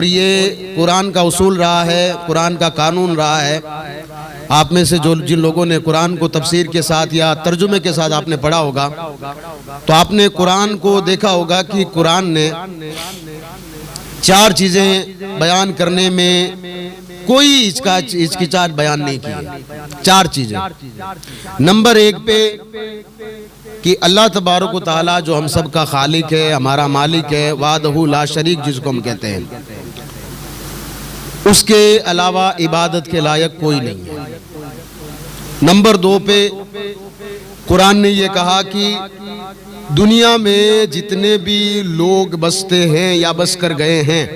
یہ قرآن کا اصول رہا ہے، قرآن کا قانون رہا ہے۔ آپ میں سے جن لوگوں نے قرآن کو تفسیر کے ساتھ یا ترجمے کے ساتھ آپ نے پڑھا ہوگا تو آپ نے قرآن کو دیکھا ہوگا کہ قرآن نے چار چیزیں بیان کرنے میں کوئی ہچکچاہٹ بیان نہیں کی۔ چار چیزیں۔ نمبر 1 پہ کہ اللہ تبارک و تعالی جو ہم سب کا خالق ہے، ہمارا مالک ہے، وحدہ لا شریک جس کو ہم کہتے ہیں، اس کے علاوہ عبادت کے لائق کوئی نہیں ہے۔ نمبر 2 پہ قرآن نے یہ کہا کہ دنیا میں جتنے بھی لوگ بستے ہیں یا بس کر گئے ہیں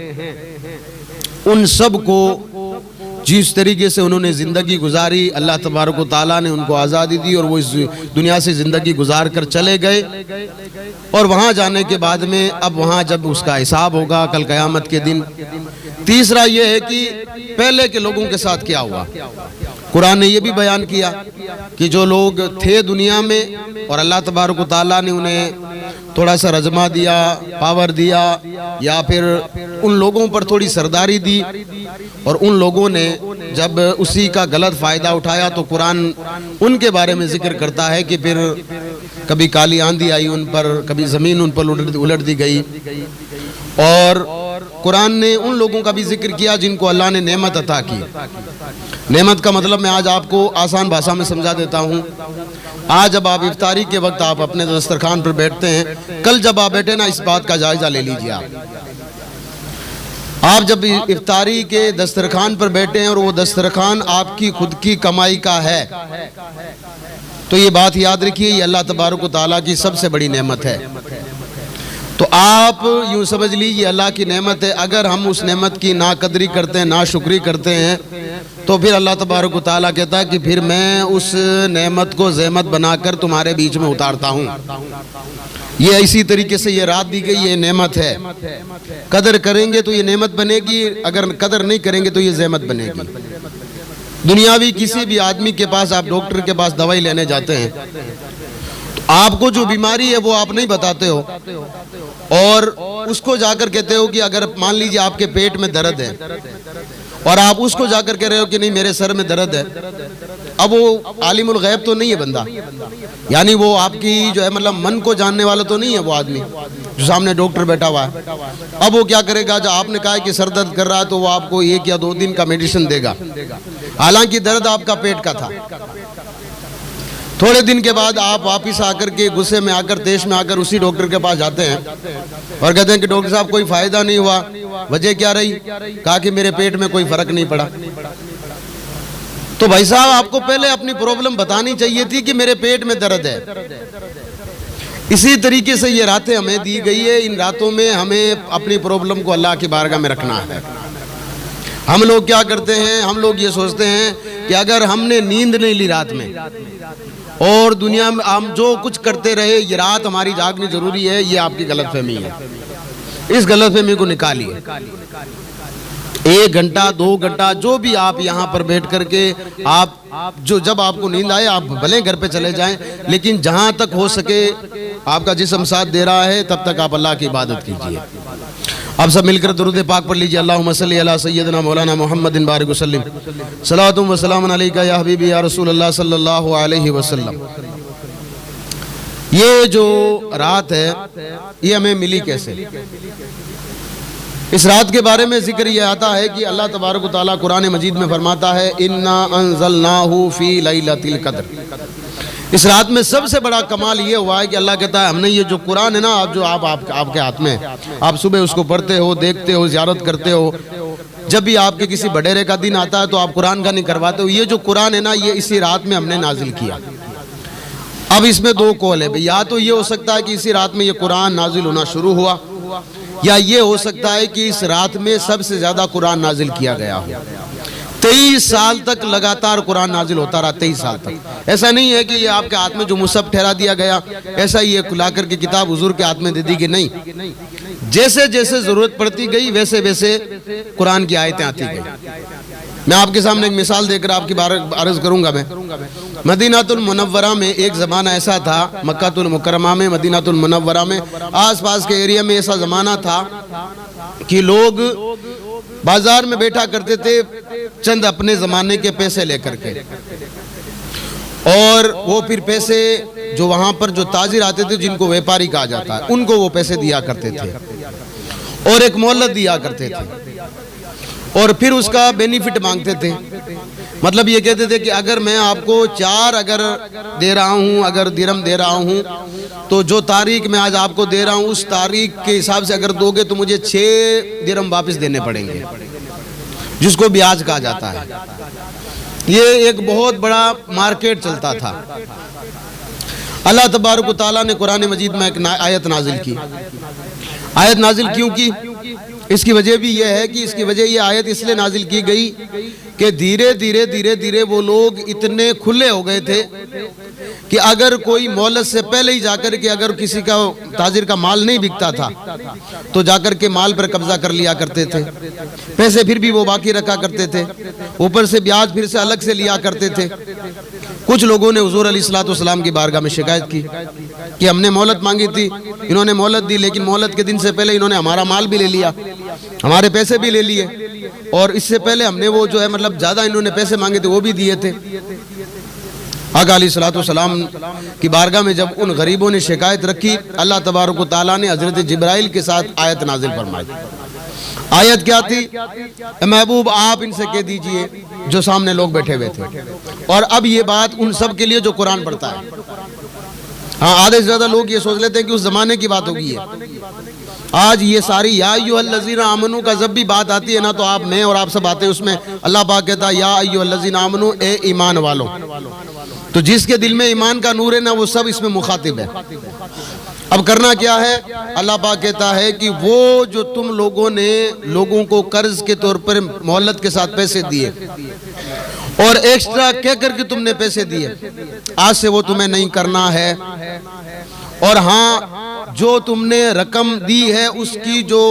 ان سب کو جس طریقے سے انہوں نے زندگی گزاری، اللہ تبارک و تعالیٰ نے ان کو آزادی دی اور وہ اس دنیا سے زندگی گزار کر چلے گئے، اور وہاں جانے کے بعد میں اب وہاں جب اس کا حساب ہوگا کل قیامت کے دن۔ تیسرا یہ ہے کہ پہلے کے لوگوں کے ساتھ کیا ہوا۔ قرآن نے یہ بھی بیان کیا کہ جو لوگ تھے دنیا میں اور اللہ تبارک و تعالیٰ نے انہیں تھوڑا سا رزما دیا، پاور دیا، یا پھر ان لوگوں پر تھوڑی سرداری دی، اور ان لوگوں نے جب اسی کا غلط فائدہ اٹھایا تو قرآن ان کے بارے میں ذکر کرتا ہے کہ پھر کبھی کالی آندھی آئی ان پر، کبھی زمین ان پر الٹ دی گئی، اور قرآن نے ان لوگوں کا بھی ذکر کیا جن کو اللہ نے نعمت عطا کی۔ نعمت کا مطلب میں آج آپ کو آسان بھاشا میں سمجھا دیتا ہوں۔ آج جب آپ افطاری کے وقت آپ اپنے دسترخوان پر بیٹھتے ہیں، کل جب آپ بیٹھے نا اس بات کا جائزہ لے لیجئے۔ آپ جب افطاری کے دسترخوان پر بیٹھے ہیں اور وہ دسترخوان آپ کی خود کی کمائی کا ہے تو یہ بات یاد رکھیے، یہ اللہ تبارک و تعالیٰ کی سب سے بڑی نعمت ہے۔ تو آپ یوں سمجھ لیجیے اللہ کی نعمت ہے، اگر ہم اس نعمت کی ناقدری کرتے ہیں، ناشکری کرتے ہیں، تو پھر اللہ تبارک و تعالیٰ کہتا ہے کہ پھر میں اس نعمت کو زحمت بنا کر تمہارے بیچ میں اتارتا ہوں۔ یہ اسی طریقے سے یہ رات دی گئی، یہ نعمت ہے، قدر کریں گے تو یہ نعمت بنے گی، اگر قدر نہیں کریں گے تو یہ زحمت بنے گی۔ دنیاوی کسی بھی آدمی کے پاس آپ ڈاکٹر کے پاس دوائی لینے جاتے ہیں، آپ کو جو بیماری ہے وہ آپ نہیں بتاتے ہو، اور اس کو جا کر کہتے ہو کہ اگر مان لیجئے آپ کے پیٹ میں درد ہے، اور آپ اس کو جا کر کہہ رہے ہو کہ نہیں میرے سر میں درد ہے۔ اب وہ عالم الغیب تو نہیں ہے بندہ، یعنی وہ آپ کی جو ہے مطلب من کو جاننے والا تو نہیں ہے وہ آدمی جو سامنے ڈاکٹر بیٹھا ہوا ہے۔ اب وہ کیا کرے گا، جو آپ نے کہا کہ سر درد کر رہا ہے تو وہ آپ کو 1 یا 2 دن کا میڈیسن دے گا، حالانکہ درد آپ کا پیٹ کا تھا۔ تھوڑے دن کے بعد آپ واپس آ کر کے غصے میں آ کر تیش میں آ کر اسی ڈاکٹر کے پاس جاتے ہیں اور کہتے ہیں کہ ڈاکٹر صاحب کوئی فائدہ نہیں ہوا۔ وجہ کیا رہی؟ کہا کہ میرے پیٹ میں کوئی فرق نہیں پڑا۔ تو بھائی صاحب آپ کو پہلے اپنی پرابلم بتانی چاہیے تھی کہ میرے پیٹ میں درد ہے۔ اسی طریقے سے یہ راتیں ہمیں دی گئی ہے، ان راتوں میں ہمیں اپنی پرابلم کو اللہ کی بارگاہ میں رکھنا ہے۔ ہم لوگ کیا کرتے ہیں، ہم لوگ یہ سوچتے ہیں کہ اگر ہم نے نیند نہیں لی رات میں اور دنیا میں ہم جو کچھ کرتے رہے، یہ رات ہماری جاگنی ضروری ہے، یہ آپ کی غلط فہمی ہے۔ اس غلط فہمی کو نکالیے۔ 1 گھنٹہ 2 گھنٹہ جو بھی آپ یہاں پر بیٹھ کر کے جب آپ کو نیند آئے آپ بھلے گھر پہ چلے جائیں، لیکن جہاں تک ہو سکے آپ کا جسم ساتھ دے رہا ہے تب تک آپ اللہ کی عبادت کیجیے۔ آپ سب مل کر درود پاک پڑھ لیجیے۔ اللہم صلی علی سیدنا مولانا محمد بارک وسلم، صلاۃ و سلام علیکہ یا حبیبی یا رسول اللہ صلی اللہ علیہ وسلم۔ یہ جو رات ہے یہ ہمیں ملی کیسے؟ اس رات کے بارے میں ذکر یہ آتا ہے کہ اللہ تبارک و تعالیٰ قرآن مجید میں فرماتا ہے اِنَّا أَنزَلْنَاهُ فِي لَيْلَةِ الْقَدْرِ۔ اس رات میں سب سے بڑا کمال یہ ہوا ہے کہ اللہ کہتا ہے ہم نے یہ جو قرآن ہے نا جو آپ کے ہاتھ میں، آپ صبح اس کو پڑھتے ہو، دیکھتے ہو، زیارت کرتے ہو، جب بھی آپ کے کسی بڑیرے کا دن آتا ہے تو آپ قرآن کا نہیں کرواتے ہو، یہ جو قرآن ہے نا یہ اسی رات میں ہم نے نازل کیا۔ اب اس میں 2 قول ہے، یا تو یہ ہو سکتا ہے کہ اسی رات میں یہ قرآن نازل ہونا شروع ہوا، یا یہ ہو سکتا ہے کہ اس رات میں سب سے زیادہ قرآن نازل کیا گیا ہو۔ 23 سال تک لگاتار قرآن نازل ہوتا رہا، 23 سال تک۔ ایسا نہیں ہے کہ یہ آپ کے ہاتھ میں جو مصحف ٹھہرا دیا گیا، ایسا ہی یہ لا کر کے کتاب حضور کے ہاتھ میں دے دی کہ نہیں، جیسے جیسے ضرورت پڑتی گئی ویسے ویسے قرآن کی آیتیں آتی گئی۔ میں آپ کے سامنے ایک مثال دے کر آپ کی عرض کروں گا۔ میں مدینہ المنورہ میں ایک زمانہ ایسا تھا، مکہ المکرمہ میں، مدینہ المنورہ میں، آس پاس کے ایریا میں ایسا زمانہ تھا کہ لوگ بازار میں بیٹھا کرتے تھے چند اپنے زمانے کے پیسے لے کر کے، اور وہ پھر پیسے جو وہاں پر جو تاجر آتے تھے جن کو ویپاری کہا جاتا ہے ان کو وہ پیسے دیا کرتے تھے اور ایک مہلت دیا کرتے تھے، اور پھر اس کا بینیفٹ مانگتے تھے۔ مطلب یہ کہتے تھے کہ اگر میں آپ کو 4 اگر دے رہا ہوں، اگر درہم دے رہا ہوں، تو جو تاریخ میں آج آپ کو دے رہا ہوں اس تاریخ کے حساب سے اگر دو گے تو مجھے 6 درہم واپس دینے پڑیں گے، جس کو بیاج کہا جاتا ہے۔ یہ ایک بہت بڑا مارکیٹ چلتا تھا۔ اللہ تبارک و تعالیٰ نے قرآن مجید میں ایک آیت نازل کی۔ آیت نازل کیوں کی؟ اس کی وجہ بھی یہ ہے کہ اس کی وجہ یہ آیت اس لیے نازل کی گئی کہ دھیرے دھیرے وہ لوگ اتنے کھلے ہو گئے تھے کہ اگر کوئی مہلت سے پہلے ہی جا کر کے اگر کسی کا تاجر کا مال نہیں بکتا تھا تو جا کر کے مال پر قبضہ کر لیا کرتے تھے، پیسے پھر بھی وہ باقی رکھا کرتے تھے، اوپر سے بیاج پھر سے الگ سے لیا کرتے تھے۔ کچھ لوگوں نے حضور علیہ الصلوۃ کی بارگاہ میں شکایت کی کہ ہم نے مہلت مانگی تھی، انہوں نے مہلت دی، لیکن مہلت کے دن سے پہلے انہوں نے ہمارا مال بھی لے لیا، ہمارے پیسے بھی لے لیے، اور اس سے پہلے ہم نے وہ جو ہے مطلب زیادہ انہوں نے پیسے مانگے تھے وہ بھی دیے تھے۔ آقا علیہ الصلوۃ کی بارگاہ میں جب ان غریبوں نے شکایت رکھی، اللہ تبارک و تعالیٰ نے حضرت جبرائیل کے ساتھ آیت نازل فرمائی۔ آیت کیا تھی؟ اے محبوب آپ ان سے کہہ دیجئے جو سامنے لوگ بیٹھے ہوئے تھے، اور اب یہ بات ان سب کے لیے جو قرآن پڑھتا ہے۔ ہاں، آدھے سے زیادہ لوگ یہ سوچ لیتے ہیں کہ اس زمانے کی بات ہوگی ہے۔ آج یہ ساری یا ایھا الذین آمنو کا جب بھی بات آتی ہے نا تو آپ میں اور آپ سب آتے ہیں، اس میں اللہ پاک کہتا ہے یا ایھا الذین آمنو، اے ایمان والو۔ تو جس کے دل میں ایمان کا نور ہے نا وہ سب اس میں مخاطب ہے۔ اب کرنا کیا ہے؟ اللہ پاک کہتا ہے کہ وہ جو تم لوگوں نے لوگوں کو قرض کے طور پر مہلت کے ساتھ پیسے دیے اور ایکسٹرا کہہ کر کے تم نے پیسے دیے، آج سے وہ تمہیں نہیں کرنا ہے، اور ہاں جو تم نے رقم دی ہے اس کی جو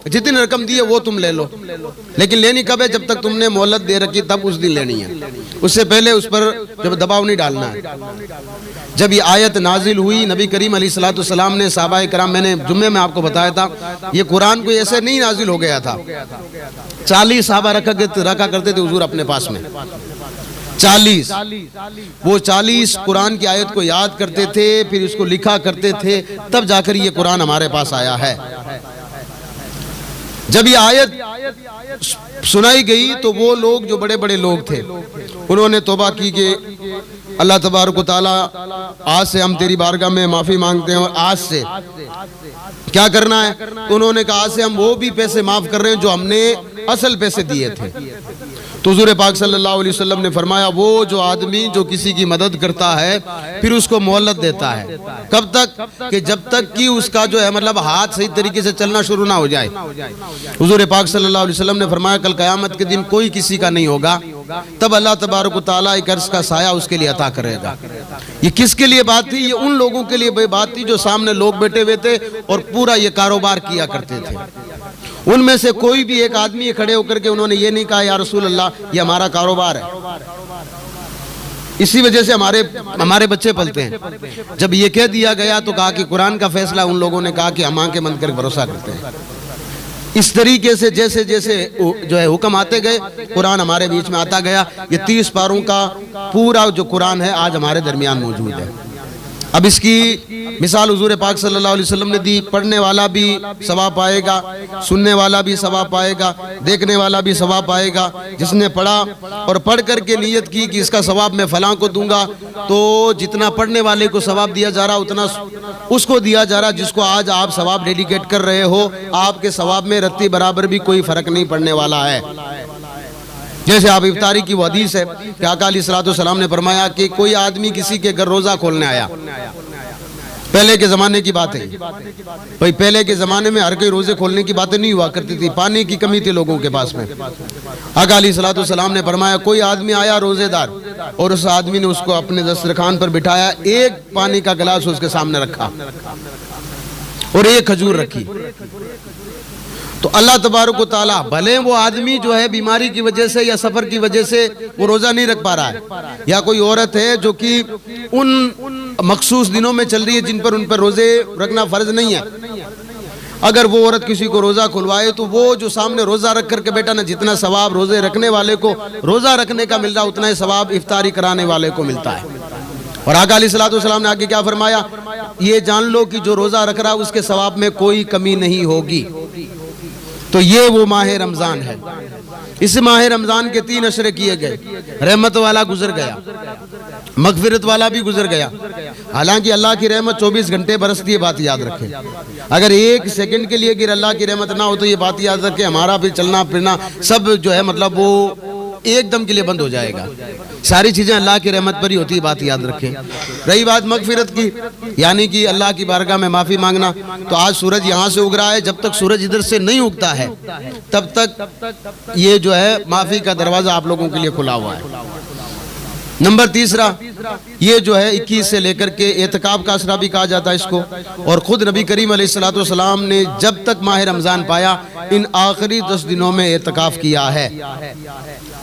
جتنی رقم دی ہے وہ تم لے لو، لیکن لینی کب ہے؟ جب تک تم نے مہلت دے رکھی تب اس دن لینی ہے، اس سے پہلے اس پر جب دباؤ نہیں ڈالنا ہے۔ جب یہ آیت نازل ہوئی، نبی کریم علیہ السلام نے صحابہ کرام، میں نے جمعے میں آپ کو بتایا تھا، یہ قرآن کو ایسے نہیں نازل ہو گیا تھا۔ 40 صحابہ رکھا کرتے تھے حضور اپنے پاس میں، 40۔ وہ 40 قرآن کی آیت کو یاد کرتے تھے، پھر اس کو لکھا کرتے تھے، تب جا کر یہ قرآن ہمارے پاس آیا ہے۔ جب یہ آیت سنائی گئی تو وہ لوگ جو بڑے بڑے لوگ تھے انہوں نے توبہ کی کہ اللہ تبارک و تعالیٰ آج سے ہم تیری بارگاہ میں معافی مانگتے ہیں، اور آج سے کیا کرنا ہے؟ تو انہوں نے کہا آج سے ہم وہ بھی پیسے معاف کر رہے ہیں جو ہم نے اصل پیسے دیے تھے۔ تو حضور پاک صلی اللہ علیہ وسلم نے فرمایا وہ جو آدمی جو کسی کی مدد کرتا ہے پھر اس کو مہلت دیتا ہے، کب تک؟ کہ جب تک کہ اس کا جو ہے مطلب ہاتھ صحیح طریقے سے چلنا شروع نہ ہو جائے۔ حضور پاک صلی اللہ علیہ وسلم نے فرمایا کل قیامت کے دن کوئی کسی کا نہیں ہوگا، تب اللہ تبارک و تعالیٰ ایک عرش کا سایہ اس کے لیے عطا کرے گا۔ یہ کس کے لیے بات تھی؟ یہ ان لوگوں کے لیے بات تھی جو سامنے لوگ بیٹھے ہوئے تھے اور پورا یہ کاروبار کیا کرتے تھے۔ ان میں سے کوئی بھی ایک آدمی کھڑے ہو کر کے انہوں نے یہ نہیں کہا یا رسول اللہ یہ ہمارا کاروبار ہے، اسی وجہ سے ہمارے بچے پلتے ہیں۔ جب یہ کہہ دیا گیا تو کہا کہ قرآن کا فیصلہ، ان لوگوں نے کہا کہ ہم آنکھیں بند کر بھروسہ کرتے ہیں۔ اس طریقے سے جیسے جیسے جو ہے حکم آتے گئے قرآن ہمارے بیچ میں آتا گیا۔ یہ 30 پاروں کا پورا جو قرآن ہے آج ہمارے درمیان موجود ہے۔ اب اس کی مثال حضور پاک صلی اللہ علیہ وسلم نے دی، پڑھنے والا بھی ثواب پائے گا، سننے والا بھی ثواب پائے گا، دیکھنے والا بھی ثواب پائے گا۔ جس نے پڑھا اور پڑھ کر کے نیت کی کہ اس کا ثواب میں فلاں کو دوں گا، تو جتنا پڑھنے والے کو ثواب دیا جا رہا اتنا اس کو دیا جا رہا جس کو آج آپ ثواب ڈیڈیکیٹ کر رہے ہو۔ آپ کے ثواب میں رتی برابر بھی کوئی فرق نہیں پڑنے والا ہے۔ جیسے آپ افطاری کی وہ حدیث ہے کہ آقا علیہ السلام نے فرمایا کہ کوئی آدمی کسی کے گھر روزہ کھولنے آیا، پہلے کے زمانے کی بات ہے بھائی، پہلے کے زمانے میں ہر کوئی روزے کھولنے کی باتیں نہیں ہوا کرتی تھی، پانی کی کمی تھی لوگوں کے پاس میں۔ آقا علیہ السلام نے فرمایا کوئی آدمی آیا روزے دار، اور اس آدمی نے اس کو اپنے دسترخوان پر بٹھایا، ایک پانی کا گلاس اس کے سامنے رکھا اور ایک کھجور رکھی، تو اللہ تبارک و تعالیٰ بھلے وہ آدمی جو ہے بیماری کی وجہ سے یا سفر کی وجہ سے وہ روزہ نہیں رکھ پا رہا ہے، یا کوئی عورت ہے جو کہ ان مخصوص دنوں میں چل رہی ہے جن پر ان پر روزے رکھنا فرض نہیں ہے، اگر وہ عورت کسی کو روزہ کھلوائے تو وہ جو سامنے روزہ رکھ کر کے بیٹا نا، جتنا ثواب روزے رکھنے والے کو روزہ رکھنے کا مل رہا اتنا ہی ثواب افطاری کرانے والے کو ملتا ہے۔ اور آقا علیہ الصلوۃ والسلام نے آگے کیا فرمایا؟ یہ جان لو کہ جو روزہ رکھ رہا اس کے ثواب میں کوئی کمی نہیں ہوگی۔ تو یہ وہ ماہ رمضان ہے۔ اس ماہ رمضان کے 3 عشرے کیے گئے، رحمت والا گزر گیا، مغفرت والا بھی گزر گیا۔ حالانکہ اللہ کی رحمت 24 گھنٹے برستی ہے، بات یاد رکھیں۔ اگر 1 سیکنڈ کے لیے اگر اللہ کی رحمت نہ ہو تو یہ بات یاد رکھیں، ہمارا بھی چلنا پھرنا سب جو ہے مطلب وہ ایک دم کے لیے بند ہو جائے گا۔ ساری چیزیں اللہ کی رحمت پر ہی ہوتی ہے، بات یاد رکھیں۔ رہی بات مغفرت کی، یعنی کہ اللہ کی بارگاہ میں معافی مانگنا، تو آج سورج یہاں سے اگ رہا ہے، جب تک سورج ادھر سے نہیں اگتا ہے تب تک یہ جو ہے معافی کا دروازہ آپ لوگوں کے لیے کھلا ہوا ہے۔ نمبر 3، یہ جو ہے 21 سے لے کر کے اعتکاف کا اسرا بھی کہا جاتا ہے اس کو، اور خود نبی کریم علیہ الصلوۃ والسلام نے جب تک ماہ رمضان پایا ان آخری 10 دنوں میں اعتکاف کیا ہے۔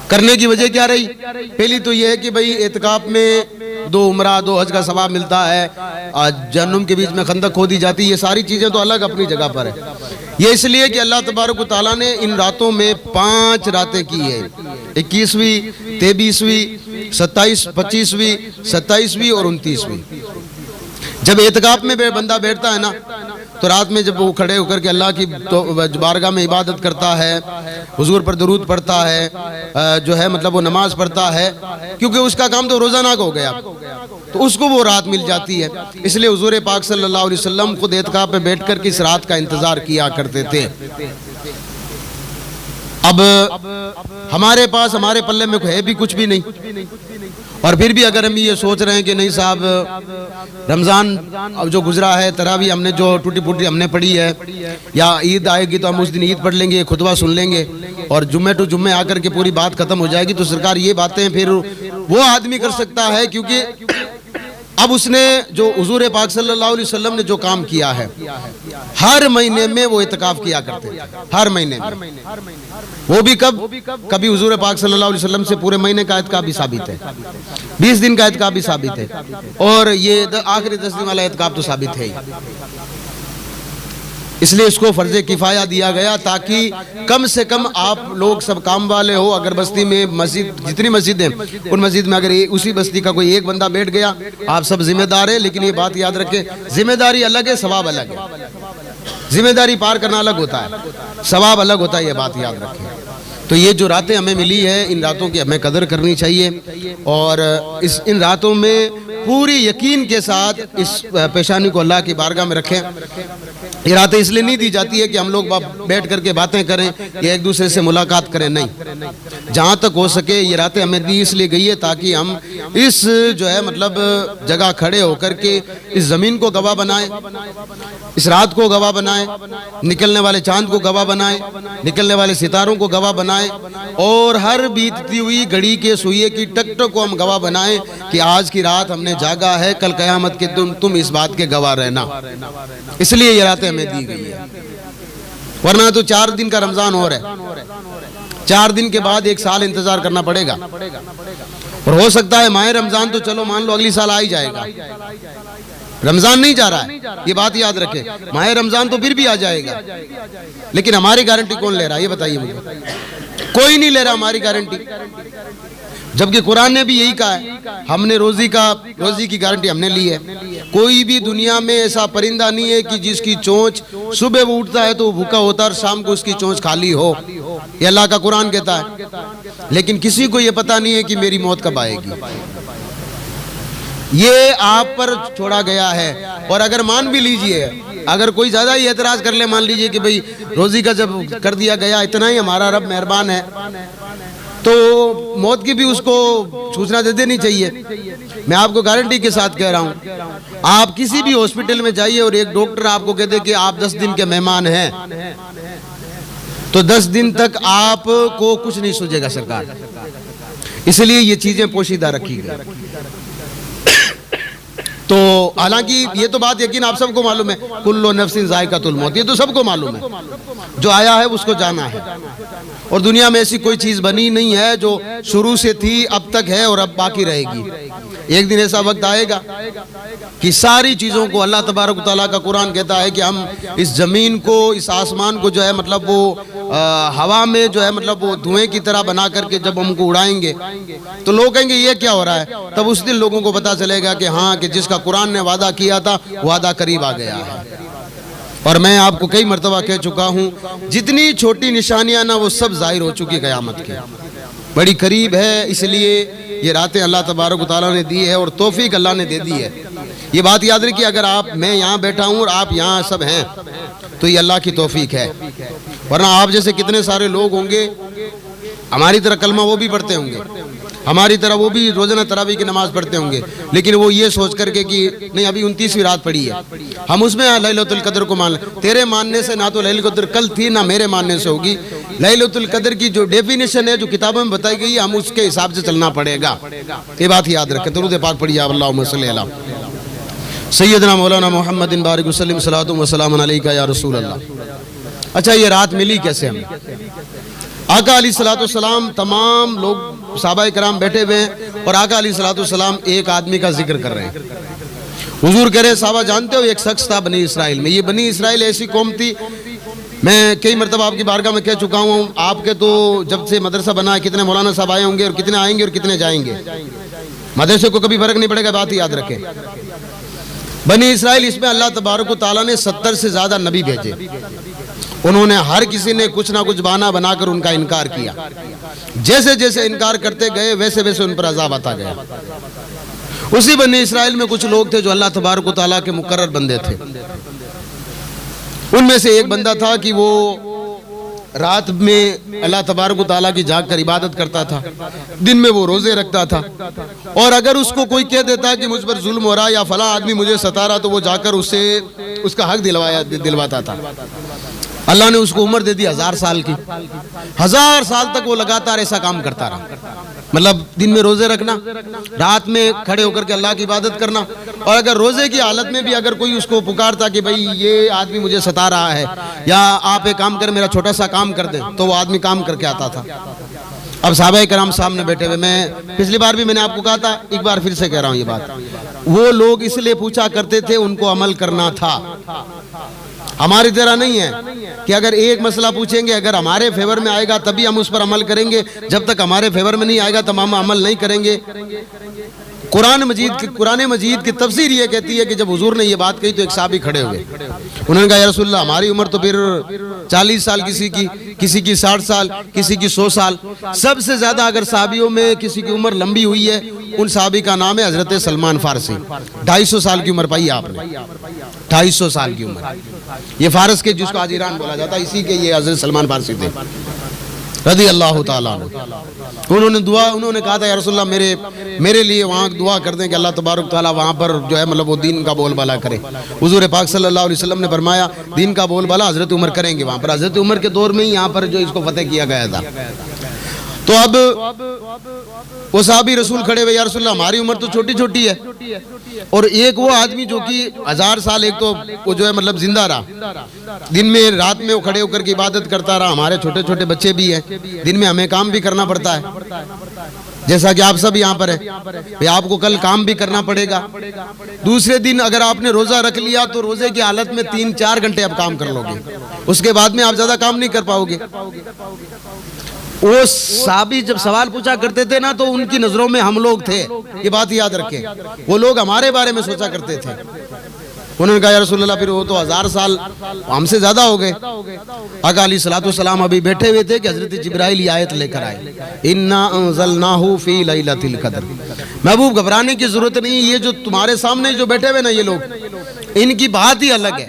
کرنے کی وجہ کیا رہی؟ پہلی تو یہ ہے کہ بھئی اعتکاف میں 2 عمرہ 2 حج کا ثواب ملتا ہے، جہنم کے بیچ میں خندق کھودی جاتی ہے، یہ ساری چیزیں تو الگ اپنی جگہ پر ہے۔ یہ اس لیے کہ اللہ تبارک و تعالیٰ نے ان راتوں میں 5 راتیں کی ہے، 21ویں 23ویں 27 25ویں 27ویں اور 29ویں۔ جب اعتکاف میں بندہ بیٹھتا ہے نا تو رات میں جب وہ کھڑے ہو کر کے اللہ کی بارگاہ میں عبادت کرتا ہے، حضور پر درود پڑھتا ہے، جو ہے مطلب وہ نماز پڑھتا ہے، کیونکہ اس کا کام تو روزانہ کا ہو گیا، تو اس کو وہ رات مل جاتی ہے۔ اس لیے حضور پاک صلی اللہ علیہ وسلم خود اعتکاف میں بیٹھ کر کے اس رات کا انتظار کیا کرتے تھے۔ اب ہمارے پاس ہمارے پلے میں ہے بھی کچھ بھی نہیں، اور پھر بھی اگر ہم یہ سوچ رہے ہیں کہ نہیں صاحب رمضان اب جو گزرا ہے، تراویح ہم نے جو ٹوٹی پھوٹی ہم نے پڑھی ہے، یا عید آئے گی تو ہم اس دن عید پڑھ لیں گے، خطبہ سن لیں گے، اور جمعہ ٹو جمعہ آ کر کے پوری بات ختم ہو جائے گی، تو سرکار یہ باتیں پھر وہ آدمی کر سکتا ہے، کیونکہ اب اس نے جو حضور پاک صلی اللہ علیہ وسلم نے جو کام کیا ہے، ہر مہینے میں وہ اعتکاف کیا کرتے تھے، ہر مہینے میں، وہ بھی کبھی حضور پاک صلی اللہ علیہ وسلم سے پورے مہینے کا اعتکاف بھی ثابت ہے، 20 دن کا اعتکاف بھی ثابت ہے، اور یہ آخری 10 دن والا اعتکاف تو ثابت ہے ہی۔ اس لیے اس کو فرض کفایہ دیا گیا تاکہ کم سے کم آپ لوگ سب کام والے ہو۔ اگر بستی میں مسجد جتنی مسجد ہیں ان مسجد میں اگر اسی بستی کا کوئی ایک بندہ بیٹھ گیا، آپ سب ذمہ دار ہیں، لیکن یہ بات یاد رکھیں ذمہ داری الگ ہے، ثواب الگ ہے۔ ذمہ داری پار کرنا الگ ہوتا ہے، ثواب الگ ہوتا ہے، یہ بات یاد رکھیں۔ تو یہ جو راتیں ہمیں ملی ہے، ان راتوں کی ہمیں قدر کرنی چاہیے، اور ان راتوں میں پوری یقین کے ساتھ اس پیشانی کو اللہ کی بارگاہ میں رکھیں۔ یہ راتیں اس لیے نہیں دی جاتی ہے کہ ہم لوگ بیٹھ کر کے باتیں کریں یا ایک دوسرے سے ملاقات کریں، نہیں، جہاں تک ہو سکے یہ راتیں ہمیں دی اس لیے گئی ہے تاکہ ہم اس جو ہے مطلب جگہ کھڑے ہو کر کے اس زمین کو گواہ بنائیں، اس رات کو گواہ بنائیں، نکلنے والے چاند کو گواہ بنائیں، نکلنے والے ستاروں کو گواہ بنائیں، اور ہر بیتتی ہوئی گھڑی کے سوئے کی ٹک ٹک کو ہم گواہ بنائیں کہ آج کی رات ہم نے جاگا ہے، کل قیامت کے تم اس بات کے گواہ رہنا۔ اس لیے یہ راتیں ہمیں دی گئی ہے، ورنہ تو 4 دن کا رمضان ہو رہا ہے، 4 دن کے بعد 1 سال انتظار کرنا پڑے گا، اور ہو سکتا ہے ماہ رمضان تو چلو مان لو اگلی سال آ ہی جائے گا، رمضان نہیں جا رہا ہے، یہ بات یاد رکھیں، ماہ رمضان تو پھر بھی آ جائے گا، لیکن ہماری گارنٹی کون لے رہا ہے یہ بتائیے مجھے؟ کوئی نہیں لے رہا ہماری گارنٹی، جبکہ قرآن نے بھی یہی کہا ہے، ہم نے روزی کی گارنٹی ہم نے لی ہے۔ کوئی بھی دنیا میں ایسا پرندہ نہیں ہے کہ جس کی چونچ صبح وہ اٹھتا ہے تو وہ بھوکا ہوتا ہے اور شام کو اس کی چونچ خالی ہو، یہ اللہ کا قرآن کہتا ہے، لیکن کسی کو یہ پتہ نہیں ہے کہ میری موت کب آئے گی، یہ آپ پر چھوڑا گیا ہے۔ اور اگر مان بھی لیجئے، اگر کوئی زیادہ ہی اعتراض کر لے، مان لیجئے کہ بھئی روزی کا جب کر دیا گیا اتنا ہی ہمارا رب مہربان ہے، تو موت کی بھی اس کو سوچنا دے دینی چاہیے۔ میں آپ کو گارنٹی کے ساتھ کہہ رہا ہوں، آپ کسی بھی ہاسپٹل میں جائیے اور ایک ڈاکٹر آپ کو کہتے کہ آپ 10 دن کے مہمان ہیں، تو 10 دن تک آپ کو کچھ نہیں سوچے گا سرکار، اس لیے یہ چیزیں پوشیدہ رکھی گئی۔ تو حالانکہ یہ تو بات یقین آپ سب کو معلوم ہے، کل نفس ذائقۃ الموت، یہ تو سب کو معلوم ہے، جو آیا ہے اس کو جانا ہے، اور دنیا میں ایسی کوئی چیز بنی نہیں ہے جو شروع سے تھی اب تک ہے اور اب باقی رہے گی۔ ایک دن ایسا وقت آئے گا کہ ساری چیزوں کو اللہ تبارک و تعالیٰ کا قرآن کہتا ہے کہ ہم اس زمین کو، اس آسمان کو جو ہے مطلب وہ ہوا میں جو ہے مطلب وہ دھوئیں کی طرح بنا کر کے جب ہم کو اڑائیں گے تو لوگ کہیں گے یہ کیا ہو رہا ہے، تب اس دن لوگوں کو پتہ چلے گا کہ ہاں، کہ جس کا قرآن نے وعدہ کیا تھا وعدہ قریب آ گیا ہے۔ اور میں آپ کو کئی مرتبہ کہہ چکا ہوں، جتنی چھوٹی نشانیاں نا وہ سب ظاہر ہو چکی قیامت کی، بڑی قریب ہے، اس لیے یہ راتیں اللہ تبارک و تعالیٰ نے دی ہے اور توفیق اللہ نے دے دی ہے۔ یہ بات یاد رکھیے، اگر میں یہاں بیٹھا ہوں اور آپ یہاں سب ہیں تو یہ اللہ کی توفیق ہے، ورنہ آپ جیسے کتنے سارے لوگ ہوں گے ہماری طرح کلمہ وہ بھی پڑھتے ہوں گے، ہماری طرح وہ بھی روزانہ تراویح کی نماز پڑھتے ہوں گے، لیکن وہ یہ سوچ کر کے کہ نہیں ابھی 29ویں رات پڑی ہے، ہم اس میں لیلۃ القدر کو مان لیں۔ تیرے ماننے سے نہ تو لیلۃ القدر کل تھی نہ میرے ماننے سے ہوگی۔ لیلۃ القدر کی جو ڈیفینیشن ہے جو کتابوں میں بتائی گئی ہے ہم اس کے حساب سے چلنا پڑے گا، یہ بات یاد رکھیں۔ درود پاک پڑھیے، اللہم صلی علی سیدنا مولانا محمد بارک وسلم صلاۃ و سلام علیک یا رسول اللہ۔ اچھا، یہ رات ملی کیسے ہمیں؟ آقا علیہ الصلوۃ والسلام، تمام لوگ صحابہ کرام بیٹھے ہوئے ہیں اور آقا علیہ الصلوۃ والسلام ایک آدمی کا ذکر کر رہے ہیں۔ حضور کہہ رہے صحابہ جانتے ہو ایک شخص تھا بنی اسرائیل میں، یہ بنی اسرائیل ایسی قوم تھی، میں کئی مرتبہ آپ کی بارگاہ میں کہہ چکا ہوں، آپ کے تو جب سے مدرسہ بنا ہے کتنے مولانا صاحب آئے ہوں گے اور کتنے آئیں گے اور کتنے جائیں گے، مدرسے کو کبھی فرق نہیں پڑے گا، بات یاد رکھیں۔ بنی اسرائیل، اس میں اللہ تبارک و تعالیٰ نے 70 سے زیادہ نبی بھیجے، انہوں نے ہر کسی نے کچھ نہ کچھ بہانہ بنا کر ان کا انکار کیا، جیسے جیسے انکار کرتے گئے ویسے ویسے ان پر عذاب آتا گیا۔ اسی بنی اسرائیل میں کچھ لوگ تھے جو اللہ تبارک و تعالیٰ کے مقرر بندے تھے، ان میں سے ایک بندہ تھا کہ وہ رات میں اللہ تبارک و تعالیٰ کی جاگ کر عبادت کرتا تھا، دن میں وہ روزے رکھتا تھا، اور اگر اس کو کوئی کہہ دیتا کہ مجھ پر ظلم ہو رہا یا فلاں آدمی مجھے ستا رہا تو وہ جا کر اسے اس کا حق دلواتا تھا۔ اللہ نے اس کو عمر دے دی 1000 سال کی، 1000 سال تک وہ لگاتار ایسا کام کرتا رہا، مطلب دن میں روزے رکھنا، رات میں کھڑے ہو کر کے اللہ کی عبادت کرنا، اور اگر روزے کی حالت میں بھی اگر کوئی اس کو پکارتا کہ بھئی یہ آدمی مجھے ستا رہا ہے یا آپ ایک کام کر میرا چھوٹا سا کام کر دیں تو وہ آدمی کام کر کے آتا تھا۔ اب صحابہ کرام سامنے بیٹھے ہوئے، میں پچھلی بار بھی میں نے آپ کو کہا تھا، ایک بار پھر سے کہہ رہا ہوں یہ بات، وہ لوگ اس لیے پوچھا کرتے تھے ان کو عمل کرنا تھا، ہماری طرح نہیں ہے کہ اگر ایک مسئلہ پوچھیں گے اگر ہمارے فیور میں آئے گا تبھی ہم اس پر عمل کریں گے، جب تک ہمارے فیور میں نہیں آئے گا تب ہم عمل نہیں کریں گے۔ قرآن مجید کی تفسیر یہ کہتی ہے کہ جب حضور نے یہ بات کہی تو ایک صحابی کھڑے ہوئے، انہوں نے کہا یا رسول اللہ ہماری عمر تو پھر 40 سال، کسی کی 60 سال، کسی کی 100 سال، سب سے زیادہ اگر صحابیوں میں کسی کی عمر لمبی ہوئی ہے ان صحابی کا نام ہے حضرت سلمان فارسی، 250 سال کی عمر پائی آپ نے، 250 سال کی عمر، یہ فارس کے جس کو آج ایران بولا جاتا ہے اسی کے یہ حضرت سلمان فارسی تھے رضی اللہ تعالیٰ عنہ۔ انہوں نے کہا تھا یا رسول اللہ میرے لیے وہاں دعا کر دیں کہ اللہ تبارک تعالیٰ وہاں پر جو ہے مطلب وہ دین کا بول بالا کرے۔ حضور پاک صلی اللہ علیہ وسلم نے فرمایا دین کا بول بالا حضرت عمر کریں گے وہاں پر، حضرت عمر کے دور میں ہی یہاں پر جو اس کو فتح کیا گیا تھا۔ تو اب وہ صحابی رسول کھڑے ہوئے یا رسول اللہ ہماری عمر تو چھوٹی چھوٹی ہے، اور ایک وہ آدمی جو کہ 1000 سال ایک تو وہ جو ہے مطلب زندہ رہا، دن میں رات میں وہ کھڑے ہو کر کے عبادت کرتا رہا، ہمارے چھوٹے چھوٹے بچے بھی ہیں، دن میں ہمیں کام بھی کرنا پڑتا ہے جیسا کہ آپ سب یہاں پر ہے، آپ کو کل کام بھی کرنا پڑے گا۔ دوسرے دن اگر آپ نے روزہ رکھ لیا تو روزے کی حالت میں 3-4 گھنٹے آپ کام کر لو گے، اس کے بعد میں آپ زیادہ کام نہیں کر پاؤ گے۔ وہ صحابی جب سوال پوچھا کرتے تھے نا تو ان کی نظروں میں ہم لوگ تھے، یہ بات یاد رکھیں، وہ لوگ ہمارے بارے میں سوچا کرتے تھے۔ انہوں نے کہا یا رسول اللہ پھر وہ تو 1000 سال ہم سے زیادہ ہو گئے۔ آقا علیہ الصلوۃ والسلام ابھی بیٹھے ہوئے تھے کہ حضرت جبرائیل یہ آیت لے کر آئے، انا انزلناہ فی لیلۃ القدر۔ محبوب گھبرانے کی ضرورت نہیں، یہ جو تمہارے سامنے جو بیٹھے ہوئے نا یہ لوگ، ان کی بات ہی الگ ہے،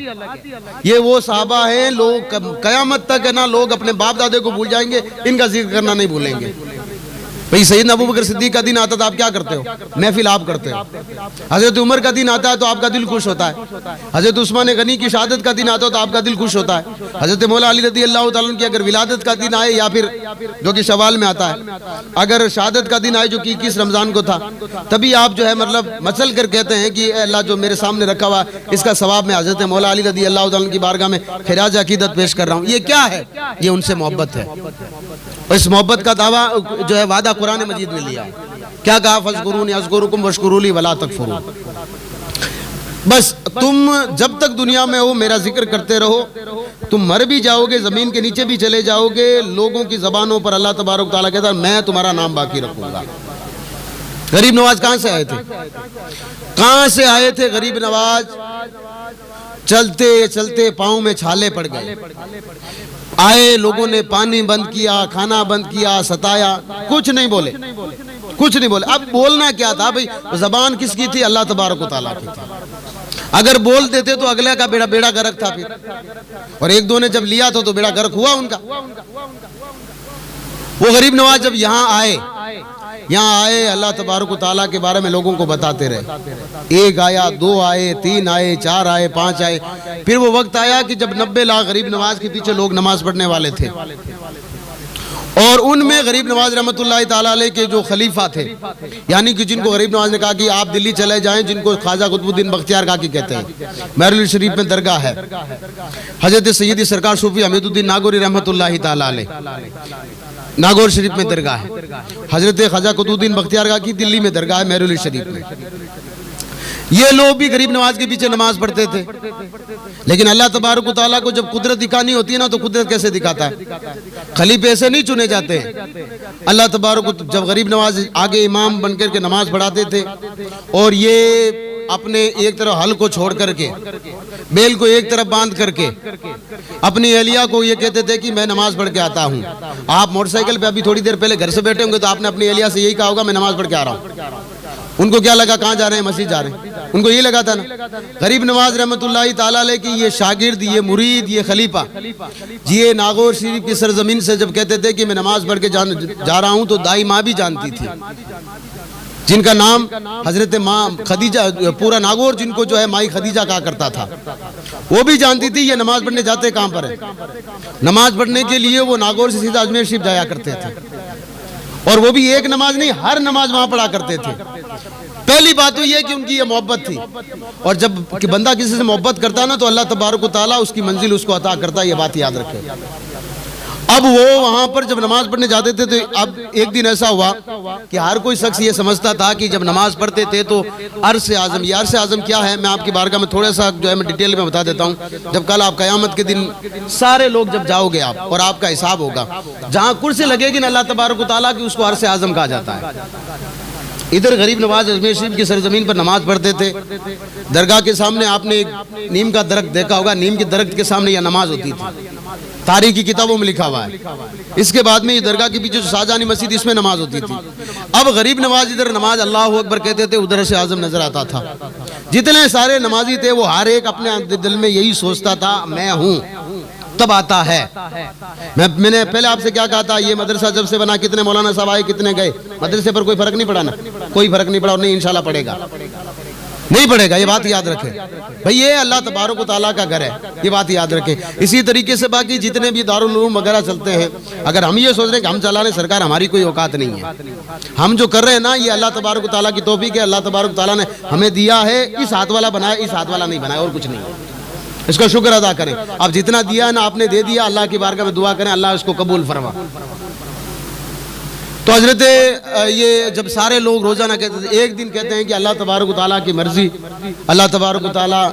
یہ وہ صحابہ ہیں لوگ قیامت تک ہے نا، لوگ اپنے باپ دادے کو بھول جائیں گے، ان کا ذکر کرنا نہیں بھولیں گے۔ بھئی سیدنا ابو بکر صدیق کا دن آتا تو آپ کیا کرتے ہو؟ محفل آپ کرتے ہو. حضرت عمر کا دن آتا ہے تو آپ کا دل خوش ہوتا ہے. حضرت عثمان غنی کی شہادت کا دن آتا ہے تو آپ کا دل خوش ہوتا ہے. حضرت مولا علی رضی اللہ تعالیٰ عنہ کی اگر ولادت کا دن آئے یا پھر جو کہ شوال میں آتا ہے, اگر شہادت کا دن آئے جو کہ 21 رمضان کو تھا, تبھی آپ جو ہے مطلب مچل کر کہتے ہیں کہ اے اللہ جو میرے سامنے رکھا ہوا اس کا ثواب میں حضرت مولا علی رضی اللہ تعالیٰ عنہ کی بارگاہ میں خراج عقیدت پیش کر رہا ہوں. یہ کیا ہے؟ یہ ان سے محبت ہے. اس محبت کا دعویٰ جو ہے وعدہ قرآن مجید میں لیا. کیا کہا؟ فَاذْكُرُونِي أَذْكُرُكُمْ وَاشْكُرُوا لِي وَلَا تَكْفُرُونِ. بس تم جب تک دنیا میں ہو میرا ذکر کرتے رہو. تم مر بھی جاؤ گے, زمین کے نیچے بھی چلے جاؤ گے, لوگوں کی زبانوں پر اللہ تبارک و تعالیٰ کہتا ہے میں تمہارا نام باقی رکھوں گا. غریب نواز کہاں سے آئے تھے؟ کہاں سے آئے تھے غریب نواز؟ چلتے چلتے پاؤں میں چھالے پڑ گئے. آئے, لوگوں نے پانی بند کیا, کھانا بند کیا, ستایا, کچھ نہیں بولے, کچھ نہیں بولے. اب بولنا کیا تھا بھئی؟ زبان کس کی تھی؟ اللہ تبارک و تعالیٰ کی تھی. اگر بول دیتے تو اگلے کا بیڑا غرق تھا پھر, اور ایک دو نے جب لیا تو بیڑا غرق ہوا ان کا. وہ غریب نواز جب یہاں آئے اللہ تبارک و تعالیٰ کے بارے میں لوگوں کو بتاتے رہے. ایک آیا, دو آئے, تین آئے, چار آئے, پانچ آئے. پھر وہ وقت آیا کہ جب 90 لاکھ غریب نواز کے پیچھے لوگ نماز پڑھنے والے تھے, اور ان میں غریب نواز رحمۃ اللہ تعالیٰ علیہ کے جو خلیفہ تھے, یعنی کہ جن کو غریب نواز نے کہا کہ آپ دلی چلے جائیں, جن کو خواجہ قطب الدین بختیار کاکی کہتے ہیں. مہر شریف میں درگاہ ہے. حضرت سیدی سرکار صوفی حمید الدین ناگوری رحمۃ اللہ تعالیٰ علیہ, ناگور شریف میں درگاہ ہے. حضرت خواجہ قطب الدین بختیار کاکی دلی میں درگاہ ہے مہر شریف میں. یہ لوگ بھی غریب نواز کے پیچھے نماز پڑھتے تھے. لیکن اللہ تبارک و تعالیٰ کو جب قدرت دکھانی ہوتی ہے نا تو قدرت کیسے دکھاتا ہے؟ خلیفے ایسے نہیں چنے جاتے. اللہ تبارک جب غریب نواز آگے امام بن کر کے نماز پڑھاتے تھے, اور یہ اپنے ایک طرف حل کو چھوڑ کر کے, بیل کو ایک طرف باندھ کر کے, اپنی اہلیہ کو یہ کہتے تھے کہ میں نماز پڑھ کے آتا ہوں. آپ موٹر سائیکل پہ ابھی تھوڑی دیر پہلے گھر سے بیٹھے ہوں گے تو آپ نے اپنی اہلیہ سے یہی کہا ہوگا میں نماز پڑھ کے آ رہا ہوں. ان کو کیا لگا کہاں جا رہے ہیں؟ مسجد جا رہے ہیں. ان کو یہ لگا تھا نا. غریب نواز رحمۃ اللہ تعالیٰ علیہ کی یہ شاگرد, یہ مرید, یہ خلیفہ, یہ ناگور شریف کی سرزمین سے جب کہتے تھے کہ میں نماز پڑھ کے جا رہا ہوں تو دائی ماں بھی جانتی تھی, جن کا نام حضرت ماں خدیجہ, پورا ناگور جن کو جو ہے مائی خدیجہ کہا کرتا تھا, وہ بھی جانتی تھی یہ نماز پڑھنے جاتے کہاں پر ہے. نماز پڑھنے کے لیے وہ ناگور سے سیدھا اجمیر شریف جایا کرتے تھے, اور وہ بھی ایک نماز نہیں, ہر نماز وہاں پڑھا کرتے تھے. پہلی بات تو یہ کہ ان کی یہ محبت تھی, اور جب بندہ کسی سے محبت کرتا ہے نا تو اللہ تبارک و تعالیٰ اس کی منزل اس کو عطا کرتا ہے. یہ بات یاد رکھے. اب وہ وہاں پر جب نماز پڑھنے جاتے تھے تو اب ایک دن ایسا ہوا کہ ہر کوئی شخص یہ سمجھتا تھا کہ جب نماز پڑھتے تھے تو عرش اعظم, یہ عرش اعظم کیا ہے میں آپ کی بارگاہ میں تھوڑا سا جو ہے میں ڈیٹیل میں بتا دیتا ہوں. جب کل آپ قیامت کے دن سارے لوگ جب جاؤ گے آپ اور آپ کا حساب ہوگا, جہاں کرسی لگے گی نا اللہ تبارک و تعالیٰ کی, اس کو عرش اعظم کہا جاتا ہے. ادھر غریب نواز اجمیر شریف کی سرزمین پر نماز پڑھتے تھے. درگاہ کے سامنے آپ نے ایک نیم کا درخت دیکھا ہوگا, نیم کے درخت کے سامنے یہ نماز ہوتی تھی. تاریخ کی کتابوں میں لکھا ہوا ہے. اس کے بعد میں یہ درگاہ کے پیچھے شاہجہانی مسجد, اس میں نماز ہوتی تھی. اب غریب نواز ادھر نماز اللہ اکبر کہتے تھے, ادھر سے اعظم نظر آتا تھا. جتنے سارے نمازی تھے وہ ہر ایک اپنے دل میں یہی سوچتا تھا میں ہوں. تب آتا ہے, میں نے پہلے آپ سے کیا کہا تھا, یہ مدرسہ جب سے بنا کتنے مولانا صاحب آئے, کتنے گئے, مدرسے پر کوئی فرق نہیں پڑا نا, کوئی فرق نہیں پڑا, اور نہیں انشاءاللہ پڑے گا, نہیں پڑے گا. یہ بات یاد رکھیں بھئی, یہ اللہ تبارک و تعالیٰ کا گھر ہے, یہ بات یاد رکھیں. اسی طریقے سے باقی جتنے بھی دارالعلوم وغیرہ چلتے ہیں, اگر ہم یہ سوچ رہے ہیں کہ ہم چلا لیں, سرکار ہماری کوئی اوقات نہیں ہے. ہم جو کر رہے ہیں نا یہ اللہ تبارک و تعالیٰ کی توفیق ہے. اللہ تبارک و تعالیٰ نے ہمیں دیا ہے, اس ہاتھ والا بنایا, اس ہاتھ والا نہیں بنایا, اور کچھ نہیں. اس کا شکر ادا کریں. اب جتنا دیا ہے نا آپ نے دے دیا, اللہ کی بارگاہ میں دعا کریں اللہ اس کو قبول فرما. تو حضرت یہ جب سارے لوگ روزانہ کہتے تھے, ایک دن کہتے ہیں کہ اللہ تبارک و تعالیٰ کی مرضی, اللہ تبارک و تعالیٰ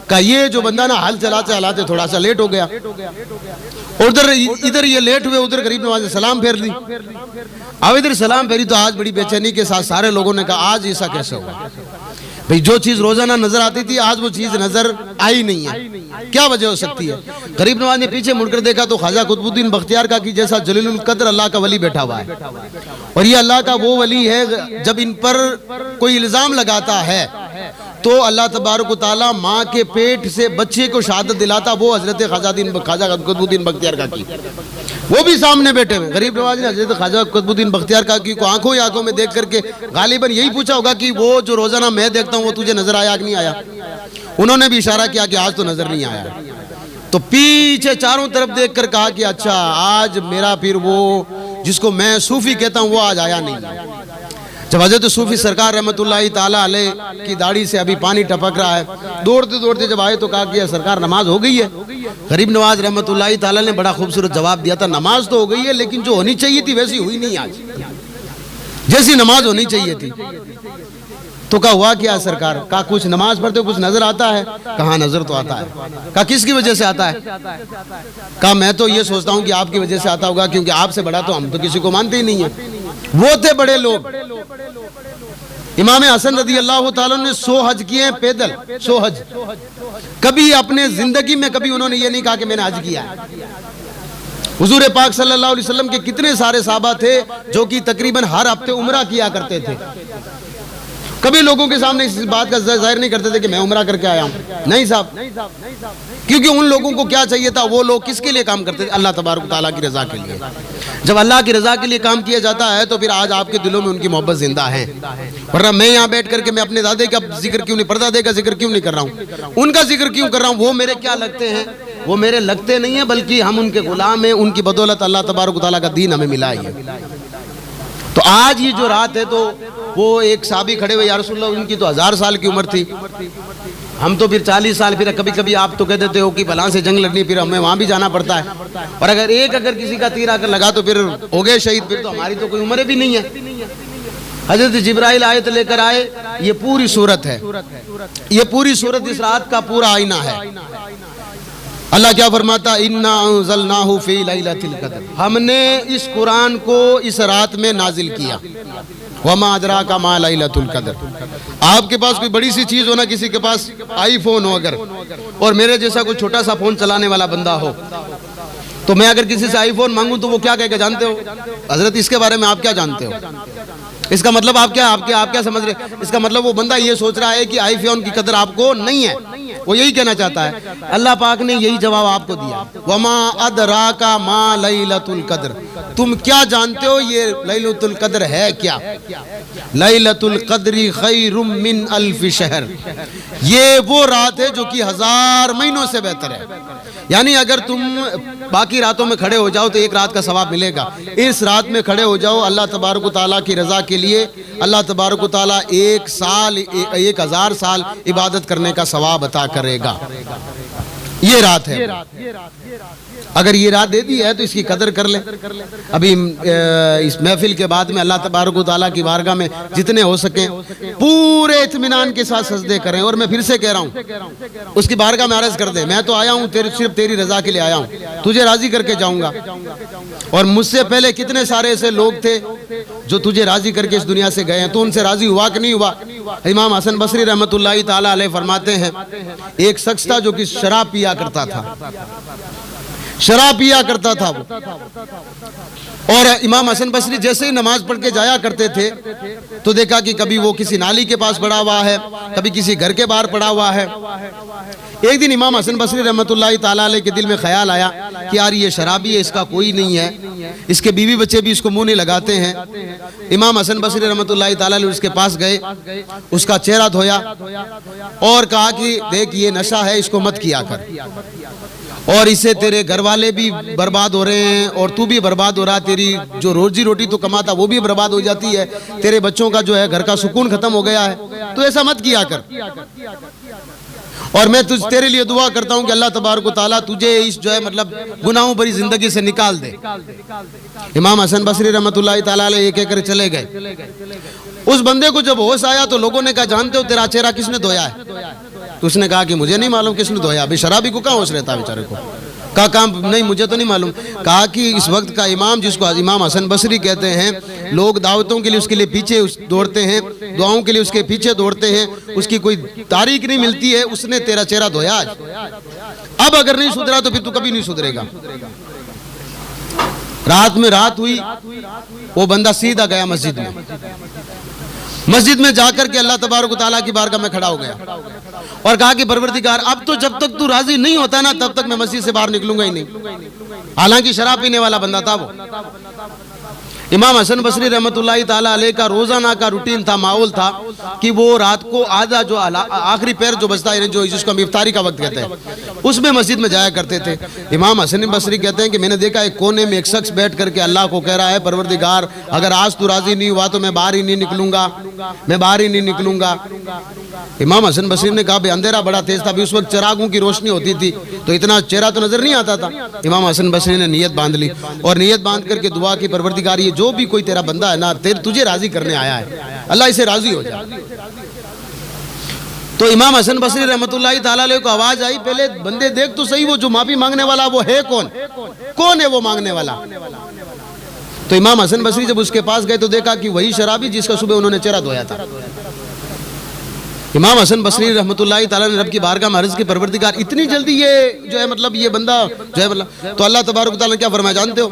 کا یہ جو بندہ نا حل چلاتے تھوڑا سا لیٹ ہو گیا, اور ادھر یہ لیٹ ہوئے, ادھر غریب نواز نے سلام پھیر لی. اب ادھر سلام پھیری تو آج بڑی بے چینی کے ساتھ سارے لوگوں نے کہا آج ایسا کیسے ہوا بھئی, جو چیز روزانہ نظر آتی تھی آج وہ چیز نظر آئی نہیں ہے, کیا وجہ ہو سکتی ہے. غریب نواز نے پیچھے مڑ کر دیکھا تو خواجہ قطب الدین بختیار کاکی جیسا جلیل القدر اللہ کا ولی بیٹھا ہوا ہے, اور یہ اللہ کا وہ ولی ہے جب ان پر کوئی الزام لگاتا ہے تو اللہ تبارک و تعالیٰ ماں کے پیٹ سے بچے کو شہادت دلاتا، وہ حضرت خواجہ قطب الدین بختیار کاکی، وہ بھی سامنے بیٹھے ہوئے غریب نواز نے حضرت خواجہ قطب الدین بختیار کاکی کو آنکھوں ہی آنکھوں میں دیکھ کر کے غالباً یہی پوچھا ہوگا کہ وہ جو روزانہ میں دیکھتا ہوں وہ تجھے نظر آیا کہ نہیں آیا؟ انہوں نے بھی اشارہ کیا کہ آج تو نظر نہیں آیا۔ تو پیچھے چاروں طرف دیکھ کر کہا کہ اچھا آج میرا پھر وہ جس کو میں صوفی کہتا ہوں وہ آج آیا نہیں۔ جب حضرت صوفی سرکار رحمت اللہ تعالیٰ علیہ کی داڑھی سے ابھی پانی ٹپک رہا ہے، دوڑتے دوڑتے جب آئے تو کہا کہ سرکار نماز ہو گئی ہے؟ غریب نواز رحمت اللہ تعالیٰ نے بڑا خوبصورت جواب دیا تھا، نماز تو ہو گئی ہے لیکن جو ہونی چاہیے تھی ویسی ہوئی نہیں آج، جیسی نماز ہونی چاہیے تھی۔ تو کہا ہوا کیا سرکار؟ کہا کچھ نماز پڑھتے کچھ نظر آتا ہے؟ کہا نظر تو آتا ہے۔ کہا کس کی وجہ سے آتا ہے؟ کہا میں تو یہ سوچتا ہوں کہ آپ کی وجہ سے آتا ہوگا، کیونکہ آپ سے بڑا تو ہم تو کسی کو مانتے ہی نہیں ہیں۔ وہ تھے بڑے لوگ، امام حسن رضی اللہ تعالیٰ نے 100 حج کیے ہیں پیدل، 100 حج، کبھی اپنے زندگی میں کبھی انہوں نے یہ نہیں کہا کہ میں نے حج کیا ہے۔ حضور پاک صلی اللہ علیہ وسلم کے کتنے سارے صحابہ تھے جو کہ تقریباً ہر ہفتے عمرہ کیا کرتے تھے، کبھی لوگوں کے سامنے اس بات کا ظاہر نہیں کرتے تھے کہ میں عمرہ کر کے آیا ہوں، نہیں صاحب، کیونکہ ان لوگوں کو کیا چاہیے تھا؟ وہ لوگ کس کے لیے کام کرتے تھے؟ اللہ تبارک و تعالیٰ کی رضا کے لیے۔ جب اللہ کی رضا کے لیے کام کیا جاتا ہے تو پھر آج آپ کے دلوں میں ان کی محبت زندہ ہے، ورنہ میں یہاں بیٹھ کر کے میں اپنے دادے کا ذکر کیوں نہیں، پردادے کا ذکر کیوں نہیں کر رہا ہوں، ان کا ذکر کیوں کر رہا ہوں؟ وہ میرے کیا لگتے ہیں؟ وہ میرے لگتے نہیں ہیں، بلکہ ہم ان کے غلام ہیں، ان کی بدولت اللہ تبارک و تعالیٰ کا دین ہمیں ملا ہے۔ تو آج یہ جو رات ہے تو وہ ایک صحابی کھڑے ہوئے، یا رسول اللہ ان کی تو 1000 سال کی عمر تھی، ہم تو پھر 40 سال، پھر کبھی کبھی آپ تو کہہ دیتے ہو کہ بھلا سے جنگ لڑنی، پھر ہمیں وہاں بھی جانا پڑتا ہے، اور اگر کسی کا تیر آ کر لگا تو پھر ہو گئے شہید، پھر تو ہماری تو کوئی عمریں بھی نہیں ہے۔ حضرت جبرائیل آیت لے کر آئے، یہ پوری صورت ہے، یہ پوری صورت اس رات کا پورا آئینہ ہے۔ اللہ کیا فرماتا؟ اِنَّا أَنزَلْنَاهُ فِي لَيْلَةِ الْقَدْرِ، ہم نے اس قرآن کو اس رات میں نازل کیا۔ وَمَا أَدْرَاكَ مَا لَيْلَةُ الْقَدْرِ، آپ کے پاس کوئی بڑی سی چیز ہو نا، کسی کے پاس آئی فون ہو اگر، اور میرے جیسا کوئی چھوٹا سا فون چلانے والا بندہ ہو، تو میں اگر کسی سے آئی فون مانگوں تو وہ کیا کہے گا جانتے ہو؟ حضرت اس کے بارے میں آپ کیا جانتے ہو؟ اس کا مطلب آپ کیا سمجھ رہے؟ اس کا مطلب وہ بندہ یہ سوچ رہا ہے کہ آئی فون کی قدر آپ کو نہیں ہے، وہ یہی کہنا چاہتا ہے۔ اللہ پاک نے یہی جواب آپ کو دیا، وَمَا أَدْرَاكَ مَا لَيْلَةُ الْقَدْرِ، تم کیا جانتے ہو یہ لیلۃ القدر ہے کیا؟ لیلۃ القدر خیر من الف شہر، یہ وہ رات ہے جو کہ 1000 مہینوں سے بہتر ہے۔ یعنی اگر تم باقی راتوں میں کھڑے ہو جاؤ تو ایک رات کا ثواب ملے گا، اس رات میں کھڑے ہو جاؤ اللہ تبارک و تعالیٰ کی رضا کے لیے، اللہ تبارک و تعالیٰ 1000 سال عبادت کرنے کا ثواب عطا کرے گا۔ یہ رات ہے، اگر یہ رات دے دی ہے تو اس کی قدر کر لیں۔ ابھی اس محفل کے بعد میں اللہ تبارک و تعالیٰ کی بارگاہ میں جتنے ہو سکیں پورے اطمینان کے ساتھ سجدے کریں، اور میں پھر سے کہہ رہا ہوں اس کی بارگاہ میں عرض کر دیں، میں تو آیا ہوں صرف تیری رضا کے لیے آیا ہوں، تجھے راضی کر کے جاؤں گا۔ اور مجھ سے پہلے کتنے سارے ایسے لوگ تھے جو تجھے راضی کر کے اس دنیا سے گئے ہیں، تو ان سے راضی ہوا کہ نہیں ہوا؟ امام حسن بصری رحمت اللہ تعالیٰ علیہ فرماتے ہیں، ایک شخص تھا جو کہ شراب پیا کرتا تھا، شراب پیا کرتا تھا وہ، اور امام حسن بصری جیسے ہی نماز پڑھ کے جایا کرتے تھے تو دیکھا کہ کبھی وہ کسی نالی کے پاس پڑا ہوا ہے، کبھی کسی گھر کے باہر پڑا ہوا ہے۔ ایک دن امام حسن بصری رحمت اللہ تعالیٰ علیہ کے دل میں خیال آیا کہ یار یہ شرابی ہے، اس کا کوئی نہیں ہے، اس کے بیوی بچے بھی اس کو منہ نہیں لگاتے ہیں۔ امام حسن بصری رحمت اللہ تعالیٰ علیہ اس کے پاس گئے، اس کا چہرہ دھویا اور کہا کہ دیکھ یہ نشہ ہے، اس کو مت کیا کر، اور اس سے تیرے گھر والے بھی برباد ہو رہے ہیں اور تو بھی برباد ہو رہا، تیری جو روزی روٹی تو کماتا وہ بھی برباد ہو جاتی ہے، تیرے بچوں کا جو ہے گھر کا سکون ختم ہو گیا ہے، تو ایسا مت کیا کر، اور میں تیرے لیے دعا کرتا ہوں کہ اللہ تبارک و تعالیٰ تجھے اس جو ہے مطلب گناہوں بھری زندگی سے نکال دے۔ امام حسن بصری رحمت اللہ تعالیٰ علیہ یہ کہہ کر چلے گئے۔ اس بندے کو جب ہوش آیا تو لوگوں نے کہا جانتے ہو تیرا چہرہ کس نے دھویا ہے؟ تو اس نے کہا کہ مجھے نہیں معلوم کس نے دھویا، ابھی شرابی کو کہاں ہوش رہتا ہے بیچارے کو؟ کہا نہیں مجھے تو نہیں معلوم۔ کہا کہ اس وقت کا امام جس کو امام حسن بصری کہتے ہیں، لوگ دعوتوں کے لیے اس کے لیے پیچھے دوڑتے ہیں، دعاؤں کے لیے اس کے پیچھے دوڑتے ہیں، اس کی کوئی تاریخ نہیں ملتی ہے، اس نے تیرا چہرہ دھویا آج، اب اگر نہیں سدھرا تو پھر تو کبھی نہیں سدھرے گا۔ رات میں رات ہوئی، وہ بندہ سیدھا گیا مسجد میں، مسجد میں جا کر کے اللہ تبارک و تعالیٰ کی بارگاہ میں کھڑا ہو گیا اور کہا کہ پروردگار اب تو جب تک تو راضی نہیں ہوتا نا تب تک میں مسجد سے باہر نکلوں گا ہی نہیں. حالانکہ شراب پینے والا بندہ تھا وہ. امام حسن بصری رحمۃ اللہ تعالیٰ علیہ کا روزانہ کا روٹین تھا, ماحول تھا کہ وہ رات کو آدھا جو آخری پیر جو بجتا ہے جس کو ہم افطاری کا وقت کہتے ہیں اس میں مسجد میں جایا کرتے تھے. امام حسن بصری کہتے ہیں کہ میں نے دیکھا ایک کونے میں ایک شخص بیٹھ کر کے اللہ کو کہہ رہا ہے پروردگار اگر آج تو راضی نہیں ہوا تو میں باہر ہی نہیں نکلوں گا, میں باہر ہی نہیں نکلوں گا. امام حسن بصری نے کہا بھئی اندھیرا بڑا تیز تھا, اس وقت چراغوں کی روشنی ہوتی تھی تو اتنا چہرہ تو نظر نہیں آتا تھا. امام حسن بصری نے نیت باندھ لی اور نیت باندھ کر کے دعا کی پروردگار یہ جو بھی کوئی تیرا بندہ ہے نا تجھے راضی کرنے آیا ہے, اللہ اسے راضی ہو جائے. تو امام حسن بصری رحمۃ اللہ تعالیٰ علیہ کو آواز آئی پہلے بندے دیکھ تو صحیح وہ جو معافی مانگنے والا وہ ہے کون ہے وہ مانگنے والا. تو امام حسن بصری جب اس کے پاس گئے تو دیکھا کہ وہی شرابی جس کا صبح انہوں نے چہرہ دھویا تھا. امام حسن بصری رحمۃ اللہ تعالیٰ نے رب کی بارگاہ میں عرض کی پروردگار اتنی جلدی یہ جو ہے مطلب یہ بندہ جو ہے مطلب تو اللہ تبارک و تعالیٰ نے کیا فرمایا جانتے ہو,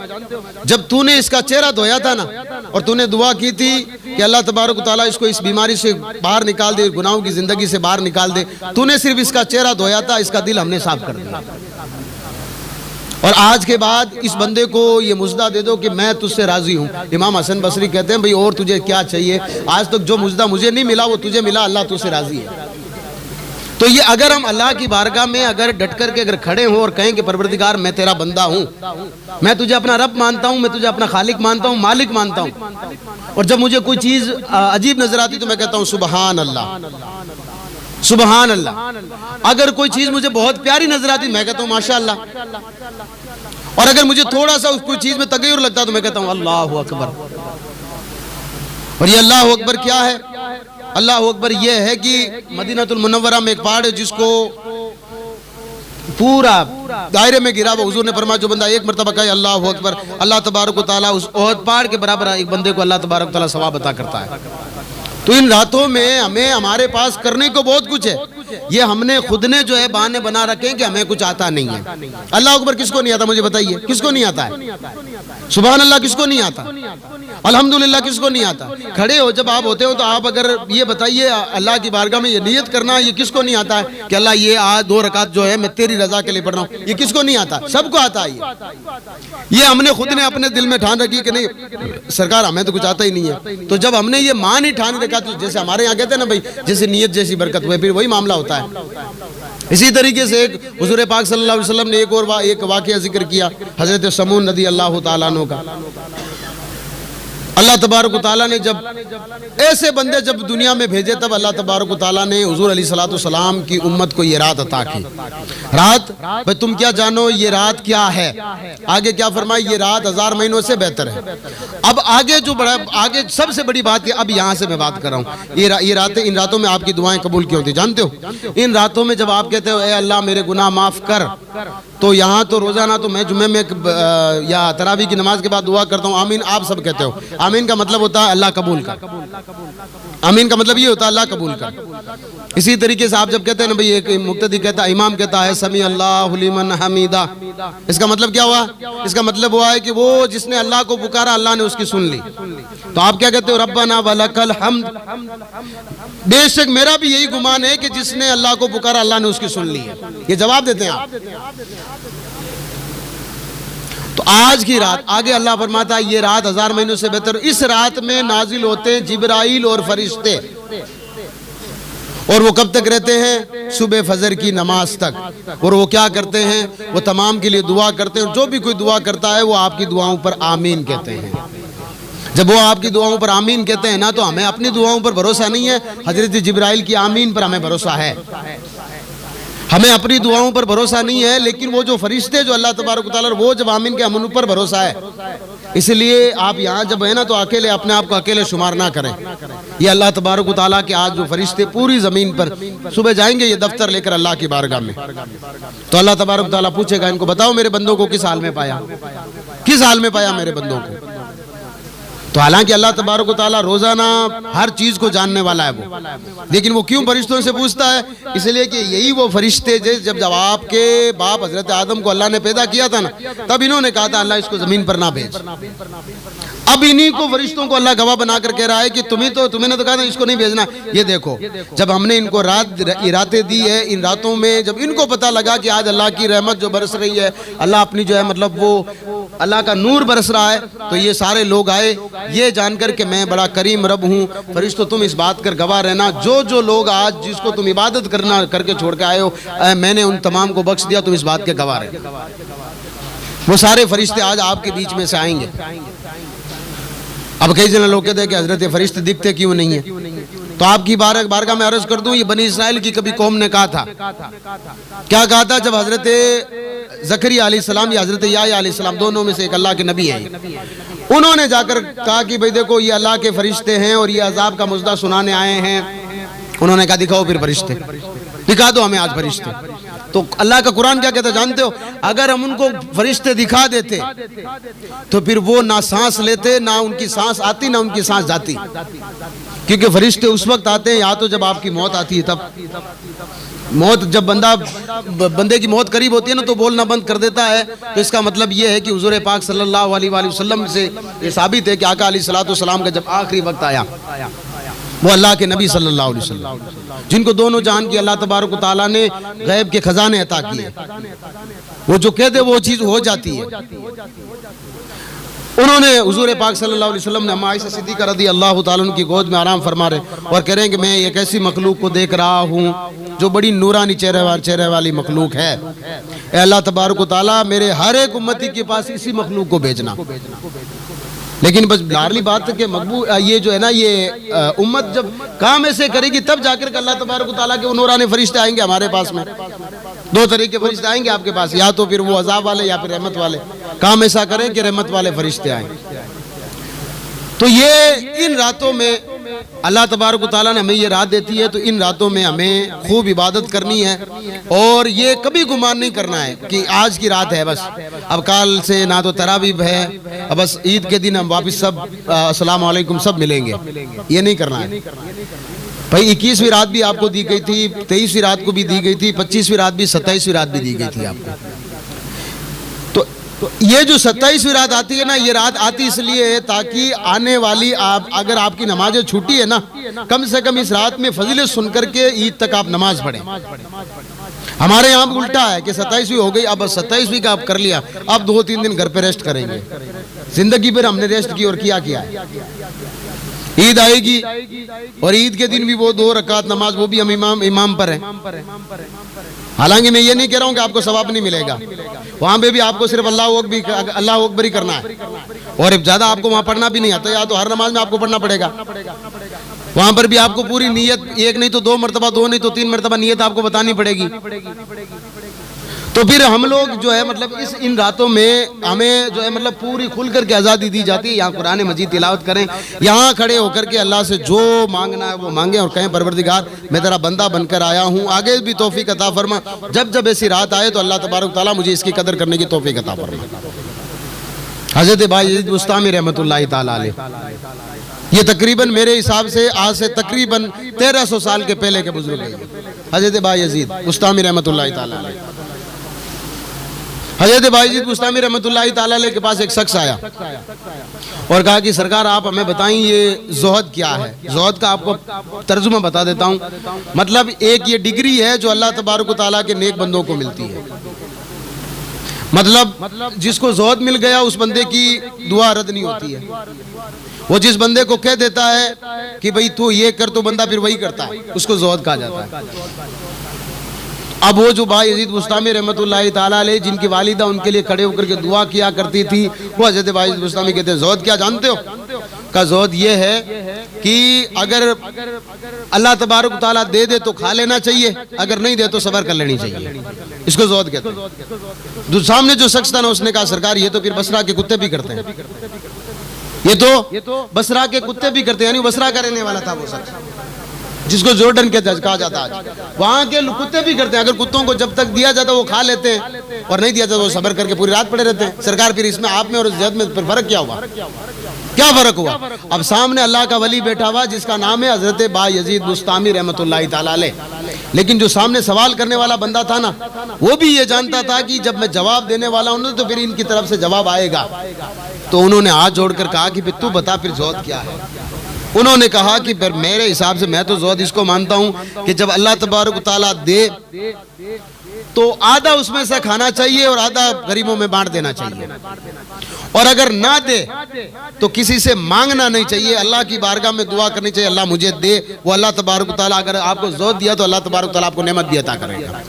جب تو نے اس کا چہرہ دھویا تھا نا اور تو نے دعا کی تھی کہ اللہ تبارک و تعالیٰ اس کو اس بیماری سے باہر نکال دے, گناہوں کی زندگی سے باہر نکال دے, تو نے صرف اس کا چہرہ دھویا تھا, اس کا دل ہم نے صاف کر دیا اور آج کے بعد اس بندے کو یہ مژدہ دے دو کہ میں تجھ سے راضی ہوں. امام حسن بصری کہتے ہیں بھئی اور تجھے کیا چاہیے, آج تک جو مژدہ مجھے نہیں ملا وہ تجھے ملا, اللہ تجھ سے راضی ہے. تو یہ اگر ہم اللہ کی بارگاہ میں اگر ڈٹ کر کے اگر کھڑے ہوں اور کہیں کہ پروردگار میں تیرا بندہ ہوں, میں تجھے اپنا رب مانتا ہوں, میں تجھے اپنا خالق مانتا ہوں, مالک مانتا ہوں, اور جب مجھے کوئی چیز عجیب نظر آتی تو میں کہتا ہوں سبحان اللہ سبحان اللہ. اگر کوئی چیز مجھے بہت پیاری نظر آتی میں کہتا ہوں ماشاءاللہ, اور اگر مجھے تھوڑا سا اس کوئی چیز میں تغیر لگتا تو میں کہتا ہوں اللہ اکبر. اور یہ اللہ اکبر کیا ہے؟ اللہ اکبر یہ ہے کہ مدینہ المنورہ میں ایک پہاڑ ہے جس کو پورا دائرے میں گرا ہوا, حضور نے فرمایا جو بندہ ایک مرتبہ کہے اللہ اکبر اللہ تبارک و تعالیٰ اس احد پہاڑ کے برابر ایک بندے کو اللہ تبارک و تعالیٰ ثواب عطا کرتا ہے. تو ان راتوں میں ہمارے پاس کرنے کو بہت کچھ ہے, یہ ہم نے خود نے جو ہے بہانے بنا رکھے کہ ہمیں کچھ آتا نہیں ہے. اللہ اکبر کس کو نہیں آتا مجھے بتائیے, کس کو نہیں آتا ہے؟ سبحان اللہ کس کو نہیں آتا؟ الحمدللہ کس کو نہیں آتا؟ کھڑے ہو جب آپ ہوتے ہو تو آپ اگر یہ بتائیے اللہ کی بارگاہ میں یہ نیت کرنا یہ کس کو نہیں آتا ہے کہ اللہ یہ آج 2 رکعت جو ہے میں تیری رضا کے لیے پڑھ رہا ہوں, یہ کس کو نہیں آتا؟ سب کو آتا ہے. یہ ہم نے خود نے اپنے دل میں ٹھان رکھی کہ نہیں سرکار ہمیں تو کچھ آتا ہی نہیں ہے. تو جب ہم نے یہ مان ہی ٹھان رکھا تو جیسے ہمارے یہاں کہتے ہیں نا بھائی جیسے نیت جیسی برکت ہوئے پھر وہی معاملہ ہوتا ہے. اسی طریقے سے ایک حضور پاک صلی اللہ علیہ وسلم نے ایک واقعہ ذکر کیا حضرت سمون رضی اللہ تعالیٰ عنہ کا. اللہ تبارک و تعالیٰ نے جب ایسے بندے جب دنیا میں بھیجے تب اللہ تبارک و تعالیٰ نے حضور علیہ السلام کی امت کو یہ رات عطا کی. رات بھئی تم کیا جانو یہ رات کیا ہے؟ آگے کیا فرمائی یہ رات 1000 مہینوں سے بہتر ہے. اب آگے جو بڑا آگے سب سے بڑی بات اب یہاں سے میں بات کر رہا ہوں, یہ راتیں ان راتوں میں آپ کی دعائیں قبول کی ہوتی جانتے ہو. ان راتوں میں جب آپ کہتے ہو اے اللہ میرے گناہ معاف کر, تو یہاں تو روزانہ تو میں جمعے میں یا تراویح کی نماز کے بعد دعا کرتا ہوں آمین, آپ سب کہتے ہو. آمین کا مطلب ہوتا ہے اللہ قبول کر, آمین کا مطلب یہ ہوتا ہے اللہ قبول کر. اسی طریقے سے آپ جب کہتے ہیں نا بھئی ایک مقتدی کہتا ہے امام کہتا ہے سمیع اللہ لمن حمیدہ, اس کا مطلب کیا ہوا؟ اس کا مطلب ہوا ہے کہ وہ جس نے اللہ کو پکارا اللہ نے اس کی سن لی. تو آپ کیا کہتے ہو ربنا ولک الحمد. بے شک میرا بھی یہی گمان ہے کہ جس نے اللہ کو پکارا اللہ نے اس کی سن لی ہے. یہ جواب دیتے ہیں آپ. تو آج کی رات آگے اللہ فرماتا ہے یہ رات 1000 مہینوں سے بہتر. اس رات میں نازل ہوتے ہیں جبرائیل اور فرشتے, اور وہ کب تک رہتے ہیں؟ صبح فجر کی نماز تک. اور وہ کیا کرتے ہیں؟ وہ تمام کے لیے دعا کرتے ہیں. جو بھی کوئی دعا کرتا ہے وہ آپ کی دعاؤں پر آمین کہتے ہیں. جب وہ آپ کی دعاؤں پر آمین کہتے ہیں نا تو ہمیں اپنی دعاؤں پر بھروسہ نہیں ہے, حضرت جبرائیل کی آمین پر ہمیں بھروسہ ہے. ہمیں اپنی دعاؤں پر بھروسہ نہیں ہے, لیکن وہ جو فرشتے جو اللہ تبارک و تعالیٰ وہ جب آمین کے ہم ان پر بھروسہ ہے. اس لیے آپ یہاں جب ہے نا تو اکیلے اپنے آپ کو اکیلے شمار نہ کریں. یہ اللہ تبارک و تعالیٰ کے آج جو فرشتے پوری زمین پر صبح جائیں گے یہ دفتر لے کر اللہ کی بارگاہ میں, تو اللہ تبارک و تعالیٰ پوچھے گا ان کو بتاؤ میرے بندوں کو کس حال میں پایا, کس حال میں پایا میرے بندوں کو. تو حالانکہ اللہ تبارک و تعالیٰ روزانہ ہر چیز کو جاننے والا ہے وہ، لیکن وہ کیوں فرشتوں سے پوچھتا ہے؟ اس لیے کہ یہی وہ فرشتے جب آپ کے باپ حضرت آدم کو اللہ نے پیدا کیا تھا نا، تب انہوں نے کہا تھا اللہ اس کو زمین پر نہ بھیج۔ اب انہی کو فرشتوں کو اللہ گواہ بنا کر کہہ رہا ہے کہ تمہیں نے تو کہا تھا اس کو نہیں بھیجنا۔ یہ دیکھو، جب ہم نے ان کو راتیں دی ہے، ان راتوں میں جب ان کو پتہ لگا کہ آج اللہ کی رحمت جو برس رہی ہے، اللہ اپنی جو ہے مطلب وہ اللہ کا نور برس رہا ہے، تو یہ سارے لوگ آئے یہ جان کر کہ میں بڑا کریم رب ہوں۔ فرشتوں تم اس بات کر گواہ رہنا، جو لوگ آج جس کو تم عبادت کر کے چھوڑ کے آئے ہو، میں نے ان تمام کو بخش دیا، تم اس بات کے گواہ رہنا۔ وہ سارے فرشتے آج آپ کے بیچ میں سے آئیں گے۔ اب کئی جن لوگ کہتے ہیں کہ حضرت فرشتے دکھتے کیوں نہیں ہیں؟ تو آپ کی بارگاہ میں عرض کر دوں، یہ بنی اسرائیل کی کبھی قوم نے کہا تھا، کیا کہا تھا؟ جب حضرت زکریا علیہ السلام یا حضرت یحییٰ علیہ السلام، دونوں میں سے ایک اللہ کے نبی ہیں، انہوں نے جا کر کہا کہ بھئی دیکھو یہ اللہ کے فرشتے ہیں اور یہ عذاب کا مژدہ سنانے آئے ہیں۔ انہوں نے کہا دکھاؤ پھر فرشتے، دکھا دو ہمیں آج فرشتے۔ تو اللہ کا قرآن کیا کہتا جانتے ہو؟ اگر ہم ان کو فرشتے دکھا دیتے تو پھر وہ نہ سانس لیتے، نہ ان کی سانس آتی، نہ ان کی سانس جاتی، کیونکہ فرشتے اس وقت آتے ہیں یا تو جب آپ کی موت آتی ہے، تب موت جب بندے کی موت قریب ہوتی ہے نا تو بولنا بند کر دیتا ہے۔ تو اس کا مطلب یہ ہے کہ حضور پاک صلی اللہ علیہ وآلہ وسلم سے یہ ثابت ہے کہ آقا علیہ السلام کا جب آخری وقت آیا، وہ اللہ کے نبی صلی اللہ علیہ وسلم جن کو دونوں جہان کی اللہ تبارک و تعالیٰ نے غیب کے خزانے عطا کیے، وہ جو کہتے وہ چیز ہو جاتی ہے۔ انہوں نے حضور پاک صلی اللہ علیہ وسلم نے اما عائشہ صدیقہ رضی اللہ تعالیٰ عنہ کی گود میں آرام فرما رہے اور کہہ رہے ہیں کہ میں ایک ایسی مخلوق کو دیکھ رہا ہوں جو بڑی نورانی چہرے والی مخلوق ہے۔ اے اللہ تبارک و تعالیٰ میرے ہر ایک امتی کے پاس اسی مخلوق کو بھیجنا۔ لیکن بس لارلی بات ہے کہ یہ جو ہے نا یہ امت جب کام ایسے کرے گی تب جا کر اللہ تبارک و تعالیٰ کے نورانی فرشتے آئیں گے ہمارے پاس میں۔ دو طریقے فرشتے آئیں گے آپ کے پاس، یا تو پھر وہ عذاب والے یا پھر رحمت والے۔ کام ایسا کریں کہ رحمت والے فرشتے آئیں۔ تو یہ ان راتوں میں اللہ تبارک و تعالیٰ نے ہمیں یہ رات دیتی ہے، تو ان راتوں میں ہمیں خوب عبادت کرنی ہے اور یہ کبھی گمان نہیں کرنا ہے کہ آج کی رات ہے بس، اب کال سے نہ تو تراویح ہے، اب بس عید کے دن ہم واپس سب السلام علیکم سب ملیں گے، یہ نہیں کرنا ہے۔ بھائی 21ویں رات بھی آپ کو دی گئی تھی، 23ویں رات کو بھی دی گئی تھی، 25ویں رات بھی، 27ویں رات بھی دی گئی تھی آپ کو۔ تو یہ جو 27ویں رات آتی ہے نا، یہ رات آتی اس لیے ہے تاکہ آنے والی اگر آپ کی نمازیں چھوٹی ہے نا، کم سے کم اس رات میں فضیلت سن کر کے عید تک آپ نماز پڑھیں۔ ہمارے یہاں الٹا ہے کہ 27ویں ہو گئی، اب 27ویں کا آپ کر لیا، اب 2-3 دن گھر پہ ریسٹ کریں گے۔ زندگی پر ہم نے ریسٹ کی اور کیا ہے۔ عید آئے گی اور عید کے دن بھی وہ 2 رکعت نماز، وہ بھی ہم امام پر ہیں۔ حالانکہ میں یہ نہیں کہہ رہا ہوں کہ آپ کو ثواب نہیں ملے گا، وہاں پہ بھی آپ کو صرف اللہ اکبر ہی کرنا ہے، اور زیادہ آپ کو وہاں پڑھنا بھی نہیں آتا، یا تو ہر نماز میں آپ کو پڑھنا پڑے گا۔ وہاں پر بھی آپ کو پوری نیت، ایک نہیں تو 2 مرتبہ، 2 نہیں تو 3 مرتبہ نیت آپ کو بتانی پڑے گی۔ تو پھر ہم لوگ جو ہے مطلب ان راتوں میں ہمیں جو ہے مطلب پوری کھل کر کے آزادی دی جاتی ہے، یہاں قرآن مجید تلاوت کریں، یہاں کھڑے ہو کر کے اللہ سے جو مانگنا ہے وہ مانگیں اور کہیں پروردگار میں تیرا بندہ بن کر آیا ہوں، آگے بھی توفیق عطا فرما۔ جب ایسی رات آئے تو اللہ تبارک تعالیٰ مجھے اس کی قدر کرنے کی توفیق عطا فرما۔ حضرت بھائی یزید بستامی رحمۃ اللہ تعالیٰ علیہ، یہ تقریباً میرے حساب سے آج سے تقریباً 1300 سال کے پہلے کے بزرگ ہیں، حضرت بھائی یزید بستامی رحمۃ اللہ تعالیٰ علیہ۔ حضرت بھائی یزید بستامی رحمۃ اللہ تعالیٰ علیہ کے پاس ایک شخص آیا اور کہا کہ سرکار آپ ہمیں بتائیں یہ زہد کیا ہے۔ زہد کا آپ کو ترجمہ بتا دیتا ہوں، مطلب ایک یہ ڈگری ہے جو اللہ تبارک و تعالیٰ کے نیک بندوں کو ملتی ہے۔ مطلب جس کو زہد مل گیا اس بندے کی دعا رد نہیں ہوتی ہے۔ وہ جس بندے کو کہہ دیتا ہے کہ بھئی تو یہ کر، تو بندہ پھر وہی کرتا ہے، اس کو زہد کہا جاتا ہے۔ اب وہ جو بھائی یزید بستامی رحمۃ اللہ تعالیٰ علیہ جن کی والدہ ان کے لیے کھڑے ہو کر کے دعا کیا کرتی تھی، وہ حضرت بھائی یزید بستامی کہتے ہیں زہد کیا جانتے ہو؟ کا زہد یہ ہے کہ اگر اللہ تبارک و تعالیٰ دے دے تو کھا لینا چاہیے، اگر نہیں دے تو صبر کر لینی چاہیے، اس کو زہد کہتے ہیں۔ جو سامنے جو شخص تھا نا اس نے کہا سرکار یہ تو پھر بصرہ کے کتے بھی کرتے ہیں، یہ تو بصرہ کے کتے بھی کرتے ہیں، یعنی بصرہ کا رہنے والا تھا وہ شخص۔ جس کو جورڈن کہا جاتا ہے آج، وہاں کے کتے بھی کرتے ہیں، اگر کتوں کو جب تک دیا جاتا وہ کھا لیتے ہیں اور نہیں دیا جاتا وہ صبر کر کے پوری رات پڑے رہتے ہیں۔ سرکار پھر اس میں آپ میں اور زید میں پھر فرق کیا ہوا؟ کیا فرق ہوا؟ اب سامنے اللہ کا ولی بیٹھا ہوا جس کا نام ہے حضرت با یزید بستامی رحمۃ اللہ تعالی علیہ، لیکن جو سامنے سوال کرنے والا بندہ تھا نا، وہ بھی یہ جانتا تھا کہ جب میں جواب دینے والا ہوں تو پھر ان کی طرف سے جواب آئے گا۔ تو انہوں نے ہاتھ جوڑ کر کہا کہ پھر تو بتا پھر زہد کیا ہے؟ انہوں نے کہا کہ پھر میرے حساب سے میں تو زہد اس کو مانتا ہوں کہ جب اللہ تبارک و تعالیٰ دے تو آدھا اس میں سے کھانا چاہیے اور آدھا غریبوں میں بانٹ دینا چاہیے، اور اگر نہ دے تو کسی سے مانگنا نہیں چاہیے، اللہ کی بارگاہ میں دعا کرنی چاہیے اللہ مجھے دے۔ وہ اللہ تبارک و تعالیٰ اگر آپ کو زہد دیا تو اللہ تبارک و تعالیٰ آپ کو نعمت بھی عطا کرے گا۔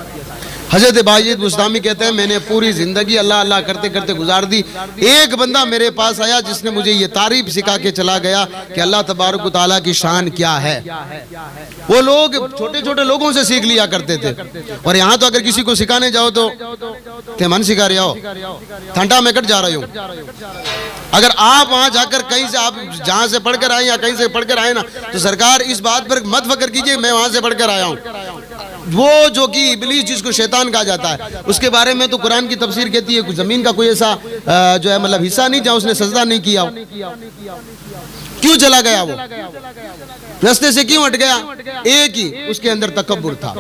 حضرت باجید بستامی کہتے ہیں میں نے پوری زندگی اللہ اللہ کرتے کرتے گزار دی، ایک بندہ میرے پاس آیا جس نے مجھے یہ تعریف سکھا کے چلا گیا کہ اللہ تبارک و تعالیٰ کی شان کیا ہے۔ وہ لوگ چھوٹے چھوٹے لوگوں سے سیکھ لیا کرتے تھے، اور یہاں تو اگر کسی کو سکھانے جاؤ تو تے من سکھا رہے ہو، تھنٹا میں کٹ جا رہے ہوں۔ اگر آپ وہاں جا کر کہیں سے آپ جہاں سے پڑھ کر آئے یا کہیں سے پڑھ کر آئے نا تو سرکار اس بات پر مت فکر کیجئے میں وہاں سے پڑھ کر آیا ہوں۔ وہ جو کہ ابلیس جس کو شیطان کہا جاتا ہے، اس کے بارے میں تو قرآن کی تفسیر کہتی ہے زمین کا کوئی ایسا جو ہے مطلب حصہ نہیں جہاں اس نے سجدہ نہیں کیا ہو۔ کیوں چلا گیا وہ؟ رستے سے کیوں ہٹ گیا؟ ایک ہی اس کے اندر تکبر تھا،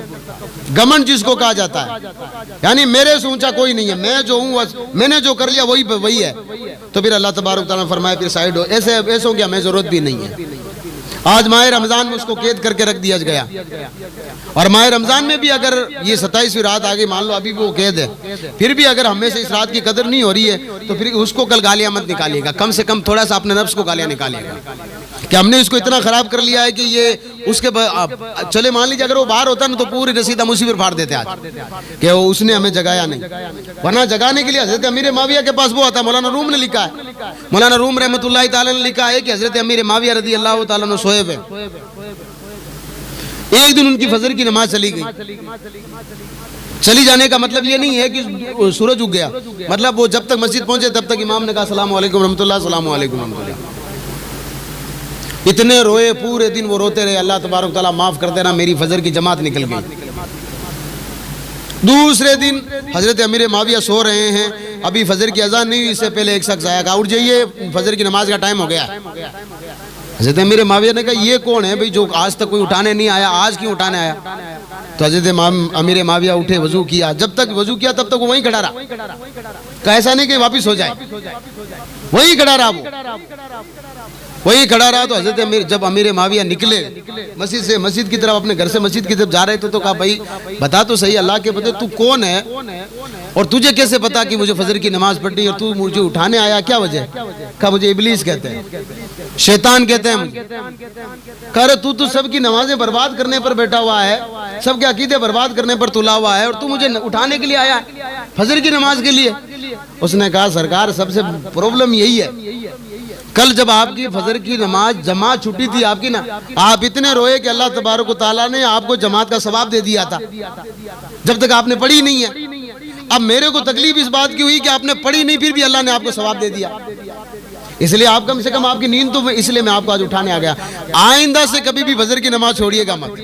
گھمنڈ جس کو کہا جاتا ہے، یعنی میرے سے اونچا کوئی نہیں ہے، میں جو ہوں میں نے جو کر لیا وہی ہے۔ تو پھر اللہ تبارک تعالیٰ نے فرمایا پھر سائیڈ ہو، ایسوں کی ہمیں ضرورت بھی نہیں ہے۔ آج ماہ رمضان میں اس کو قید کر کے رکھ دیا گیا، اور ماہ رمضان میں بھی اگر یہ 27ویں رات آگے مان لو ابھی بھی وہ قید ہے، پھر بھی اگر ہمیں سے اس رات کی قدر نہیں ہو رہی ہے تو پھر اس کو کل گالیاں مت نکالیے گا، کم سے کم تھوڑا سا اپنے نفس کو گالیاں نکالیے گا کہ ہم نے اس کو اتنا خراب کر لیا ہے کہ یہ اس کے چلے مان لیجیے اگر وہ باہر ہوتا نا تو پوری رسید ہم اسی پر پھاڑ دیتے آج کہ اس نے ہمیں جگایا نہیں، ورنہ جگانے کے لیے حضرت امیر معاویہ کے پاس وہ آتا، مولانا روم نے لکھا ہے، مولانا روم رحمۃ اللہ تعالیٰ نے لکھا ہے کہ حضرت امیر معاویہ رضی اللہ تعالیٰ عنہ سوئے ہوئے، ایک دن ان کی فجر کی نماز چلی گئی۔ چلی جانے کا مطلب یہ نہیں ہے کہ سورج اگ گیا، مطلب وہ جب تک مسجد پہنچے تب تک امام نے کہا السلام علیکم رحمۃ اللہ، السلام علیکم رحمۃ اللہ۔ اتنے روئے، پورے دن وہ روتے رہے اللہ تبارک تعالیٰ معاف کر دینا میری فجر کی جماعت نکل گئی۔ دوسرے دن حضرت امیر معاویہ سو رہے ہیں، ابھی فجر کی اذان نہیں ہوئی، اس سے پہلے ایک شخص آیا، کہا اٹھ جائیے فجر کی نماز کا ٹائم ہو گیا۔ حضرت امیر معاویہ نے کہا یہ کون ہے بھئی جو آج تک کوئی اٹھانے نہیں آیا، آج کیوں اٹھانے آیا؟ تو حضرت امیر معاویہ اٹھے، وضو کیا، جب تک وضو کیا تب تک وہ وہیں کھڑا رہا، کہا ایسا نہیں کہ واپس ہو جائے، وہیں کھڑا رہا، وہیں کھڑا رہا۔ تو حضرت جب امیر معاویہ نکلے مسجد سے، مسجد کی طرف، اپنے گھر سے مسجد کی طرف جا رہے تھے تو کہا بھائی بتا تو صحیح اللہ کے بندے تو کون ہے اور تجھے کیسے پتا کہ مجھے فجر کی نماز پڑھنی اور تو مجھے اٹھانے آیا، کیا وجہ؟ کہا مجھے ابلیس کہتے ہیں، شیطان کہتے ہیں مجھے۔ کہا رہے تو سب کی نمازیں برباد کرنے پر بیٹھا ہوا ہے، سب کے عقیدے برباد کرنے پر تلا ہوا ہے، اور تو مجھے اٹھانے کے لیے آیا فجر کی نماز کے لیے؟ اس نے کہا سرکار سب سے پرابلم یہی ہے، کل جب آپ کی فجر کی نماز جماعت چھٹی تھی آپ کی نا، آپ اتنے روئے کہ اللہ تبارک و تعالیٰ نے آپ کو جماعت کا ثواب دے دیا تھا جب تک آپ نے پڑھی نہیں ہے۔ اب میرے کو تکلیف اس بات کی ہوئی کہ آپ نے پڑھی نہیں پھر بھی اللہ نے آپ کو ثواب دے دیا، اس لیے آپ کم سے کم آپ کی نیند تو اس لیے میں آپ کو آج اٹھانے آ گیا۔ آئندہ سے کبھی بھی فجر کی نماز چھوڑیے گا مت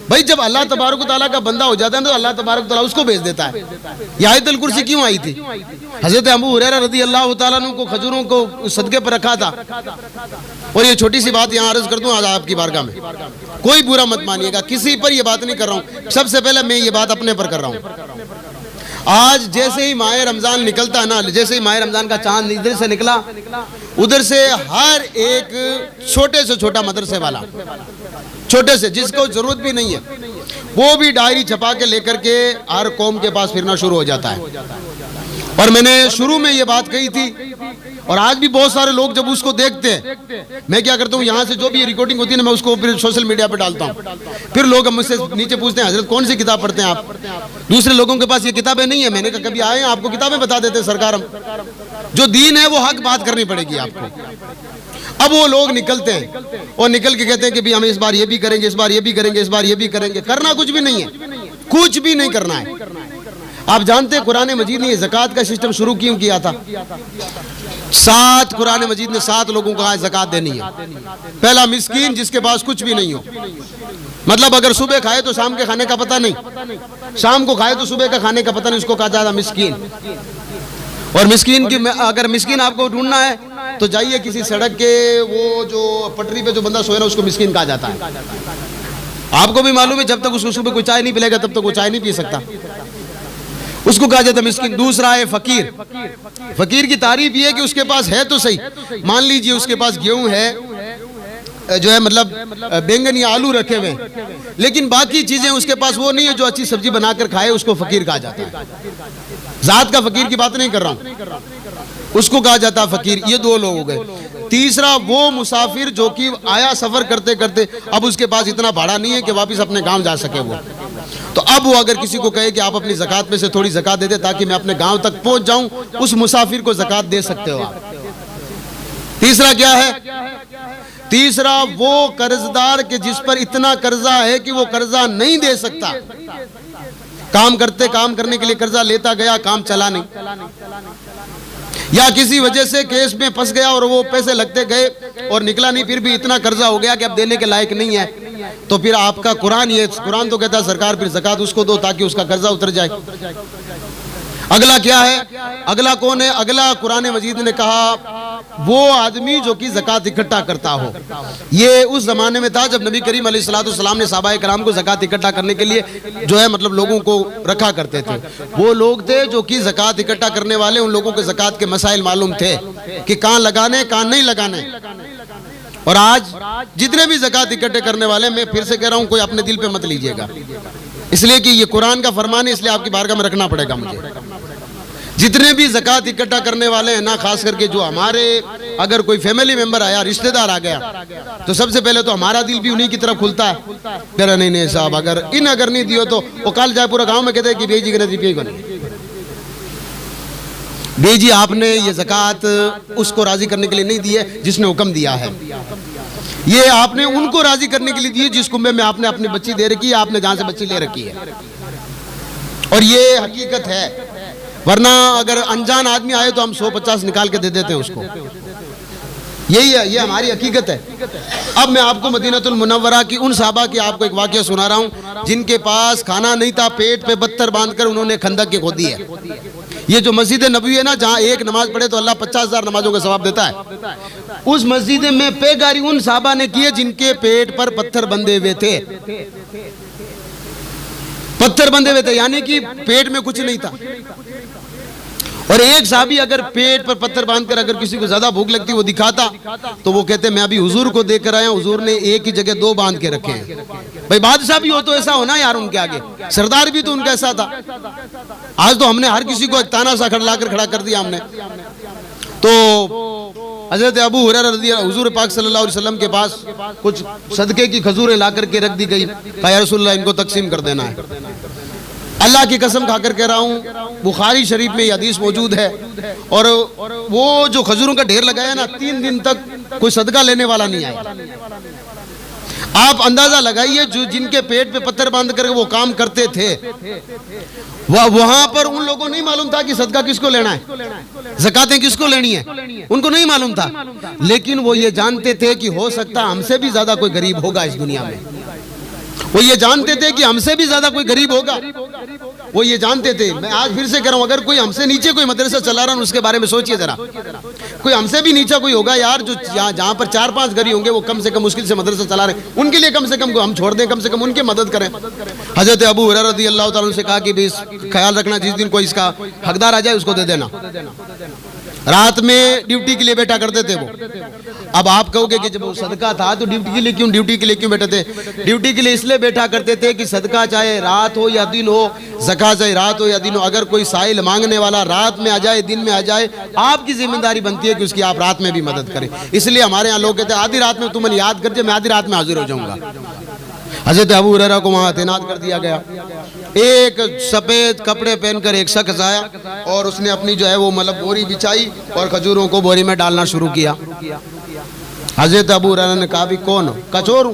بھائی، جب اللہ تبارک و تعالیٰ کا بندہ ہو جاتا ہے تو اللہ تبارک و تعالیٰ اس کو بھیج دیتا ہے۔ یہ آیت الکرسی کیوں آئی تھی؟ حضرت ابو ہریرہ رضی اللہ تعالیٰ عنہ کو کھجوروں کو صدقے پر رکھا تھا، اور یہ چھوٹی سی بات یہاں عرض کر دوں آج آپ کی بارگاہ میں، کوئی برا مت مانیے گا، کسی پر یہ بات نہیں کر رہا ہوں، سب سے پہلے میں یہ بات اپنے پر کر رہا ہوں۔ آج جیسے ہی ماہ رمضان نکلتا ہے نا، جیسے ہی ماہ رمضان کا چاند ادھر سے نکلا، ادھر سے ہر ایک چھوٹے سے چھوٹا مدرسے والا، چھوٹے سے جس کو ضرورت بھی نہیں ہے، وہ بھی ڈائری چھپا کے لے کر کے ہر قوم کے پاس پھرنا شروع ہو جاتا ہے۔ اور میں نے شروع میں یہ بات کہی تھی، اور آج بھی بہت سارے لوگ جب اس کو دیکھتے ہیں، میں کیا کرتا ہوں یہاں سے جو بھی ریکارڈنگ ہوتی ہے نا میں اس کو پھر سوشل میڈیا پہ ڈالتا ہوں، پھر لوگ مجھ سے نیچے پوچھتے ہیں حضرت کون سی کتاب پڑھتے ہیں آپ؟ دوسرے لوگوں کے پاس یہ کتابیں نہیں ہیں، میں نے کہا کبھی آئے ہیں آپ کو کتابیں بتا دیتے ہیں سرکار، ہم جو دین ہے وہ حق بات کرنی پڑے گی آپ کو۔ اب وہ لوگ نکلتے ہیں اور نکل کے کہتے ہیں کہ ہم اس بار یہ بھی کریں گے، اس بار یہ بھی کریں گے، اس بار یہ بھی کریں گے، کرنا کچھ بھی نہیں ہے، کچھ بھی نہیں کرنا ہے۔ آپ جانتے ہیں قرآن مجید نے یہ زکوٰۃ کا سسٹم شروع کیوں کیا تھا؟ 7 قرآن مجید نے 7 لوگوں کو زکوٰۃ دینی ہے۔ پہلا مسکین جس کے پاس کچھ بھی نہیں ہو، مطلب اگر صبح کھائے تو شام کے کھانے کا پتہ نہیں، شام کو کھائے تو صبح کا کھانے کا پتہ نہیں، اس کو کہا جاتا ہے مسکین۔ اور مسکین کی اگر مسکین آپ کو ڈھونڈنا ہے تو جائیے کسی سڑک کے وہ جو پٹری پہ جو بندہ سوئے نا اس کو مسکین کہا جاتا ہے۔ آپ کو بھی معلوم ہے جب تک اس کو صبح کوئی چائے نہیں پلے گا تب تک وہ چائے نہیں پی سکتا، اس کو کہا جاتا ہے مسکین۔ دوسرا ہے فقیر۔ فقیر کی تعریف یہ ہے کہ اس کے پاس ہے تو صحیح، مان لیجئے اس کے پاس گیہوں ہے جو ہے مطلب بینگن یا آلو رکھے ہوئے، لیکن باقی چیزیں اس کے پاس وہ نہیں ہے جو اچھی سبزی بنا کر کھائے، اس کو فقیر کہا جاتا ہے۔ ذات کا فقیر کی بات نہیں کر رہا ہوں، اس کو کہا جاتا ہے فقیر۔ یہ 2 لوگ ہو گئے۔ تیسرا وہ مسافر جو کہ آیا سفر کرتے کرتے اب اس کے پاس اتنا بھاڑا نہیں ہے کہ واپس اپنے گاؤں جا سکے وہ، تو اب وہ اگر کسی کو کہے کہ آپ اپنی زکوٰۃ میں سے تھوڑی زکوٰۃ دے دیں تاکہ میں اپنے گاؤں تک پہنچ جاؤں، اس مسافر کو زکوٰۃ دے سکتے ہو آپ۔ تیسرا کیا ہے؟ تیسرا وہ قرضدار کہ جس پر اتنا قرضہ ہے کہ وہ قرضہ نہیں دے سکتا، کام کرنے کے لیے قرضہ لیتا گیا، کام چلا نہیں، یا کسی وجہ سے کیس میں پھنس گیا اور وہ پیسے لگتے گئے اور نکلا نہیں، پھر بھی اتنا قرضہ ہو گیا کہ اب دینے کے لائق نہیں ہے، تو پھر آپ کا قرآن تو کہتا ہے سرکار پھر زکوٰۃ اس کو دو تاکہ اس کا قرضہ اتر جائے۔ اگلا کیا ہے؟ اگلا کون ہے؟ اگلا قرآن مجید نے کہا وہ آدمی جو کہ زکوٰۃ اکٹھا کرتا ہو۔ یہ اس زمانے میں تھا جب نبی کریم علیہ السلام نے صحابہ کرام کو زکوٰۃ اکٹھا کرنے کے لیے جو ہے مطلب لوگوں کو رکھا کرتے تھے۔ وہ لوگ تھے جو کہ زکوٰۃ اکٹھا کرنے والے، ان لوگوں کے زکوٰۃ کے مسائل معلوم تھے کہ کہاں لگانے کہاں نہیں لگانے۔ اور آج جتنے بھی زکوٰۃ اکٹھے کرنے والے، میں پھر سے کہہ رہا ہوں کوئی اپنے دل پہ مت لیجئے گا، اس لیے کہ یہ قرآن کا فرمان ہے، اس لیے آپ کی بارگاہ میں رکھنا پڑے گا مجھے۔ جتنے بھی زکوٰۃ اکٹھا کرنے والے ہیں نا، خاص کر کے جو ہمارے اگر کوئی فیملی ممبر آیا، رشتہ دار آ گیا، تو سب سے پہلے تو ہمارا دل بھی انہی کی طرف کھلتا ہے، کہہ رہا نہیں صاحب اگر نہیں دیو تو وہ کل جائے پورا گاؤں میں کہتے ہیں کہ بھائی جی گنے روپیے کو نہیں، بھائی جی آپ نے یہ زکوٰۃ اس کو راضی کرنے کے لیے نہیں دی ہے جس نے حکم دیا ہے، یہ آپ نے ان کو راضی کرنے کے لیے دی ہے جس کنبے میں آپ نے اپنی بچی دے رکھی ہے، آپ نے جہاں سے بچی لے رکھی ہے۔ اور یہ حقیقت ہے، ورنہ اگر انجان آدمی آئے تو ہم 150 نکال کے دے دیتے ہیں اس کو، یہی ہے، یہ ہماری حقیقت ہے۔ اب میں آپ کو مدینہ المنورہ کی ان صحابہ کی آپ کو ایک واقعہ سنا رہا ہوں جن کے پاس کھانا نہیں تھا، پیٹ پہ بتر باندھ کر انہوں نے خندق کی کھودی ہے۔ یہ جو مسجد نبوی ہے نا، جہاں ایک نماز پڑھے تو اللہ 50,000 نمازوں کا ثواب دیتا ہے، اس مسجد میں پیگاری ان صحابہ نے کیے جن کے پیٹ پر پتھر بندھے ہوئے تھے، پتھر بندھے ہوئے تھے، یعنی کہ پیٹ میں کچھ نہیں تھا۔ اور ایک صحابی اگر پیٹ پر پتھر باندھ کر اگر کسی کو زیادہ بھوک لگتی وہ دکھاتا تو وہ کہتے میں ابھی حضور کو دیکھ کر آیا ہوں، حضور نے ایک ہی جگہ 2 باندھ کے رکھے ہیں۔ بھائی بادشاہ بھی ہو تو ایسا ہونا یار ان کے آگے، سردار بھی تو ان کا ایسا تھا۔ آج تو ہم نے ہر کسی کو ایک تانا سا کھڑا کر دیا ہم نے۔ تو حضرت ابو ہریرہ رضی اللہ حضور پاک صلی اللہ علیہ وسلم کے پاس کچھ صدقے کی کھجوریں لا کر کے رکھ دی گئی، کہا یا رسول اللہ ان کو تقسیم کر دینا ہے۔ اللہ کی قسم کھا کر کہہ رہا ہوں، بخاری شریف میں یہ حدیث موجود ہے، اور وہ جو کھجوروں کا ڈھیر لگایا نا، 3 دن تک کوئی صدقہ لینے والا نہیں آیا۔ آپ اندازہ لگائیے جو جن کے پیٹ پہ پتھر باندھ کر وہ کام کرتے تھے، وہاں پر ان لوگوں نہیں معلوم تھا کہ صدقہ کس کو لینا ہے، زکاتیں کس کو لینی ہے، ان کو نہیں معلوم تھا، لیکن وہ یہ جانتے تھے کہ ہو سکتا ہم سے بھی زیادہ کوئی غریب ہوگا اس دنیا میں۔ وہ یہ جانتے تھے کہ ہم سے بھی زیادہ کوئی غریب ہوگا، وہ یہ جانتے تھے۔ میں آج پھر سے کہہ رہا ہوں، اگر کوئی ہم سے نیچے کوئی مدرسہ چلا رہا ہے اس کے بارے میں سوچئے ذرا، کوئی ہم سے بھی نیچا کوئی ہوگا یار جو جہاں پر 4-5 گھر ہوں گے وہ کم سے کم مشکل سے مدرسہ چلا رہے ہیں، ان کے لیے کم سے کم ہم چھوڑ دیں، کم سے کم ان کی مدد کریں۔ حضرت ابو ہریرہ رضی اللہ تعالیٰ عنہ سے کہا کہ خیال رکھنا جس دن کوئی اس کا حقدار آ جائے اس کو دے دینا۔ رات میں ڈیوٹی کے لیے بیٹھا کرتے تھے وہ۔ اب آپ کہو گے کہ جب وہ صدقہ تھا تو ڈیوٹی کے لیے کیوں بیٹھے تھے؟ ڈیوٹی کے لیے اس لیے بیٹھا کرتے تھے کہ صدقہ چاہے رات ہو یا دن ہو، زکوٰۃ چاہے رات ہو یا دن ہو، اگر کوئی سائل مانگنے والا رات میں آ جائے دن میں آ جائے، آپ کی ذمہ داری بنتی ہے کہ اس کی آپ رات میں بھی مدد کریں۔ اس لیے ہمارے ہاں لوگ کہتے ہیں آدھی رات میں تم نے یاد کر جائے، میں آدھی رات میں حاضر ہو جاؤں گا۔ حضرت ابو ہریرہ کو وہاں تعینات کر دیا گیا۔ ایک سفید کپڑے پہن کر ایک شخص آیا اور اس نے اپنی جو ہے وہ مطلب بوری بچھائی اور کھجوروں کو بوری میں ڈالنا شروع کیا۔ حضرت ابو ہریرہ نے کہا بھی کون ہو؟ کچور ہوں۔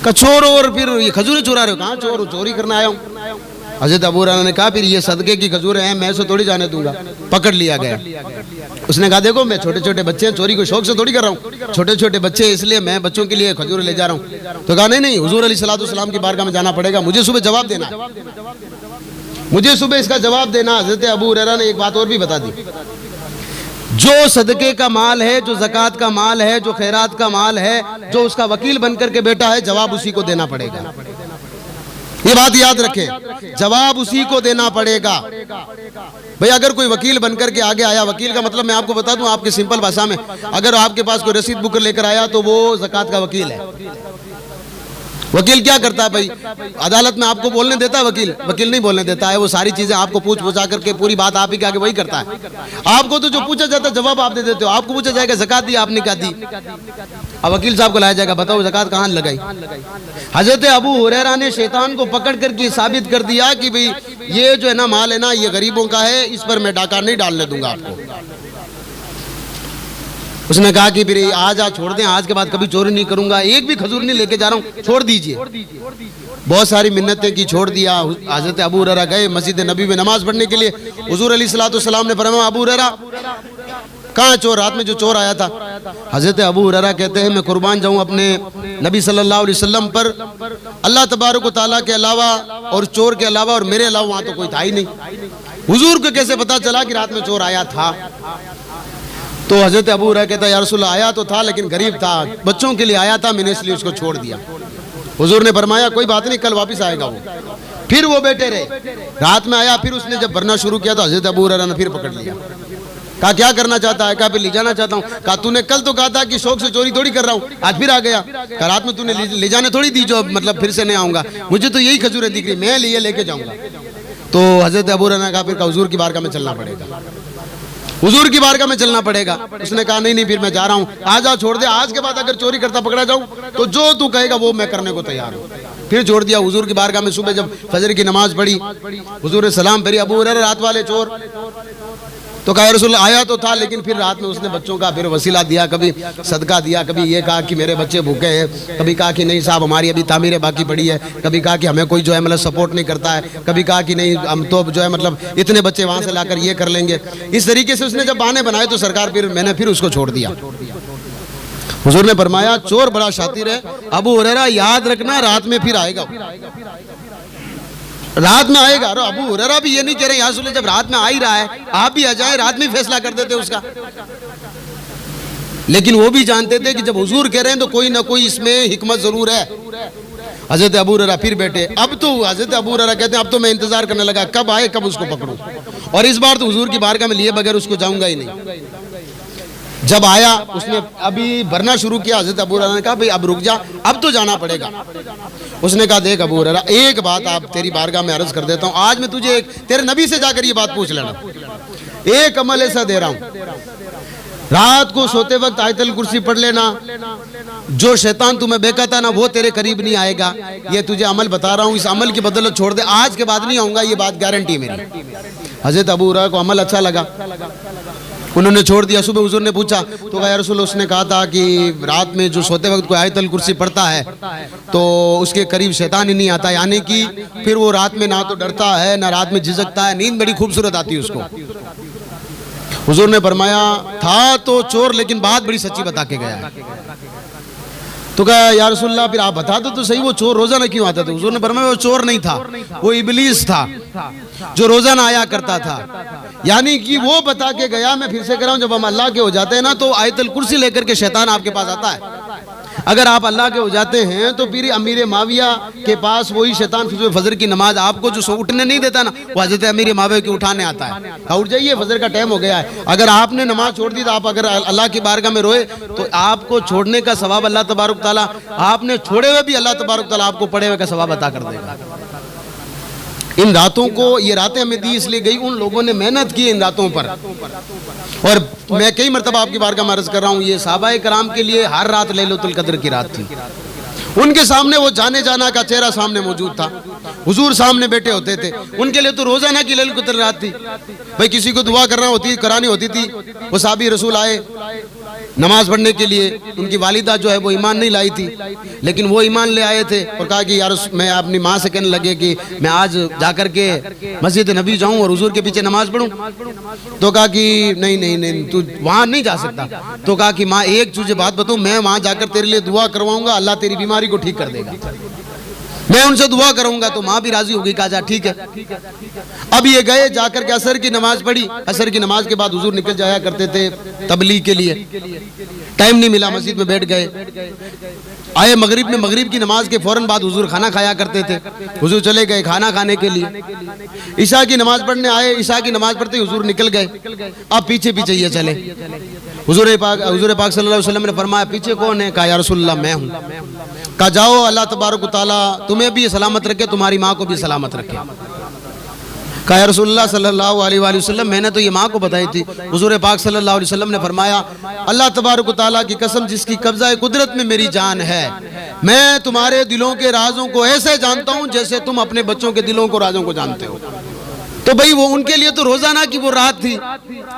کچور اور پھر یہ کھجوریں چورا رہے ہو؟ کہاں چور ہوں، چوری کرنا آیا ہوں۔ حضرت ابو ہریرہ نے کہا پھر یہ صدقے کی کھجوریں ہیں، میں اسے تھوڑی جانے دوں گا۔ پکڑ لیا گیا۔ اس نے کہا دیکھو میں چھوٹے چھوٹے بچے ہیں، چوری کو شوق سے تھوڑی کر رہا ہوں، چھوٹے چھوٹے بچے ہیں اس لیے میں بچوں کے لیے کھجوریں لے جا رہا ہوں۔ تو کہا نہیں، حضور علیہ الصلوۃ والسلام کی بارگاہ میں جانا پڑے گا، مجھے صبح جواب دینا ہے، مجھے صبح اس کا جواب دینا۔ حضرت ابو ہریرہ نے ایک بات اور بھی بتا دی، جو صدقے کا مال ہے، جو زکوٰۃ کا مال ہے، جو خیرات کا مال ہے، جو اس کا وکیل بن کر کے بیٹا ہے، جواب اسی کو دینا پڑے گا۔ یہ بات یاد رکھیں، جواب اسی کو دینا پڑے گا۔ بھئی اگر کوئی وکیل بن کر کے آگے آیا، وکیل کا مطلب میں آپ کو بتا دوں آپ کے سمپل بھاشا میں، اگر آپ کے پاس کوئی رسید بک لے کر آیا تو وہ زکوٰۃ کا وکیل ہے۔ وکیل کیا کرتا ہے بھائی؟ عدالت میں آپ کو بولنے دیتا ہے وکیل نہیں بولنے دیتا ہے، وہ ساری چیزیں آپ کو پوچھا کر کے پوری بات آپ ہی کے آگے وہی کرتا ہے۔ آپ کو تو جو پوچھا جاتا ہے جواب آپ دے دیتے ہو، آپ کو پوچھا جائے گا زکوٰۃ دی، آپ نے کیا دی؟ اب وکیل صاحب کو لایا جائے گا، بتاؤ زکوٰۃ کہاں لگائی؟ حضرت ابو ہریرہ نے شیطان کو پکڑ کر کے ثابت کر دیا کہ بھئی یہ جو ہے نا مال ہے نا یہ غریبوں کا ہے، اس پر میں ڈاکہ نہیں ڈالنے دوں گا آپ کو۔ اس نے کہا کہ پھر آج چھوڑ دیں، آج کے بعد کبھی چوری نہیں کروں گا، ایک بھی کھجور نہیں لے کے جا رہا ہوں، چھوڑ دیجئے۔ بہت ساری منتیں کی، چھوڑ دیا۔ حضرت ابو ہریرہ گئے مسجد نبی میں نماز پڑھنے کے لیے۔ حضور علیہ الصلوۃ والسلام نے فرمایا ابو ہریرہ کہاں چور؟ رات میں جو چور آیا تھا۔ حضرت ابو ہریرہ کہتے ہیں میں قربان جاؤں اپنے نبی صلی اللہ علیہ وسلم پر، اللہ تبارک و تعالیٰ کے علاوہ اور چور کے علاوہ اور میرے علاوہ وہاں تو کوئی تھا ہی نہیں، حضور کو کیسے پتا چلا کہ رات میں چور آیا تھا؟ تو حضرت ابو ہریرہ کہتا ہے یا رسول اللہ آیا تو تھا لیکن غریب تھا، بچوں کے لیے آیا تھا، میں نے اس لیے اس کو چھوڑ دیا۔ حضور نے فرمایا کوئی بات نہیں، کل واپس آئے گا وہ۔ پھر وہ بیٹھے رہے، رات میں آیا، پھر اس نے جب بھرنا شروع کیا تو حضرت ابو ہریرہ نے پھر پکڑ لیا۔ کہا کیا کرنا چاہتا ہے؟ کہا پھر لے جانا چاہتا ہوں۔ کہا تو نے کل تو کہا تھا کہ شوق سے چوری تھوڑی کر رہا ہوں، آج پھر آ گیا۔ کہا رات میں تو نے لے جانے تھوڑی دی جو مطلب پھر سے نہیں آؤں گا، مجھے تو یہی کھجوریں دکھ رہی، میں لے کے جاؤں گا۔ تو حضرت ابو ہریرہ نے کہا پھر حضور کی بارگاہ میں چلنا پڑے گا، حضور کی بارگاہ میں چلنا پڑے گا۔ اس نے کہا نہیں پھر میں جا رہا ہوں، آجا چھوڑ دے، آج کے بعد اگر چوری کرتا پکڑا جاؤں تو جو تو کہے گا وہ میں کرنے کو تیار ہوں۔ پھر چھوڑ دیا حضور کی بارگاہ میں۔ صبح جب فجر کی نماز پڑھی، حضور نے سلام پھری، ابو ہریرہ رات والے چور؟ تو کہا یا رسول اللہ آیا تو تھا لیکن پھر رات میں اس نے بچوں کا پھر وسیلہ دیا، کبھی صدقہ دیا، کبھی یہ کہا کہ میرے بچے بھوکے ہیں، کبھی کہا کہ نہیں صاحب ہماری ابھی تعمیریں باقی پڑی ہے، کبھی کہا کہ ہمیں کوئی جو ہے مطلب سپورٹ نہیں کرتا ہے، کبھی کہا کہ نہیں ہم تو جو ہے مطلب اتنے بچے وہاں سے لا کر یہ کر لیں گے۔ اس طریقے سے اس نے جب بہانے بنائے تو سرکار میں نے پھر اس کو چھوڑ دیا۔ حضور نے فرمایا چور بڑا شاطر ہے، ابو ہریرہ یاد رکھنا رات میں پھر آئے گا، رات میں آئے گا۔ ابو ہریرہ بھی یہ نہیں کہہ رہے یا رسول اللہ جب رات میں آ ہی رہا ہے آپ بھی آ جائیں، رات میں فیصلہ کر دیتے اس کا۔ لیکن وہ بھی جانتے تھے کہ جب حضور کہہ رہے ہیں تو کوئی نہ کوئی اس میں حکمت ضرور ہے۔ حضرت ابو ہریرہ پھر بیٹھے، اب تو حضرت ابو ہریرہ کہتے ہیں اب تو میں انتظار کرنے لگا کب آئے کب اس کو پکڑوں، اور اس بار تو حضور کی بارگاہ میں لیے بغیر اس کو جاؤں گا ہی نہیں۔ جب آیا اس نے ابھی بھرنا شروع کیا، حضرت ابو ہریرہ نے کہا بھئی اب رک جا، اب تو جانا پڑے گا۔ اس نے کہا دیکھ ابو ہریرہ ایک بات آپ تیری بارگاہ میں عرض کر دیتا ہوں، آج میں تجھے تیرے نبی سے جا کر یہ بات پوچھ لینا، ایک عمل ایسا دے رہا ہوں، رات کو سوتے وقت آیت الکرسی پڑھ لینا، جو شیطان تمہیں بہکاتا نا وہ تیرے قریب نہیں آئے گا۔ یہ تجھے عمل بتا رہا ہوں، اس عمل کی بدولت چھوڑ دے، آج کے بعد نہیں آؤں گا، یہ بات گارنٹی میری۔ حضرت ابو ہریرہ کو عمل اچھا لگا، انہوں نے چھوڑ دیا۔ صبح حضور نے پوچھا تو کہا یا رسول اللہ اس نے کہا تھا کہ رات میں جو سوتے وقت کوئی آیت الکرسی پڑھتا ہے تو اس کے قریب شیطان ہی نہیں آتا، یعنی کہ پھر وہ رات میں نہ تو ڈرتا ہے نہ رات میں جھجکتا ہے، نیند بڑی خوبصورت آتی ہے اس کو۔ حضور نے فرمایا تھا تو چور لیکن بات بڑی سچی بتا کے گیا ہے۔ تو کہا یا رسول اللہ پھر آپ بتا دو تو صحیح وہ چور روزانہ کیوں آتا تھا؟ حضور نے فرمایا وہ چور نہیں تھا، وہ ابلیس تھا جو روزانہ آیا کرتا تھا، یعنی کہ وہ بتا کے گیا۔ میں پھر سے کہہ رہا ہوں جب ہم اللہ کے ہو جاتے ہیں نا تو آیت الکرسی لے کر کے شیطان آپ کے پاس آتا ہے، اگر آپ اللہ کے ہو جاتے ہیں تو پھر امیر معاویہ کے پاس وہی شیطان فجر کی نماز آپ کو جو اٹھنے نہیں دیتا نا وہ حضرت امیر معاویہ کی اٹھانے آتا ہے، اٹھ جائیے فجر کا ٹائم ہو گیا ہے۔ اگر آپ نے نماز چھوڑ دی تو آپ اگر اللہ کی بارگاہ میں روئے تو آپ کو چھوڑنے کا ثواب اللہ تبارک تعالیٰ، آپ نے چھوڑے ہوئے بھی اللہ تبارک تعالیٰ آپ کو پڑھے ہوئے کا ثواب عطا کر دے گا۔ ان راتوں کو، یہ راتیں ہمیں دی اس لیے گئی، ان لوگوں نے محنت کی ان راتوں پر، اور میں کئی مرتبہ آپ کی بارگاہ میں عرض کر رہا ہوں یہ صحابہ کرام کے لیے ہر رات لیلۃ القدر کی رات تھی۔ ان کے سامنے وہ جانے جانا کا چہرہ سامنے موجود تھا، حضور سامنے بیٹھے ہوتے تھے، ان کے لیے تو روزانہ کی لیلۃ القدر رات تھی۔ بھئی کسی کو دعا کرانی ہوتی تھی، وہ صحابی رسول آئے نماز پڑھنے کے لیے. ان کی والدہ جو ہے وہ ایمان نہیں لائی تھی, لیکن وہ ایمان لے آئے تھے اور کہا کہ یار میں اپنی ماں سے کہنے لگے کہ میں آج جا کر کے مسجد نبی جاؤں اور حضور کے پیچھے نماز پڑھوں. تو کہا کہ نہیں تو وہاں نہیں جا سکتا. تو کہا کہ ماں ایک تجھے بات بتاؤں, میں وہاں جا کر تیرے لیے دعا کرواؤں گا, اللہ تیری بیماری کو ٹھیک کر دے گا, میں ان سے دعا کروں گا. تو ماں بھی راضی ہو گئی, کہا جا ٹھیک ہے. اب یہ گئے, جا کر کے عصر کی نماز پڑھی. عصر کی نماز کے بعد حضور نکل جایا کرتے تھے تبلیغ کے لیے, ٹائم نہیں ملا, مسجد میں بیٹھ گئے. آئے مغرب میں, مغرب کی نماز کے فوراً بعد حضور کھانا کھایا کرتے تھے. حضور چلے گئے کھانا کھانے کے لیے. عشاء کی نماز پڑھنے آئے, عشاء کی نماز پڑھتے حضور نکل گئے. اب پیچھے پیچھے یہ چلے. حضور پاک صلی اللہ علیہ وسلم نے فرمایا پیچھے کون ہے؟ کہا یا رسول اللہ میں ہوں. کہا جاؤ, اللہ تبارک و تعالیٰ تمہیں بھی سلامت رکھے, تمہاری ماں کو بھی سلامت رکھے. کہا یا رسول اللہ صلی اللہ علیہ وآلہ وسلم میں نے تو یہ ماں کو بتائی تھی. حضور پاک صلی اللہ علیہ وسلم نے فرمایا اللہ تبارک و تعالیٰ کی قسم جس کی قبضہ قدرت میں میری جان ہے, میں تمہارے دلوں کے رازوں کو ایسے جانتا ہوں جیسے تم اپنے بچوں کے دلوں کو رازوں کو جانتے ہو. تو بھئی وہ ان کے لیے تو روزانہ کی وہ رات تھی.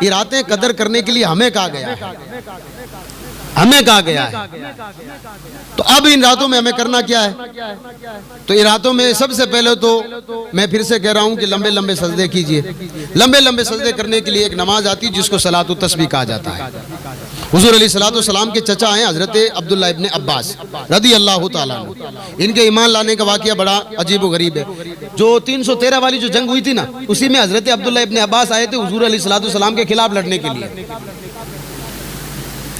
یہ راتیں قدر کرنے کے لیے ہمیں کہا گیا ہے, ہمیں کہا گیا ہے. تو اب ان راتوں میں ہمیں کرنا کیا ہے؟ تو ان راتوں میں سب سے پہلے تو میں پھر سے کہہ رہا ہوں کہ لمبے لمبے سجدے کیجئے. لمبے لمبے سجدے کرنے کے لیے ایک نماز آتی جس کو صلاۃ التسبیح کہا جاتا ہے. حضور علیہ السلام کے چچا ہیں حضرت عبداللہ ابن عباس رضی اللہ تعالیٰ عنہ. ان کے ایمان لانے کا واقعہ بڑا عجیب و غریب ہے. جو 313 والی جو جنگ ہوئی تھی نا, اسی میں حضرت عبداللہ ابن عباس آئے تھے حضور علیہ السلام کے خلاف لڑنے کے لیے.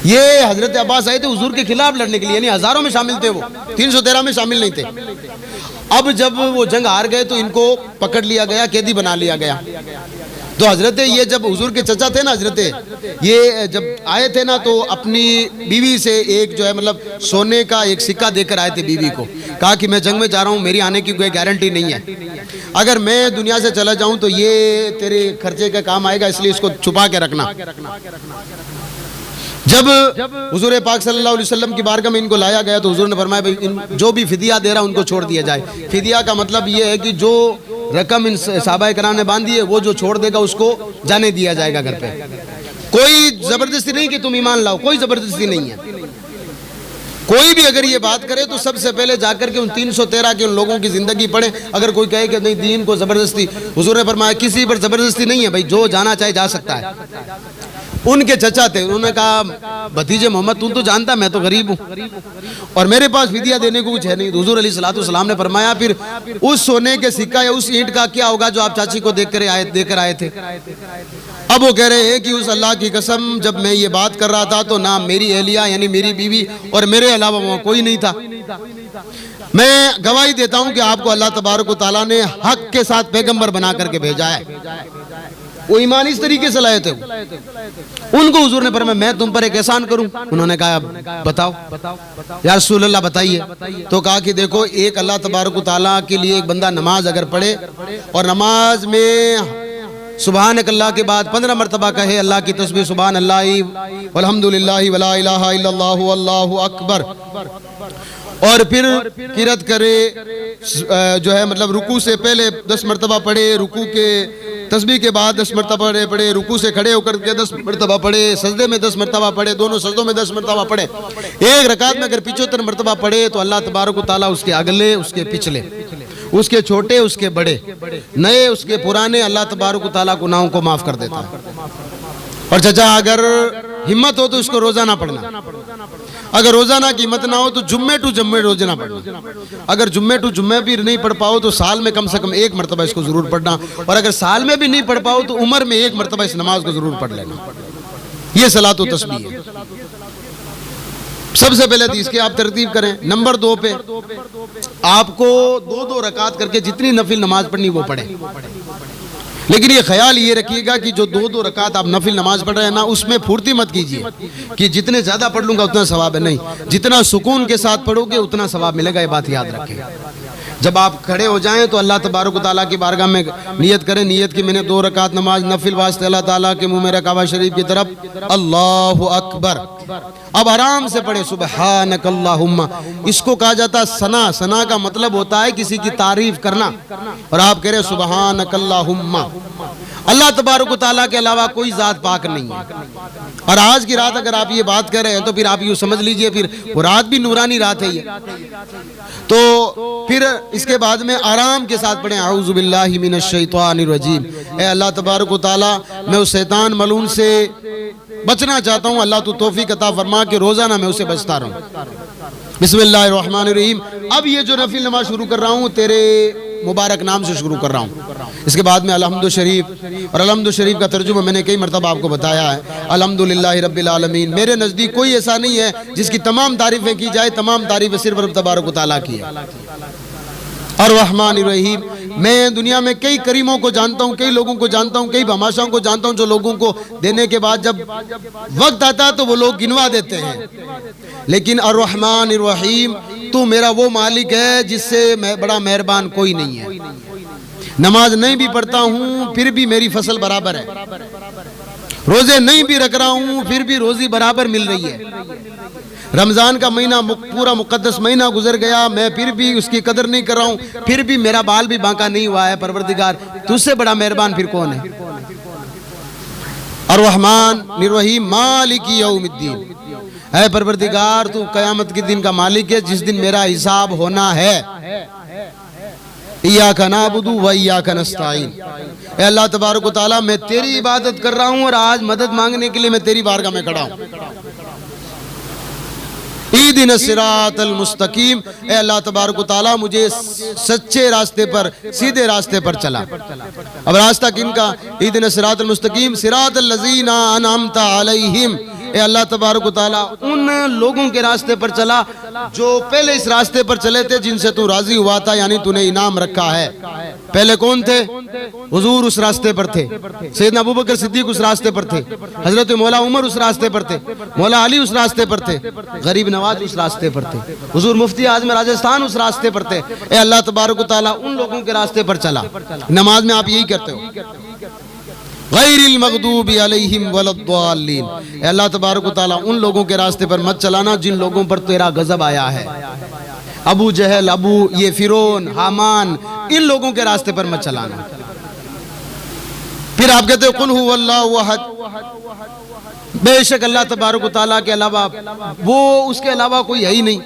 یہ حضرت عباس آئے تھے حضور کے خلاف لڑنے کے لیے, یعنی ہزاروں میں شامل تھے, وہ 313 میں شامل نہیں تھے. اب جب وہ جنگ ہار گئے تو ان کو پکڑ لیا گیا, قیدی بنا لیا گیا. تو حضرت یہ جب حضور کے چچا تھے نا, حضرت یہ جب آئے تھے نا تو اپنی بیوی سے ایک جو ہے مطلب سونے کا ایک سکہ دے کر آئے تھے بیوی کو. کہا کہ میں جنگ میں جا رہا ہوں, میری آنے کی کوئی گارنٹی نہیں ہے, اگر میں دنیا سے چلا جاؤں تو یہ تیرے خرچے کا کام آئے گا, اس لیے اس کو چھپا کے رکھنا. جب حضور پاک صلی اللہ علیہ وسلم کی بارگاہ میں ان کو لایا گیا تو حضور نے فرمایا بھئی جو بھی فدیہ دے رہا ان کو چھوڑ دیا جائے. فدیہ کا مطلب یہ ہے کہ جو رقم ان صحابہ کرام نے باندھی ہے وہ جو چھوڑ دے گا اس کو جانے دیا جائے گا گھر پہ. کوئی زبردستی نہیں کہ تم ایمان لاؤ, کوئی زبردستی نہیں ہے. کوئی بھی اگر یہ بات کرے تو سب سے پہلے جا کر کے ان 313 کے ان لوگوں کی زندگی پڑھیں. اگر کوئی کہے کہ نہیں دین کو زبردستی, حضور نے فرمایا کسی پر زبردستی نہیں ہے بھائی, جو جانا چاہے جا سکتا ہے. ان کے چچا تھے, انہوں نے کہا بھتیجے محمد تو جانتا میں تو غریب ہوں اور میرے پاس فدیہ دینے کو کچھ ہے نہیں. حضور علیہ السلام نے فرمایا پھر اس سونے کے سکہ یا اس اینٹ کا کیا ہوگا جو آپ چاچی کو دے کر آئے تھے. اب وہ کہہ رہے ہیں کہ اس اللہ کی قسم جب میں یہ بات کر رہا تھا تو نہ میری اہلیہ یعنی میری بیوی اور میرے علاوہ وہاں کوئی نہیں تھا. میں گواہی دیتا ہوں کہ آپ کو اللہ تبارک و تعالیٰ نے حق کے ساتھ پیغمبر بنا کر کے بھیجا ہے. وہ ایمان اس طریقے سے لائے تھے. ان کو حضور نے فرمایا میں تم پر ایک احسان کروں. انہوں نے کہا بتاؤ یا رسول اللہ بتائیے. تو کہا کہ دیکھو ایک اللہ تبارک و تعالیٰ کے لیے ایک بندہ نماز اگر پڑھے اور نماز میں سبحانک اللہ کے بعد 15 مرتبہ کہے اللہ کی تسبیح سبحان اللہ والحمدللہ ولا الہ الا اللہ واللہ اکبر, اور پھر قرات کرے جو ہے مطلب رکوع سے پہلے 10 مرتبہ پڑھے, رکوع کے تسبیح کے بعد 10 مرتبہ پڑھے, رکوع سے کھڑے ہو کر کے 10 مرتبہ پڑھے, سجدے میں 10 مرتبہ پڑھے, دونوں سجدوں میں 10 مرتبہ پڑھے. ایک رکعت میں اگر 75 مرتبہ پڑھے تو اللہ تبارک و تعالیٰ اس کے اگلے, اس کے پچھلے, اس کے چھوٹے, اس کے بڑے, نئے, اس کے پرانے, اللہ تبارک و تعالیٰ گناہوں کو معاف کر دیتا ہے. اور چچا اگر ہمت ہو تو اس کو روزانہ پڑھنا, اگر روزانہ کی ہمت نہ ہو تو جمعے ٹو جمعے روزانہ پڑھنا. اگر جمعے ٹو جمعے بھی نہیں پڑھ پاؤ تو سال میں کم سے کم ایک مرتبہ اس کو ضرور پڑھنا, اور اگر سال میں بھی نہیں پڑھ پاؤ تو عمر میں ایک مرتبہ اس نماز کو ضرور پڑھ لینا. یہ صلاۃ و تسبیح ہے. سب سے پہلے تو اس کی آپ ترتیب کریں. نمبر 2 پہ آپ کو 2 رکعت کر کے جتنی نفل نماز پڑھنی وہ پڑھیں, لیکن یہ خیال یہ رکھیے گا کہ جو 2 رکعت آپ نفل نماز پڑھ رہے ہیں نا اس میں پھرتی مت کیجیے کہ جتنے زیادہ پڑھ لوں گا اتنا ثواب ہے. نہیں, جتنا سکون کے ساتھ پڑھو گے اتنا ثواب ملے گا, یہ بات یاد رکھیں. جب آپ کھڑے ہو جائیں تو اللہ تبارک و تعالیٰ کی بارگاہ میں نیت کریں, نیت کی میں نے 2 رکعت نماز نفل واسطے اللہ تعالیٰ کے منہ میں کعبہ شریف کی طرف, اللہ اکبر. اب آرام سے پڑھے سبحانک اللہم. اس کو کہا جاتا ہے ثنا. ثنا کا مطلب ہوتا ہے کسی کی تعریف کرنا, اور آپ کہہ رہے سبحانک اللہم. اللہ تبارک و تعالیٰ کے علاوہ کوئی ذات پاک نہیں ہے. اور آج کی رات اگر آپ یہ بات کر رہے ہیں تو پھر آپ یوں سمجھ لیجئے پھر وہ رات بھی نورانی رات ہے. یہ تو پھر اس کے بعد میں آرام کے ساتھ پڑھیں اعوذ باللہ من الشیطان الرجیم. اے اللہ تبارک و تعالیٰ میں اس شیطان ملعون سے بچنا چاہتا ہوں. اللہ تو توفیق عطا فرما کہ روزانہ میں اسے بچتا رہوں. بسم اللہ الرحمن الرحیم. اب یہ جو نفل نماز شروع کر رہا ہوں تیرے مبارک نام سے شروع کر رہا ہوں. اس کے بعد میں الحمد شریف، اور الحمد شریف کا ترجمہ میں نے کئی مرتبہ آپ کو بتایا ہے. الحمدللہ رب العالمین. میرے نزدیک کوئی ایسا نہیں ہے جس کی تمام تعریفیں کی جائے. تمام تعریفیں صرف رب تبارک و تعالیٰ کی ہے. الرحمن الرحیم. میں دنیا میں کئی کریموں کو جانتا ہوں، کئی لوگوں کو جانتا ہوں، کئی بھماشاؤں کو جانتا ہوں جو لوگوں کو دینے کے بعد جب وقت آتا ہے تو وہ لوگ گنوا دیتے ہیں. لیکن الرحمن الرحیم تو میرا وہ مالک ہے جس سے بڑا مہربان کوئی نہیں ہے. نماز نہیں بھی پڑھتا ہوں پھر بھی میری فصل برابر ہے. روزے نہیں بھی رکھ رہا ہوں پھر بھی روزی برابر مل رہی ہے. رمضان کا مہینہ پورا مقدس مہینہ گزر گیا، میں پھر بھی اس کی قدر نہیں کر رہا ہوں، پھر بھی میرا بال بھی بانکا نہیں ہوا ہے. پروردگار تجھ سے بڑا مہربان پھر کون ہے؟ الرحمن الرحیم مالک یوم الدین. اے پروردگار تو قیامت کے دن کا مالک ہے جس دن میرا حساب ہونا ہے. ایاک نعبد و ایاک نستعین. اے اللہ تبارک و تعالیٰ میں تیری عبادت کر رہا ہوں اور آج مدد مانگنے کے لیے میں تیری بارگاہ میں کھڑا ہوں. اہدنا الصراط المستقیم. اے اللہ تبارک و تعالیٰ مجھے سچے راستے پر، سیدھے راستے پر چلا. اب راستہ کن کا؟ اہدنا الصراط المستقیم صراط الذین انعمت علیہم. اے اللہ تبارک و تعالیٰ ان لوگوں کے راستے پر چلا جو پہلے اس راستے پر چلے تھے جن سے تو راضی ہوا تھا، یعنی تو نے انعام رکھا ہے. پہلے کون تھے؟ حضور اس راستے پر تھے، سیدنا ابوبکر صدیق اس راستے پر تھے، حضرت مولا عمر اس راستے پر تھے، مولا علی اس راستے پر تھے، غریب نواز اس راستے پر تھے، حضور مفتی اعظم راجستھان اس راستے پر تھے. اے اللہ تبارک و تعالیٰ ان لوگوں کے راستے پر چلا. نماز میں آپ یہی کرتے ہو غیر المغضوب علیہم ولا الضالین. اے اللہ تبارک و تعالیٰ ان لوگوں کے راستے پر مت چلانا جن لوگوں پر تیرا غضب آیا ہے. ابو جہل، یہ فرعون، حامان، ان لوگوں کے راستے پر مت چلانا. پھر آپ کہتے ہو قل هو اللہ احد. بے شک اللہ تبارک و تعالیٰ کے علاوہ اس کے علاوہ کوئی ہے ہی نہیں.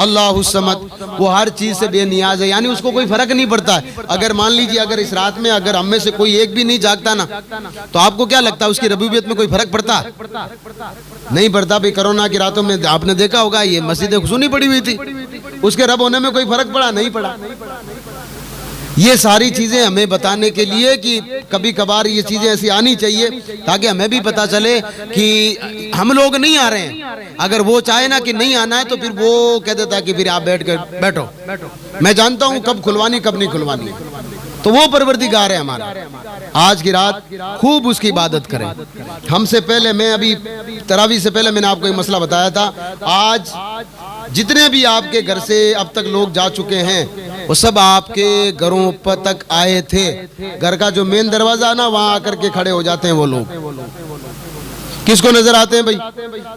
اللہ الصمد. وہ ہر چیز سے بے نیاز ہے، یعنی اس کو کوئی فرق نہیں پڑتا ہے. اگر مان لیجئے اگر اس رات میں اگر ہم میں سے کوئی ایک بھی نہیں جاگتا نا تو آپ کو کیا لگتا ہے اس کی ربوبیت میں کوئی فرق پڑتا؟ نہیں پڑتا. بھئی کرونا کی راتوں میں آپ نے دیکھا ہوگا یہ مسجدیں خصوصی پڑی ہوئی تھی، اس کے رب ہونے میں کوئی فرق پڑا؟ نہیں پڑا. یہ ساری چیزیں ہمیں بتانے کے لیے کہ کبھی کبھار یہ چیزیں ایسی آنی چاہیے تاکہ ہمیں بھی پتا چلے کہ ہم لوگ نہیں آ رہے ہیں. اگر وہ چاہے نا کہ نہیں آنا ہے تو پھر وہ کہہ دیتا ہے کہ پھر آپ بیٹھو. میں جانتا ہوں کب کھلوانی کب نہیں کھلوانی. تو وہ پروردگار ہے ہمارا. آج کی رات خوب اس کی عبادت کریں. ہم سے پہلے میں ابھی تراویح سے پہلے میں نے آپ کو ایک مسئلہ بتایا تھا. آج جتنے بھی آپ کے گھر سے اب تک لوگ جا چکے ہیں وہ سب آپ کے گھروں پر تک آئے تھے. گھر کا جو مین دروازہ نا وہاں آ کر کے کھڑے ہو جاتے ہیں وہ لوگ. کس کو نظر آتے ہیں بھائی؟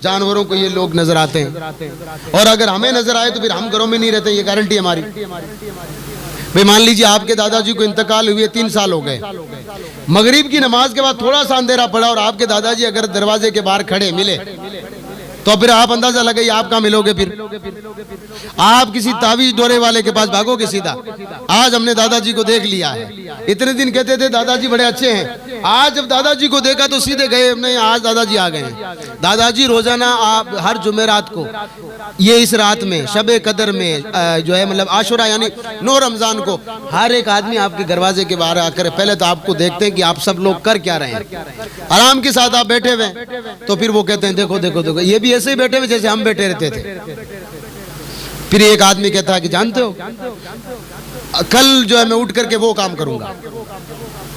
جانوروں کو یہ لوگ نظر آتے ہیں. اور اگر ہمیں نظر آئے تو پھر ہم گھروں میں نہیں رہتے، یہ گارنٹی ہماری. بھئی مان لیجئے آپ کے دادا جی کو انتقال ہوئے 3 سال ہو گئے. مغرب کی نماز کے بعد تھوڑا سا اندھیرا پڑا اور آپ کے دادا جی اگر دروازے کے باہر کھڑے ملے تو پھر آپ اندازہ لگائیے آپ کہاں ملو گے. پھر آپ کسی تعویذ ڈورے والے کے پاس بھاگو گے سیدھا. آج ہم نے دادا جی کو دیکھ لیا ہے. اتنے دن کہتے تھے دادا جی بڑے اچھے ہیں، آج جب دادا جی کو دیکھا تو سیدھے گئے. نہیں، آج دادا جی آ گئے ہیں. دادا جی روزانہ آپ ہر جمعرات کو یہ اس رات میں شب قدر میں جو ہے مطلب عاشورہ یعنی 9 رمضان کو ہر ایک آدمی آپ کے دروازے کے باہر آ کر پہلے تو آپ کو دیکھتے ہیں کہ آپ سب لوگ کر کیا رہے ہیں. آرام کے ساتھ آپ بیٹھے ہوئے تو پھر وہ کہتے ہیں دیکھو دیکھو دیکھو یہ بھی ایسے ہی بیٹھے ہوئے جیسے ہم بیٹھے رہتے تھے. پھر ایک آدمی کہتا ہے کہ جانتے ہو کل جو ہے میں اٹھ کر کے وہ کام کروں گا.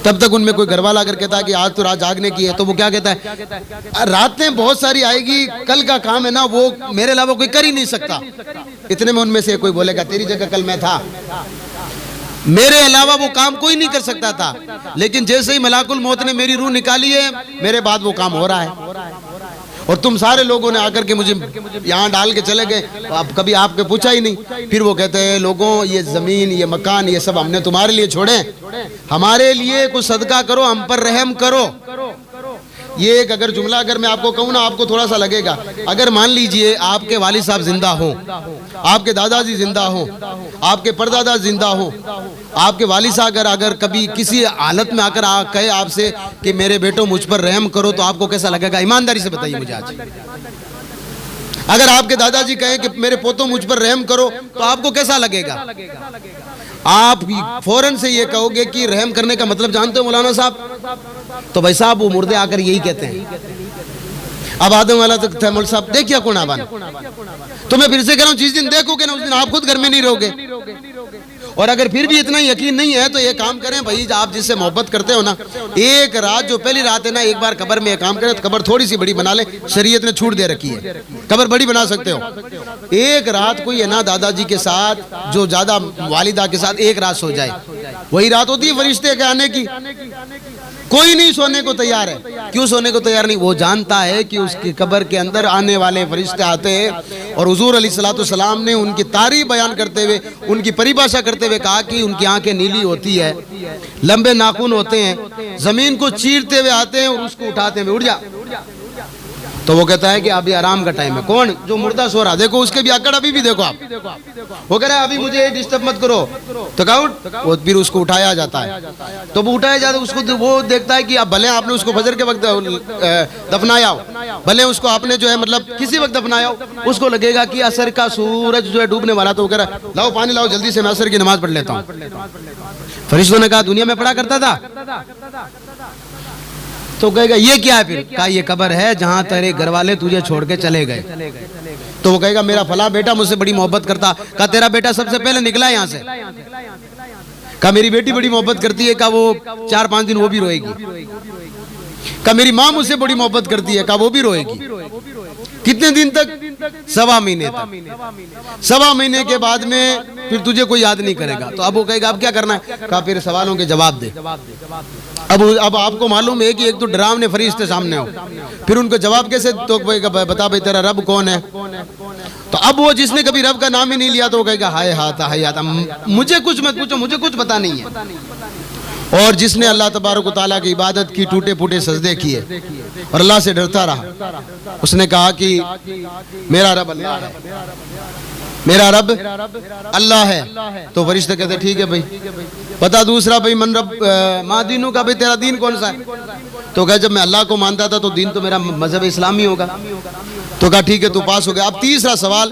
تب تک ان میں کوئی گھر والا اگر کہتا ہے کہ آج تو رات جاگنے کی ہے تو وہ کیا کہتا ہے راتیں بہت ساری آئے گی، کل کا کام ہے نا وہ میرے علاوہ کوئی کر ہی نہیں سکتا. اتنے میں ان میں سے کوئی بولے گا تیری جگہ کل میں تھا، میرے علاوہ وہ کام کوئی نہیں کر سکتا تھا، لیکن جیسے ہی ملاک الموت نے میری روح نکالی ہے میرے بعد وہ کام ہو رہا ہے. اور تم سارے لوگوں نے آ کر کے مجھے یہاں ڈال کے چلے گئے, اب کبھی آپ کے پوچھا ہی نہیں. پھر وہ کہتے ہیں لوگوں یہ زمین یہ مکان یہ سب ہم نے تمہارے لیے چھوڑے, ہمارے لیے کوئی صدقہ کرو, ہم پر رحم کرو. یہ ایک اگر جملہ اگر میں آپ کو کہوں نا آپ کو تھوڑا سا لگے گا. اگر مان لیجئے آپ کے والد صاحب زندہ ہوں, آپ کے دادا جی زندہ ہوں, آپ کے پردادا زندہ ہوں, آپ کے والد صاحب اگر کبھی کسی حالت میں آ کر کہے آپ سے کہ میرے بیٹوں مجھ پر رحم کرو, تو آپ کو کیسا لگے گا؟ ایمانداری سے بتائیے مجھے آج. اگر آپ کے دادا جی کہیں کہ میرے پوتوں مجھ پر رحم کرو, تو آپ کو کیسا لگے گا؟ آپ فوراً سے یہ کہو گے کہ رحم کرنے کا مطلب جانتے ہو مولانا صاحب؟ تو بھائی صاحب وہ مردے آ کر یہی کہتے ہیں. اب آدم والا تک تھا مول صاحب دیکھیا کون آبان, تو میں پھر سے کہہ رہا ہوں جس دن دیکھو گے نا اس دن آپ خود گھر میں نہیں رہو گے. اور اگر پھر بھی اتنا یقین نہیں ہے تو یہ کام کریں بھائی, آپ جس سے محبت کرتے ہو نا, ایک رات جو پہلی رات ہے نا, ایک بار قبر میں یہ کام کریں تو قبر تھوڑی سی بڑی بنا لیں, شریعت نے چھوٹ دے رکھی ہے, قبر بڑی بنا سکتے ہو. ایک رات کوئی ہے نا دادا جی کے ساتھ, جو زیادہ والدہ کے ساتھ ایک رات سو جائے, وہی رات ہوتی ہے فرشتے کے آنے کی. کوئی نہیں سونے کو تیار ہے. کیوں سونے کو تیار نہیں؟ وہ جانتا ہے کہ اس کی قبر کے اندر آنے والے فرشتے آتے ہیں. اور حضور علیہ الصلوۃ والسلام نے ان کی تعریف بیان کرتے ہوئے, ان کی پریبھاشا کرتے ہوئے کہا کہ ان کی آنکھیں نیلی ہوتی ہے, لمبے ناخن ہوتے ہیں, زمین کو چیرتے ہوئے آتے ہیں اور اس کو اٹھاتے ہیں, اٹھ جا. تو وہ کہتا ہے کہ ابھی آرام کا ٹائم ہے. کون؟ جو مردہ سو رہا, دیکھو اس کے بھی اکڑ ابھی بھی دیکھو آپ. وہ کہہ رہا ہے ابھی مجھے ڈسٹرب مت کرو, تو کہا وہ پھر اس کو اٹھایا جاتا ہے. تو وہ اٹھایا جاتا ہے, اس کو وہ دیکھتا ہے کہ اب بھلے آپ نے اس کو فجر کے وقت دفنایا ہو, بھلے اس کو آپ نے جو ہے مطلب کسی وقت دفنایا ہو, اس کو لگے گا کہ عصر کا سورج جو ہے ڈوبنے والا. تو وہ کہہ رہا ہے لاؤ پانی لاؤ جلدی سے, میں عصر کی نماز پڑھ لیتا ہوں. فرشتوں نے کہا دنیا میں پڑھا کرتا تھا. تو کہے گا یہ کیا ہے؟ پھر کہا یہ قبر ہے جہاں تیرے گھر والے تجھے چھوڑ کے چلے گئے. تو وہ کہے گا میرا فلاں بیٹا مجھ سے بڑی محبت کرتا. کہا تیرا بیٹا سب سے پہلے نکلا ہے یہاں سے. کہا میری بیٹی بڑی محبت کرتی ہے. کہا وہ 4-5 دن وہ بھی روئے گی. کہا میری ماں مجھ سے بڑی محبت کرتی ہے. کہا وہ بھی روئے گی. کتنے دن تک؟ 1.25 مہینے تک. 1.25 مہینے کے بعد میں پھر تجھے کوئی یاد نہیں کرے گا. تو اب وہ کہے گا اب کیا کرنا ہے؟ کہا پھر سوالوں کے جواب دے. اب آپ کو معلوم ہے کہ ایک تو ڈراونے فرشتے سامنے ہو, پھر ان کو جواب کیسے؟ تو بتا بھائی تیرا رب کون ہے؟ تو اب وہ جس نے کبھی رب کا نام ہی نہیں لیا تو وہ کہے گا ہائے ہاتا ہائے ہاتا, مجھے کچھ مت پوچھو, مجھے کچھ پتا نہیں ہے. اور جس نے اللہ تبارک و تعالیٰ کی عبادت کی, ٹوٹے پھوٹے سجدے کیے اور اللہ سے ڈرتا رہا, اس نے کہا کہ میرا رب اللہ ہے, میرا رب اللہ ہے. تو فرشتے کہتے ہیں ٹھیک ہے بھائی, بتا دوسرا بھائی من رب ماں دینوں کا, بھائی تیرا دین کون سا ہے؟ تو کہا جب میں اللہ کو مانتا تھا تو دین تو میرا مذہب اسلامی ہوگا. تو کہا ٹھیک ہے تو پاس ہو گیا. اب تیسرا سوال,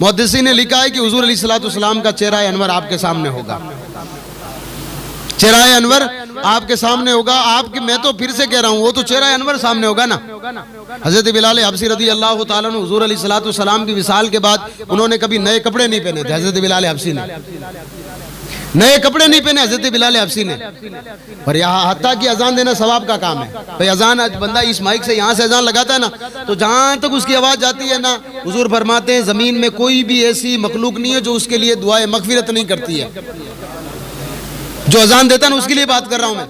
محدثین نے لکھا ہے کہ حضور علیہ الصلوۃ والسلام کا چہرہ انور آپ کے سامنے ہوگا. چہرہ انور آپ کے سامنے ہوگا. آپ کی, میں تو پھر سے کہہ رہا ہوں, وہ تو چہرہ انور سامنے ہوگا نا. حضرت بلال حبشی رضی اللہ تعالیٰ عنہ حضور علیہ الصلوۃ والسلام کی وصال کے بعد انہوں نے کبھی نئے کپڑے نہیں پہنے تھے. حضرت بلال حبشی نے نئے کپڑے نہیں پہنے, حضرت بلال حبشی نے. اور یہاں حتیٰ کہ اذان دینا ثواب کا کام ہے. بھئی اذان بندہ اس مائک سے یہاں سے اذان لگاتا ہے نا, تو جہاں تک اس کی آواز جاتی ہے نا, حضور فرماتے ہیں زمین میں کوئی بھی ایسی مخلوق نہیں ہے جو اس کے لیے دعائے مغفرت نہیں کرتی ہے. جو اذان دیتا ہے نا اس کے لیے بات کر رہا ہوں میں,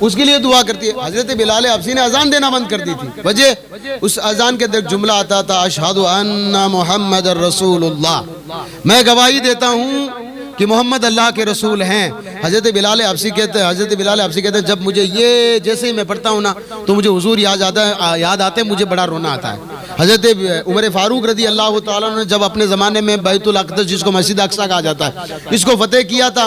اس کے لیے دعا کرتی ہے. حضرت بلال حبشی نے اذان دینا بند کر دی تھی. وجہ اس اذان کے اندر جملہ آتا تھا اشہد ان محمد الرسول اللہ, میں گواہی دیتا ہوں کہ محمد اللہ کے رسول ہیں. حضرت بلال حبشی کہتے ہیں جب مجھے یہ جیسے ہی میں پڑھتا ہوں نا تو مجھے حضور یاد آتے ہیں, مجھے بڑا رونا آتا ہے. حضرت عمر فاروق رضی اللہ تعالیٰ نے جب اپنے زمانے میں بیت الاقدس جس کو مسجد اقصی کہا جاتا ہے اس کو فتح کیا تھا,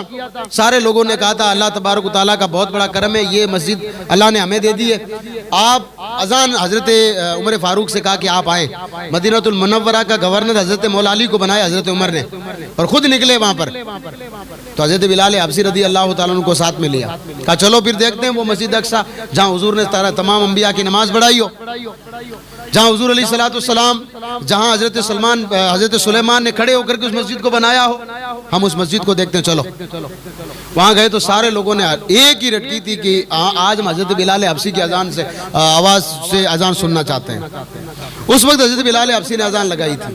سارے لوگوں نے کہا تھا اللہ تبارک و تعالیٰ کا بہت بڑا کرم ہے, یہ مسجد اللہ نے ہمیں دے دی ہے. آپ اذان حضرت عمر فاروق سے کہا کہ آپ آئیں. مدینہ المنورہ کا گورنر حضرت مولا علی کو بنایا حضرت عمر نے, اور خود نکلے وہاں پر. تو حضرت بلال حبشی رضی اللہ تعالیٰ عنہ کو ساتھ میں لیا. کہا چلو پھر دیکھتے ہیں وہ مسجد اقصی جہاں حضور نے تمام انبیاء کی نماز پڑھائی ہو, جہاں حضور علیہ الصلوۃ والسلام جہاں حضرت سلیمان نے کھڑے ہو کر کے اس مسجد کو بنایا ہو، ہم اس مسجد کو دیکھتے ہیں. چلو وہاں گئے تو سارے لوگوں نے ایک ہی رٹکی تھی کہ آج ہم حضرت بلال حبشی کی اذان سے آواز سے اذان سننا چاہتے ہیں. اس وقت حضرت بلال حبشی نے اذان لگائی تھی.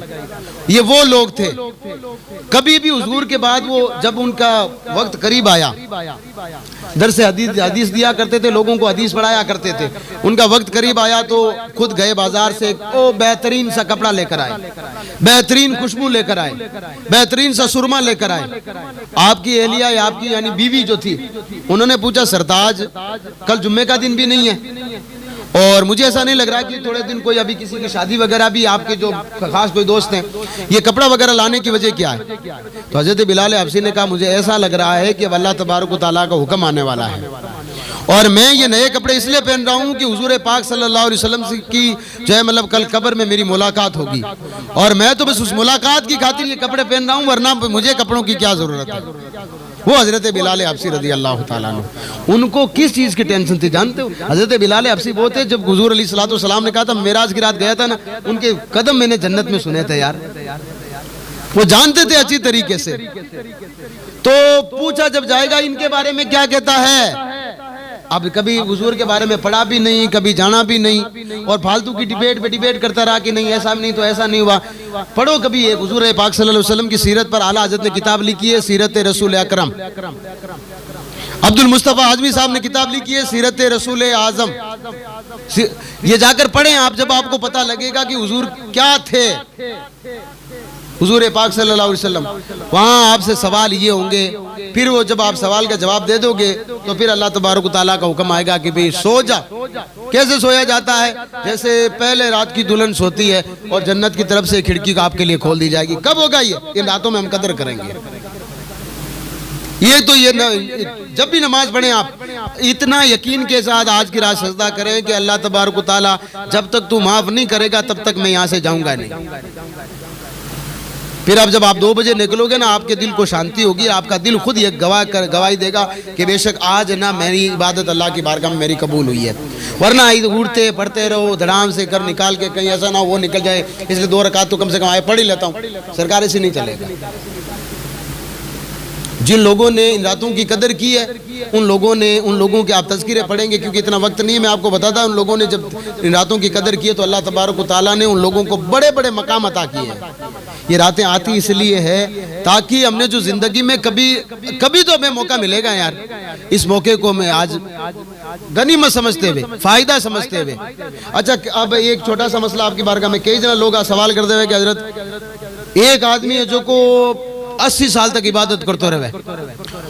یہ وہ لوگ تھے کبھی بھی حضور کے بعد وہ جب ان کا وقت قریب آیا درس حدیث دیا کرتے تھے، لوگوں کو حدیث پڑھایا کرتے تھے. ان کا وقت قریب آیا تو خود گئے بازار سے بہترین سا کپڑا لے کر آئے، بہترین خوشبو لے کر آئے، بہترین سا سرما لے کر آئے. آپ کی اہلیہ یا آپ کی یعنی بیوی جو تھی انہوں نے پوچھا سرتاج کل جمعے کا دن بھی نہیں ہے اور مجھے ایسا نہیں لگ رہا کہ تھوڑے دن کوئی ابھی کسی کی شادی وغیرہ بھی آپ کے جو خاص کوئی دوست ہیں، یہ کپڑا وغیرہ لانے کی وجہ کیا ہے؟ تو حضرت بلال حبشی نے کہا مجھے ایسا لگ رہا ہے کہ اب اللہ تبارک و تعالیٰ کا حکم آنے والا ہے اور میں یہ نئے کپڑے اس لیے پہن رہا ہوں کہ حضور پاک صلی اللہ علیہ وسلم کی جو ہے مطلب کل قبر میں میری ملاقات ہوگی اور میں تو بس اس ملاقات کی خاطر یہ کپڑے پہن رہا ہوں، ورنہ مجھے کپڑوں کی کیا ضرورت ہے. وہ حضرت بلال حبشی رضی اللہ تعالیٰ عنہ، ان کو کس چیز کی ٹینشن تھی جانتے ہو؟ حضرت بلال حبشی وہ تھے جب حضور علیہ الصلوۃ والسلام نے کہا تھا معراج کی رات گیا تھا نا، ان کے قدم میں نے جنت میں سنے تھے یار. وہ جانتے تھے اچھی طریقے سے. تو پوچھا جب جائے گا ان کے بارے میں کیا کہتا ہے؟ اب کبھی حضور کے بارے میں پڑھا بھی نہیں، کبھی جانا بھی نہیں اور فالتو کی ڈیبیٹ پہ ڈیبیٹ کرتا رہا کہ نہیں ایسا نہیں تو ایسا نہیں ہوا. پڑھو کبھی ایک حضور پاک صلی اللہ علیہ وسلم کی سیرت پر اعلیٰ حضرت نے کتاب لکھی ہے سیرت رسول اکرم. عبد المصطفیٰ اعظمی صاحب نے کتاب لکھی ہے سیرت رسول اعظم. یہ جا کر پڑھیں آپ، جب آپ کو پتہ لگے گا کہ حضور کیا تھے حضور پاک صلی اللہ علیہ وسلم. وہاں آپ سے سوال یہ ہوں گے، پھر وہ جب آپ سوال کا جواب دے دو گے تو پھر اللہ تبارک و تعالیٰ کا حکم آئے گا کہ بھئی سو جا. کیسے سویا جاتا ہے؟ جیسے پہلے رات کی دلہن سوتی ہے اور جنت کی طرف سے کھڑکی آپ کے لیے کھول دی جائے گی. کب ہوگا یہ؟ ان راتوں میں ہم قدر کریں گے. یہ تو یہ جب بھی نماز پڑھیں آپ اتنا یقین کے ساتھ آج کی رات سجدہ کریں کہ اللہ تبارک و تعالیٰ جب تک تو معاف نہیں کرے گا تب تک میں یہاں سے جاؤں گا نہیں. پھر اب جب آپ 2 بجے نکلو گے نا آپ کے دل کو شانتی ہوگی، آپ کا دل خود یہ گواہی دے گا کہ بے شک آج نا میری عبادت اللہ کی بارگاہ میں میری قبول ہوئی ہے. ورنہ اڑتے پڑھتے رہو دھڑام سے کر نکال کے کہیں ایسا نہ وہ نکل جائے اس لیے 2 رکعت تو کم سے کم آئے پڑھ ہی لیتا ہوں. سرکار سے نہیں چلے گا. جن لوگوں نے ان راتوں کی قدر کی ہے ان لوگوں کے آپ تذکرے پڑھیں گے کیونکہ اتنا وقت نہیں ہے. میں آپ کو بتاتا ہوں ان لوگوں نے جب ان راتوں کی قدر کی ہے تو اللہ تبارک و تعالیٰ نے ان لوگوں کو بڑے بڑے مقام عطا کیے ہیں. یہ راتیں آتی اس لیے ہے تاکہ ہم نے جو زندگی میں کبھی تو ہمیں موقع ملے گا یار، اس موقع کو میں آج غنیمت سمجھتے ہوئے فائدہ سمجھتے ہوئے. اچھا اب ایک چھوٹا سا مسئلہ آپ کی بارگاہ میں کئی جنہ لوگ سوال کرتے ہوئے کہ حضرت ایک آدمی ہے جو کو 80 سال تک عبادت کرتے رہے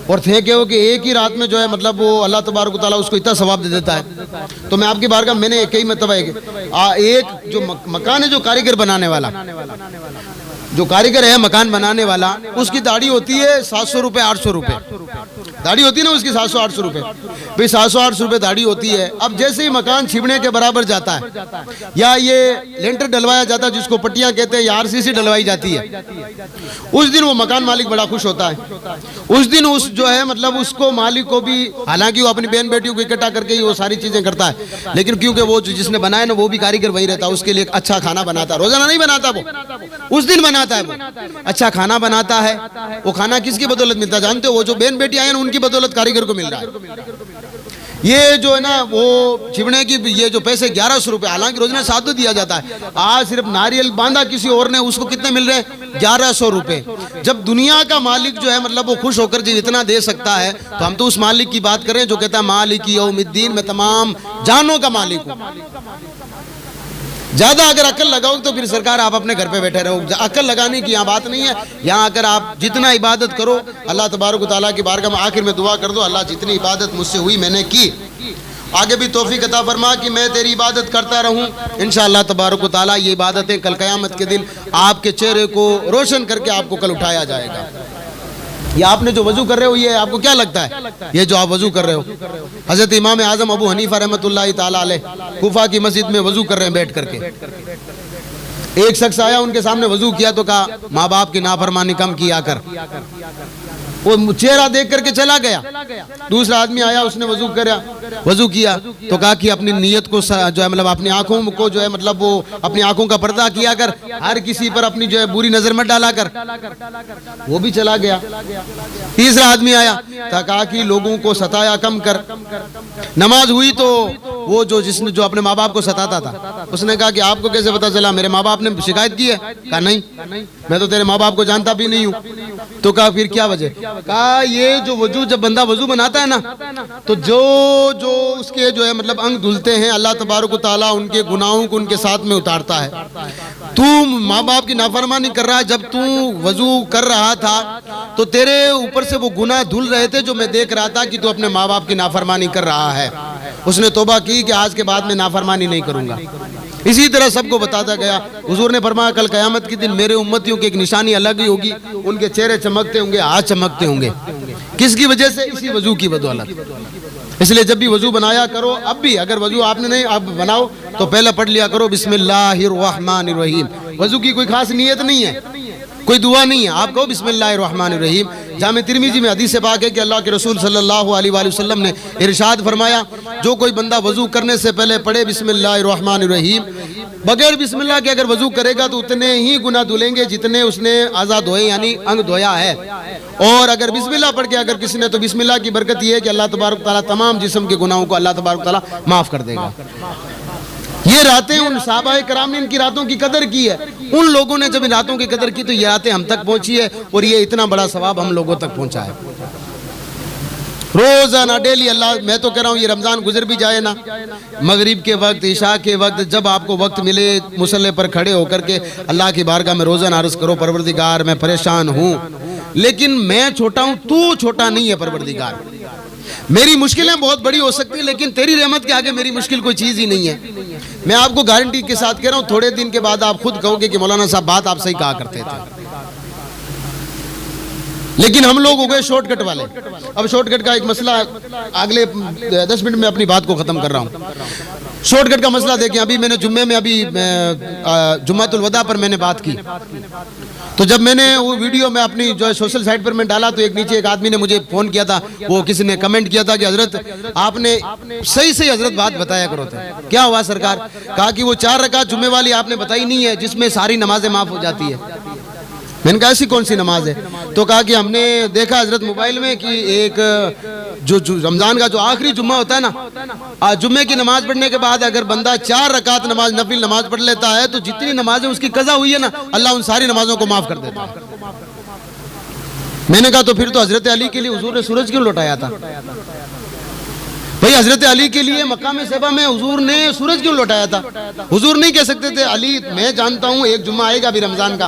اور تھے کہ ایک ہی رات میں جو ہے مطلب وہ اللہ تبارک و تعالیٰ اس کو اتنا ثواب دے دیتا ہے. تو میں آپ کی بارگاہ میں نے کئی مرتبہ ایک جو مکان ہے جو کاریگر بنانے والا جو کاریگر ہے مکان بنانے والا اس کی داڑھی ہوتی ہے 700 روپے 800 روپے داڑھی ہوتی ہے نا اس کی 700-800 روپے. بھئی 700-800 روپے داڑھی ہوتی ہے. اب جیسے ہی مکان چھپنے کے برابر جاتا ہے یا یہ لینٹر ڈلوایا جاتا ہے جس کو پٹیاں کہتے ہیں یا RCC ڈلوائی جاتی ہے اس دن وہ مکان مالک بڑا خوش ہوتا ہے. اس دن اس جو ہے مطلب اس کو مالک کو بھی حالانکہ وہ اپنی بہن بیٹیوں کو اکٹھا کر کے ہی وہ ساری چیزیں کرتا ہے لیکن کیونکہ وہ جس نے بنایا نا وہ بھی کاریگر وہی رہتا ہے اس کے لیے اچھا کھانا بناتا ہے. روزانہ نہیں بناتا وہ اس دن بناتا ہے. وہ اچھا کھانا بناتا ہے. وہ کھانا کس کی بدولت ملتا ہے جانتے ہو؟ وہ جو بہن بیٹی آئے نا ان کی بدولت کاریگر کو مل رہا ہے. یہ جو ہے نا وہ چھپنے کی یہ جو پیسے 1100 روپے حالانکہ روزانہ 700 دیا جاتا ہے. آج صرف ناریل باندھا کسی اور نے اس کو کتنے مل رہے 1100 روپے. جب دنیا کا مالک جو ہے مطلب وہ خوش ہو کر جو اتنا دے سکتا ہے تو ہم تو اس مالک کی بات کریں جو کہتا ہے مالک یوم الدین میں تمام جانوں کا مالک ہوں. زیادہ اگر عقل لگاؤ تو پھر سرکار آپ اپنے گھر پہ بیٹھے رہو. عقل لگانے کی یہاں بات نہیں ہے. یہاں اگر آپ جتنا عبادت کرو اللہ تبارک و تعالیٰ کی بارگاہ میں آخر میں دعا کر دو اللہ جتنی عبادت مجھ سے ہوئی میں نے کی آگے بھی توفیق عطا فرما کہ میں تیری عبادت کرتا رہوں. انشاءاللہ تبارک و تعالیٰ یہ عبادتیں کل قیامت کے دن آپ کے چہرے کو روشن کر کے آپ کو کل اٹھایا جائے گا. یہ آپ نے جو وضو کر رہے ہو یہ آپ کو کیا لگتا ہے؟ یہ جو آپ وضو کر رہے ہو حضرت امام اعظم ابو حنیفہ رحمۃ اللہ تعالیٰ علیہ کوفہ کی مسجد میں وضو کر رہے ہیں بیٹھ کر کے. ایک شخص آیا ان کے سامنے وضو کیا تو کہا ماں باپ کی نافرمانی کم کیا کر. وہ چہرہ دیکھ کر کے چلا گیا. دوسرا آدمی آیا, اس نے وضو کیا تو کہا کہ اپنی نیت کو جو ہے مطلب اپنی آنکھوں کو جو ہے مطلب وہ اپنی آنکھوں کا پردہ کیا کر, ہر کسی پر اپنی جو ہے بری نظر مت ڈالا کر. وہ بھی چلا گیا. تیسرا آدمی آیا تو کہا کہ لوگوں کو ستایا کم کر. نماز ہوئی تو وہ جس نے جو اپنے ماں باپ کو ستاتا تھا, اس نے کہا کہ آپ کو کیسے پتا چلا, میرے ماں باپ نے شکایت کی ہے؟ کہا نہیں, میں تو تیرے ماں باپ کو جانتا بھی نہیں ہوں. تو کہا پھر کیا وجہ؟ کہا یہ جو وضو, جب بندہ وضو بناتا ہے نا تو جو اس کے جو ہے مطلب انگ دھلتے ہیں, اللہ تبارک و تعالیٰ ان کے گناہوں کو ان کے ساتھ میں اتارتا ہے. تو ماں باپ کی نافرمانی کر رہا ہے, جب تو وضو کر رہا تھا تو تیرے اوپر سے وہ گناہ دھل رہے تھے جو میں دیکھ رہا تھا کہ تو اپنے ماں باپ کی نافرمانی کر رہا ہے. اس نے توبہ کی کہ آج کے بعد میں نافرمانی نہیں کروں گا. اسی طرح سب کو بتاتا گیا. حضور نے فرمایا کل قیامت کے دن میرے امتیوں کی ایک نشانی الگ ہی ہوگی, ان کے چہرے چمکتے ہوں گے, ہاتھ چمکتے ہوں گے. کس کی وجہ سے؟ اسی وضو کی بدولت. اس لیے جب بھی وضو بنایا کرو, اب بھی اگر وضو آپ نے نہیں اب بناؤ تو پہلے پڑھ لیا کرو بسم اللہ الرحمن الرحیم. وضو کی کوئی خاص نیت نہیں ہے, کوئی دعا نہیں ہے, آپ کہو بسم اللہ الرحمن الرحیم. جامع ترمذی میں حدیث پاک ہے کہ اللہ کے رسول صلی اللہ علیہ وآلہ وسلم نے ارشاد فرمایا, جو کوئی بندہ وضو کرنے سے پہلے پڑھے بسم اللہ الرحمن الرحیم, بغیر بسم اللہ کے اگر وضو کرے گا تو اتنے ہی گناہ دھلیں گے جتنے اس نے اعضاء دھوئے یعنی انگ دھویا ہے. اور اگر بسم اللہ پڑھ کے اگر کسی نے, تو بسم اللہ کی برکت یہ ہے کہ اللہ تبارک تعالیٰ تمام جسم کے گناہوں کو اللہ تبارک تعالیٰ معاف کر دے گا. یہ راتیں ان صحابہ کرام نے ان کی راتوں کی قدر کی ہے. ان لوگوں نے جب ان راتوں کی قدر کی تو یہ راتیں ہم تک پہنچی ہے, اور یہ اتنا بڑا ثواب ہم لوگوں تک پہنچا ہے. روزانہ ڈیلی اللہ, میں تو کہہ رہا ہوں یہ رمضان گزر بھی جائے نا, مغرب کے وقت, عشاء کے وقت, جب آپ کو وقت ملے مصلی پر کھڑے ہو کر کے اللہ کی بارگاہ میں روزانہ عرض کرو, پروردگار میں پریشان ہوں لیکن میں چھوٹا ہوں, تو چھوٹا نہیں ہے پروردگار. میری مشکلیں بہت بڑی ہو سکتی ہیں لیکن تیری رحمت کے آگے میری مشکل کوئی چیز ہی نہیں ہے. میں آپ کو گارنٹی کے ساتھ کہہ رہا ہوں, تھوڑے دن کے بعد آپ خود کہو گے کہ مولانا صاحب بات آپ صحیح کہا کرتے تھے. لیکن ہم لوگ ہو گئے شارٹ کٹ والے. اب شارٹ کٹ کا ایک مسئلہ, اگلے 10 منٹ میں اپنی بات کو ختم کر رہا ہوں. شارٹ کٹ کا مسئلہ دیکھیں, ابھی میں نے جمعے میں جمعۃ الوداع پر میں نے بات کی, تو جب میں نے وہ ویڈیو میں اپنی جو ہے سوشل سائٹ پر میں ڈالا تو ایک نیچے ایک آدمی نے مجھے فون کیا تھا, وہ کسی نے کمنٹ کیا تھا کہ حضرت آپ نے صحیح حضرت بات بتایا کرو تھے. کیا ہوا سرکار؟ کہا کہ وہ 4 رکعت جمعے والی آپ نے بتائی نہیں ہے جس میں ساری نمازیں معاف ہو جاتی ہے. میں نے کہا ایسی کون سی نماز ہے؟ تو کہا کہ ہم نے دیکھا حضرت موبائل میں کہ ایک جو رمضان کا جو آخری جمعہ ہوتا ہے نا, جمعے کی نماز پڑھنے کے بعد اگر بندہ 4 رکعت نماز نفل نماز پڑھ لیتا ہے تو جتنی نمازیں اس کی قضا ہوئی ہے نا, اللہ ان ساری نمازوں کو معاف کر دیتا ہے. میں نے کہا تو پھر تو حضرت علی کے لیے حضور نے سورج کیوں لوٹایا تھا؟ بھئی حضرت علی کے لیے مقام صحابہ میں حضور نے سورج کیوں لوٹایا تھا؟ حضور نہیں کہہ سکتے تھے علی میں جانتا ہوں ایک جمعہ آئے گا ابھی رمضان کا,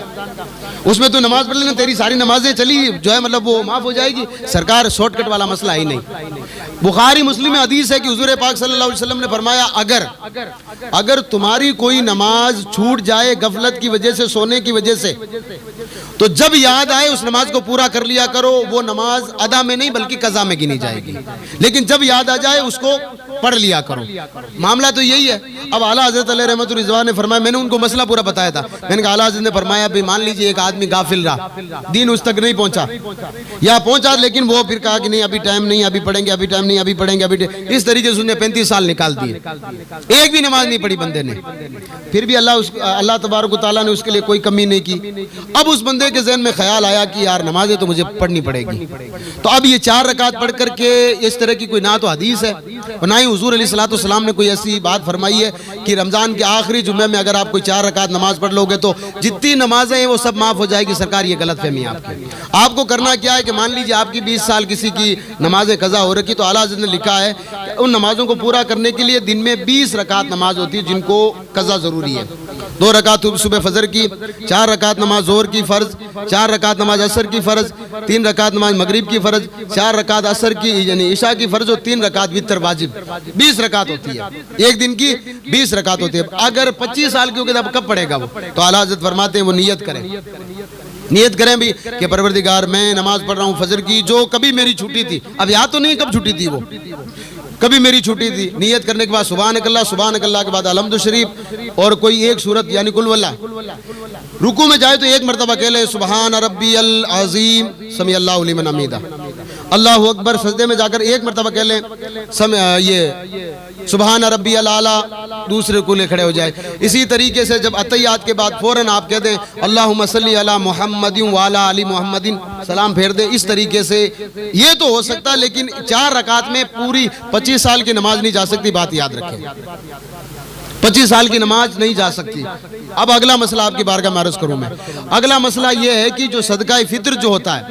اس میں تو نماز پڑھ لینا, تیری ساری نمازیں چلی جو ہے مطلب وہ معاف ہو جائے گی. سرکار شارٹ کٹ والا مسئلہ ہی نہیں. بخاری مسلم میں حدیث ہے کہ حضور پاک صلی اللہ علیہ وسلم نے فرمایا اگر تمہاری کوئی نماز چھوٹ جائے غفلت کی وجہ سے, سونے کی وجہ سے, تو جب یاد آئے اس نماز کو پورا کر لیا کرو. وہ نماز ادا میں نہیں بلکہ قضا میں گنی جائے گی, لیکن جب یاد آ جائے اس کو پڑھ لیا کرو. معاملہ تو یہی ہے. اب اعلیٰ حضرت علیہ رحمۃ الرضوان نے فرمایا, میں نے ان کو مسئلہ پورا بتایا تھا. میں نے کہا اعلیٰ حضرت نے فرمایا بھی مان لیجئے ایک آدمی غافل رہا, دین اس تک نہیں پہنچا, یا پہنچا لیکن وہ پھر کہا کہ نہیں ابھی ٹائم نہیں, ابھی پڑھیں گے, ابھی ٹائم نہیں, ابھی پڑھیں گے, اس طریقے سے اس نے 35 سال نکال دیے, ایک بھی نماز نہیں پڑھی بندے نے. پھر بھی اللہ تبارک و تعالیٰ نے اس کے لیے کوئی کمی نہیں کی. اب اس بندے کے ذہن میں خیال آیا کہ یار نمازیں تو مجھے پڑھنی پڑے گی, تو اب یہ 4 رکعت پڑھ کر کے اس طرح کی کوئی نہ تو حدیث ہے اور نہ ہی حضور علیہ الصلوۃ والسلام نے کوئی ایسی بات فرمائی ہے کہ رمضان کے آخری جمعے میں اگر آپ کوئی 4 رکعت نماز پڑھ لو گے تو جتنی نمازیں ہیں وہ سب معاف ہو جائے گی. سرکار یہ غلط فہمی آپ کی. آپ کو کرنا کیا ہے کہ مان لیجئے آپ کی 20 سال کسی کی نمازیں قضا ہو رکھی, تو اعلیٰ حضرت نے لکھا ہے کہ ان نمازوں کو پورا کرنے کے لیے دن میں 20 رکعت نماز ہوتی ہے جن کو قضا ضروری ہے. 2 رکعت صبح فجر کی, 4 رکعت نماز ظہر کی فرض, 4 رکعت نماز عصر کی فرض, 3 رکعت نماز مغرب کی فرض, 4 رکعت عصر کی یعنی عشاء کی فرض, اور 3 رکعت وتر واجب. 20 رکعت ہوتی ہے, ایک دن کی 20 رکعت ہوتی ہے. اگر 25 سال کی ہوگی تو اب کب پڑھے گا وہ؟ تو اعلیٰ حضرت فرماتے ہیں وہ نیت کریں بھی کہ پروردگار میں نماز پڑھ رہا ہوں فجر کی جو کبھی میری چھوٹی تھی, اب یاد تو نہیں کب چھوٹی تھی, وہ کبھی میری چھوٹی تھی. نیت کرنے کے بعد سبحانک اللہ کے بعد الحمد شریف اور کوئی ایک سورت یعنی قل واللہ رکوع میں جائے تو ایک مرتبہ کہہ لے سبحان ربی العظیم سمیع اللہ لمن حمیدہ، اللہ اکبر۔ سجدے میں جا کر ایک مرتبہ کہہ لیں یہ سبحان ربی الاعلیٰ، دوسرے رکوع کھڑے ہو جائے۔ اسی طریقے سے جب اتحیات کے بعد فوراً آپ کہہ دیں اللہم صلی علی محمد وعلی آل محمد، سلام پھیر دیں۔ اس طریقے سے یہ تو ہو سکتا، لیکن 4 رکعت میں پوری 25 سال کی نماز نہیں جا سکتی، بات یاد رکھیں، 25 سال کی نماز نہیں جا سکتی۔ اب اگلا مسئلہ آپ کی بارگاہ میں عرض کروں میں، اگلا مسئلہ یہ ہے کہ جو صدقہ فطر جو ہوتا ہے،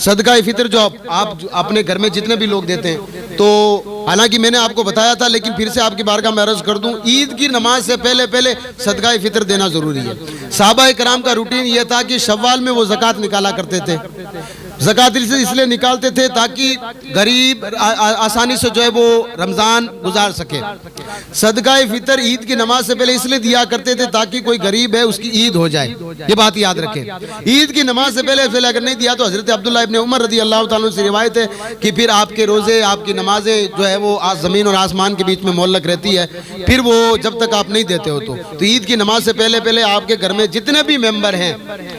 صدقہ فطر جو آپ اپنے گھر میں جتنے بھی لوگ دیتے ہیں، تو حالانکہ میں نے آپ کو بتایا تھا لیکن پھر سے آپ کی بارگاہ میں عرض کر دوں، عید کی نماز سے پہلے صدقہ فطر دینا ضروری ہے۔ صحابہ کرام کا روٹین یہ تھا کہ شوال میں وہ زکوٰۃ نکالا کرتے تھے۔ زکوٰۃ اس لیے نکالتے تھے تاکہ غریب آسانی سے جو ہے وہ رمضان گزار سکے۔ صدقہ فطر عید کی نماز سے پہلے اس لیے دیا کرتے تھے تاکہ کوئی غریب ہے اس کی عید ہو جائے، یہ بات یاد رکھیں۔ عید کی نماز سے پہلے اگر نہیں دیا تو حضرت عبداللہ ابن عمر رضی اللہ تعالیٰ سے روایت ہے کہ پھر آپ کے روزے، آپ کی نمازیں جو ہے وہ زمین اور آسمان کے بیچ میں معلق رہتی ہے، پھر وہ جب تک آپ نہیں دیتے ہو تو عید کی نماز سے پہلے آپ کے گھر میں جتنے بھی ممبر ہیں،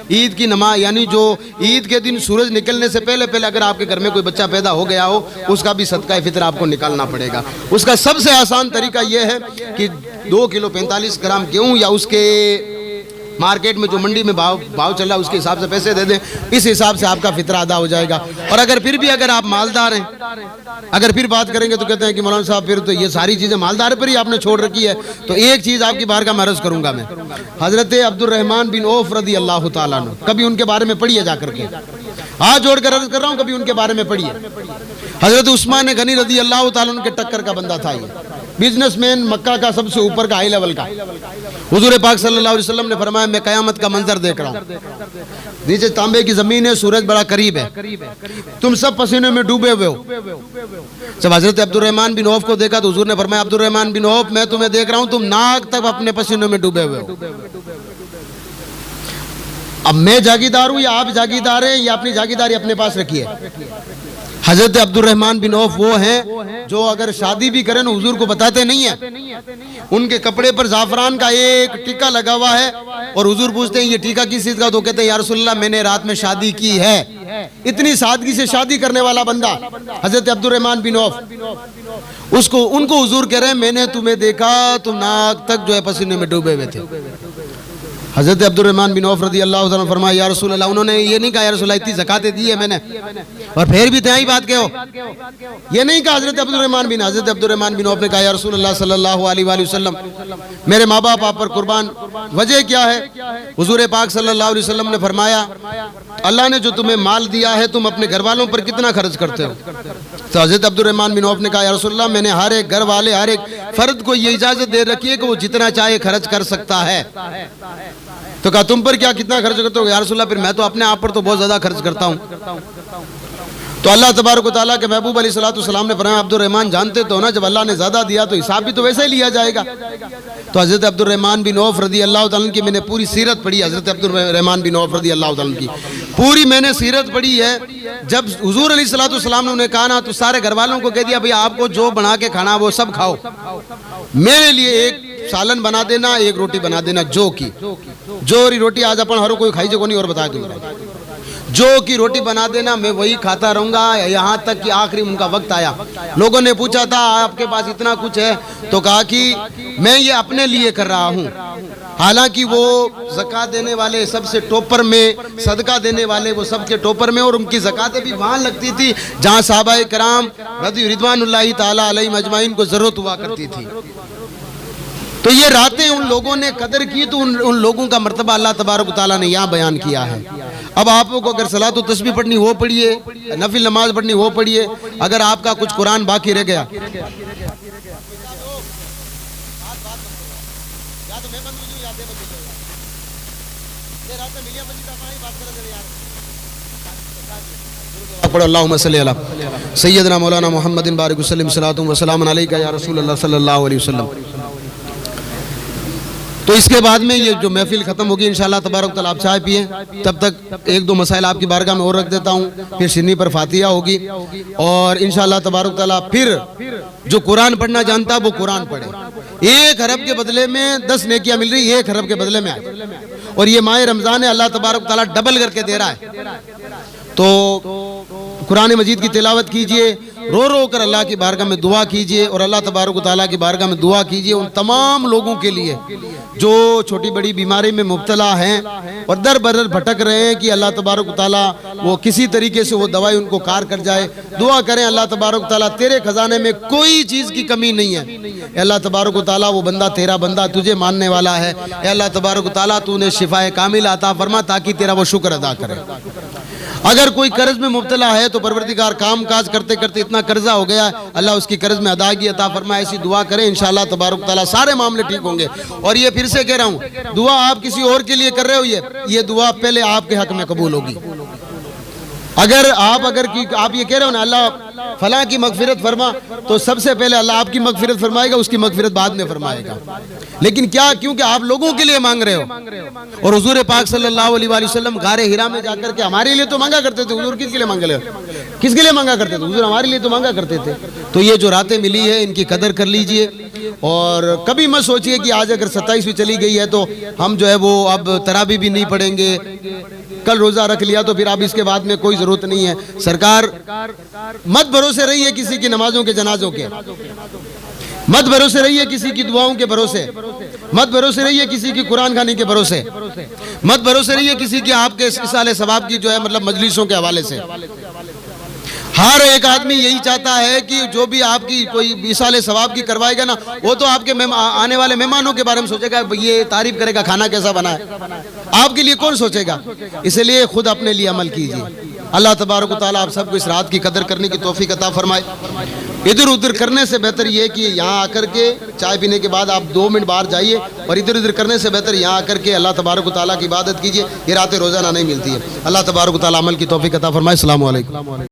عید کی نماز یعنی جو عید کے دن سورج نکلنے سے پہلے اگر آپ کے گھر میں کوئی بچہ پیدا ہو گیا ہو، اس کا بھی صدقہ فطر آپ کو نکالنا پڑے گا۔ اس کا سب سے آسان طریقہ یہ ہے کہ 2 کلو 45 گرام گیہوں یا اس کے مارکیٹ میں جو منڈی میں بھاؤ چل رہا ہے اس کے حساب سے پیسے دے دیں، اس حساب سے آپ کا فطرہ ادا ہو جائے گا۔ اور اگر پھر بھی اگر آپ مالدار ہیں، اگر پھر بات کریں گے تو کہتے ہیں کہ مولانا صاحب پھر تو یہ ساری چیزیں مالدار پر ہی آپ نے چھوڑ رکھی ہے، تو ایک چیز آپ کی بارگاہ میں عرض کروں گا میں، حضرت عبد الرحمن بن عوف رضی اللہ تعالیٰ عنہ، کبھی ان کے بارے میں پڑھیے جا کر کے، ہاتھ جوڑ کر عرض کر رہا ہوں، کبھی ان کے بارے میں پڑھیے۔ حضرت عثمان غنی رضی اللہ تعالیٰ عنہ کے ٹکر کا بندہ تھا، یہ بزنس مین، مکہ کا سب سے اوپر کا ہائی لیول کا۔ حضور پاک صلی اللہ علیہ وسلم نے فرمایا میں قیامت کا منظر دیکھ رہا ہوں، نیچے تانبے کی زمین ہے، سورج بڑا قریب ہے، تم سب پسینے میں ڈوبے ہوئے ہو۔ جب حضرت عبد الرحمن بن عوف کو دیکھا تو حضور نے فرمایا عبد الرحمن بن عوف میں تمہیں دیکھ رہا ہوں، تم ناک تک اپنے پسینوں میں ڈوبے ہوئے ہو۔ اب میں جاگیدار ہوں یا آپ جاگیدار ہیں، یا اپنی جاگیداری اپنے پاس رکھیے۔ حضرت عبد الرحمن بن عوف وہ ہیں جو اگر شادی بھی کریں نا حضور کو بتاتے نہیں ہیں، ان کے کپڑے پر زعفران کا ایک ٹیکا لگا ہوا ہے اور حضور پوچھتے ہیں یہ ٹیکا کس چیز کا، تو کہتے ہیں یا رسول اللہ میں نے رات میں شادی کی ہے۔ اتنی سادگی سے شادی کرنے والا بندہ حضرت عبد الرحمن بن عوف، ان کو حضور کہہ رہے ہیں میں نے تمہیں دیکھا تم ناک تک جو ہے پسینے میں ڈوبے ہوئے تھے۔ حضرت عبد الرحمن بن عوف رضی اللہ عنہ فرمایا یا رسول اللہ، انہوں نے یہ نہیں کہا یا رسول اللہ اتنی زکاتیں دی ہے میں نے اور پھر بھی تیائی بات کہو، یہ نہیں کہا حضرت عبد الرحمن بن عوف نے کہا یا رسول اللہ صلی اللہ علیہ وآلہ وسلم میرے ماں باپ آپ پر قربان، وجہ کیا ہے؟ حضور پاک صلی اللہ علیہ وسلم نے فرمایا اللہ نے جو تمہیں مال دیا ہے تم اپنے گھر والوں پر کتنا خرچ کرتے ہو؟ تو حضرت عبد الرحمن بن عوف نے کہا یا رسول اللہ میں نے ہر ایک گھر والے ہر ایک فرد کو یہ اجازت دے رکھی ہے کہ وہ جتنا چاہے خرچ کر سکتا ہے۔ تو کہا تم پر کیا کتنا خرچ کرتے ہو؟ یا رسول اللہ پھر میں تو اپنے آپ پر تو بہت زیادہ خرچ کرتا ہوں۔ تو اللہ تبارک و تعالیٰ کے محبوب علیہ السلام نے فرمایا عبد الرحمن جانتے تو نا جب اللہ نے زیادہ دیا تو حساب بھی تو ویسے ہی لیا جائے گا۔ تو حضرت عبد الرحمن بن عوف رضی اللہ تعالیٰ کی میں نے پوری سیرت پڑھی، حضرت عبد الرحمن بن عوف رضی اللہ تعالیٰ کی پوری میں نے سیرت پڑھی ہے۔ جب حضور علیہ السلام نے انہیں کہا نا تو سارے گھر والوں کو کہہ دیا بھئی آپ کو جو بنا کے کھانا وہ سب کھاؤ، میرے لیے ایک سالن بنا دینا، ایک روٹی بنا دینا، جو روٹی آج اپن ہر کوئی کھائی جو نہیں اور بتا دوں گا، جو کی روٹی بنا دینا میں وہی کھاتا رہوں گا یہاں تک کہ آخری ان کا وقت آیا۔ لوگوں نے پوچھا تھا آپ کے پاس اتنا کچھ ہے؟ تو کہا کہ میں یہ اپنے لیے کر رہا ہوں، حالانکہ وہ زکوٰۃ دینے والے سب سے ٹوپر میں، صدقہ دینے والے وہ سب کے ٹوپر میں، اور ان کی زکاتیں بھی وہاں لگتی تھی جہاں صحابہ کرام رضوان اللہ تعالیٰ علیہم اجمعین کو ضرورت ہوا کرتی تھی۔ تو یہ راتیں ان لوگوں نے قدر کی تو ان لوگوں کا مرتبہ اللہ تبارک و تعالیٰ نے یہاں بیان کیا ہے۔ اب آپ کو اگر صلاۃ و تسبیح پڑھنی ہو پڑھیے، نفل نماز پڑھنی ہو پڑھیے، اگر آپ کا کچھ قرآن باقی رہ گیا اللہم صلی علی سیدنا مولانا محمد بارک وسلم صلاۃ و سلام علیکہ یا رسول اللہ صلی اللہ علیہ وسلم۔ تو اس کے بعد میں یہ جو محفل ختم ہوگی انشاءاللہ تبارک تعالیٰ آپ چائے پیئیں، تب تک ایک دو مسائل آپ کی بارگاہ میں اور رکھ دیتا ہوں، پھر سنی پر فاتحہ ہوگی، اور انشاءاللہ تبارک تعالیٰ پھر جو قرآن پڑھنا جانتا ہے وہ قرآن پڑھے۔ 1 حرف کے بدلے میں 10 نیکیاں مل رہی، 1 حرف کے بدلے میں آئے۔ اور یہ ماہ رمضان ہے، اللہ تبارک و تعالیٰ ڈبل کر کے دے رہا ہے. تو قرآن مجید کی تلاوت کیجئے، رو رو کر اللہ کی بارگاہ میں دعا کیجئے، اور اللہ تبارک و تعالیٰ کی بارگاہ میں دعا کیجئے ان تمام لوگوں کے لیے جو چھوٹی بڑی بیماری میں مبتلا ہیں اور در بدر بھٹک رہے ہیں کہ اللہ تبارک و تعالیٰ وہ کسی طریقے سے وہ دوائی ان کو کار کر جائے. دعا کریں اللہ تبارک و تعالیٰ تیرے خزانے میں کوئی چیز کی کمی نہیں ہے. اے اللہ تبارک و تعالیٰ وہ بندہ تیرا بندہ تجھے ماننے والا ہے. اے اللہ تبارک و تعالیٰ تو نے شفا کامل عطا فرما تاکہ تیرا وہ شکر ادا کرے. اگر کوئی قرض میں مبتلا ہے تو پروردگار کام کاج کرتے کرتے اتنا قرضہ ہو گیا ہے، اللہ اس کی قرض میں ادائیگی عطا فرمائے. ایسی دعا کریں انشاءاللہ تبارک تعالیٰ سارے معاملے ٹھیک ہوں گے. اور یہ پھر سے کہہ رہا ہوں، دعا آپ کسی اور کے لیے کر رہے ہو، یہ دعا پہلے آپ کے حق میں قبول ہوگی. اگر آپ یہ کہہ رہے ہو نا اللہ فلاں کی مغفرت فرما، تو سب سے پہلے اللہ آپ کی مغفرت فرمائے گا، اس کی مغفرت بعد میں فرمائے گا. لیکن کیا؟ کیونکہ آپ لوگوں کے لیے مانگ رہے ہو. اور حضور پاک صلی اللہ علیہ وآلہ وسلم غار ہرا میں جا کر کے ہمارے لیے تو مانگا کرتے تھے. حضور کس کے لیے مانگ رہے ہو؟ کس کے لیے مانگا کرتے تھے؟ حضور ہمارے لیے تو مانگا کرتے تھے. تو یہ جو راتیں ملی ہے ان کی قدر کر لیجئے، اور کبھی مت سوچئے کہ آج اگر 27 بھی چلی گئی ہے تو ہم جو ہے وہ اب تراویح بھی نہیں پڑھیں گے. کل روزہ رکھ لیا تو پھر اب اس کے بعد میں کوئی ضرورت نہیں ہے. سرکار مت بھروسے رہیے کسی کی نمازوں کے جنازوں کے، مت بھروسے رہیے کسی کی دعاؤں کے بھروسے، مت بھروسے رہیے کسی کی قرآن خوانی کے بھروسے، مت بھروسے رہیے کسی کی آپ کے اصال ثواب کی جو ہے مطلب مجلسوں کے حوالے سے. ہر ایک آدمی یہی چاہتا ہے کہ جو بھی آپ کی کوئی اصال ثواب کی کروائے گا نا، وہ تو آپ کے آنے والے مہمانوں کے بارے میں سوچے گا، یہ تعریف کرے گا کھانا کیسا بنا ہے. آپ کے لیے کون سوچے گا؟ اس لیے خود اپنے لیے عمل کیجیے. اللہ تبارک و تعالیٰ آپ سب کو اس رات کی قدر کرنے کی توفیق عطا فرمائے. ادھر ادھر کرنے سے بہتر یہ کہ یہاں آ کر کے چائے پینے کے بعد آپ 2 منٹ باہر جائیے، اور ادھر ادھر کرنے سے بہتر یہاں آ کر کے اللہ تبارک و تعالیٰ کی عبادت کیجیے. یہ راتیں روزانہ نہیں ملتی ہے. اللہ تبارک و تعالیٰ عمل کی توفیق عطا فرمائے. السلام علیکم.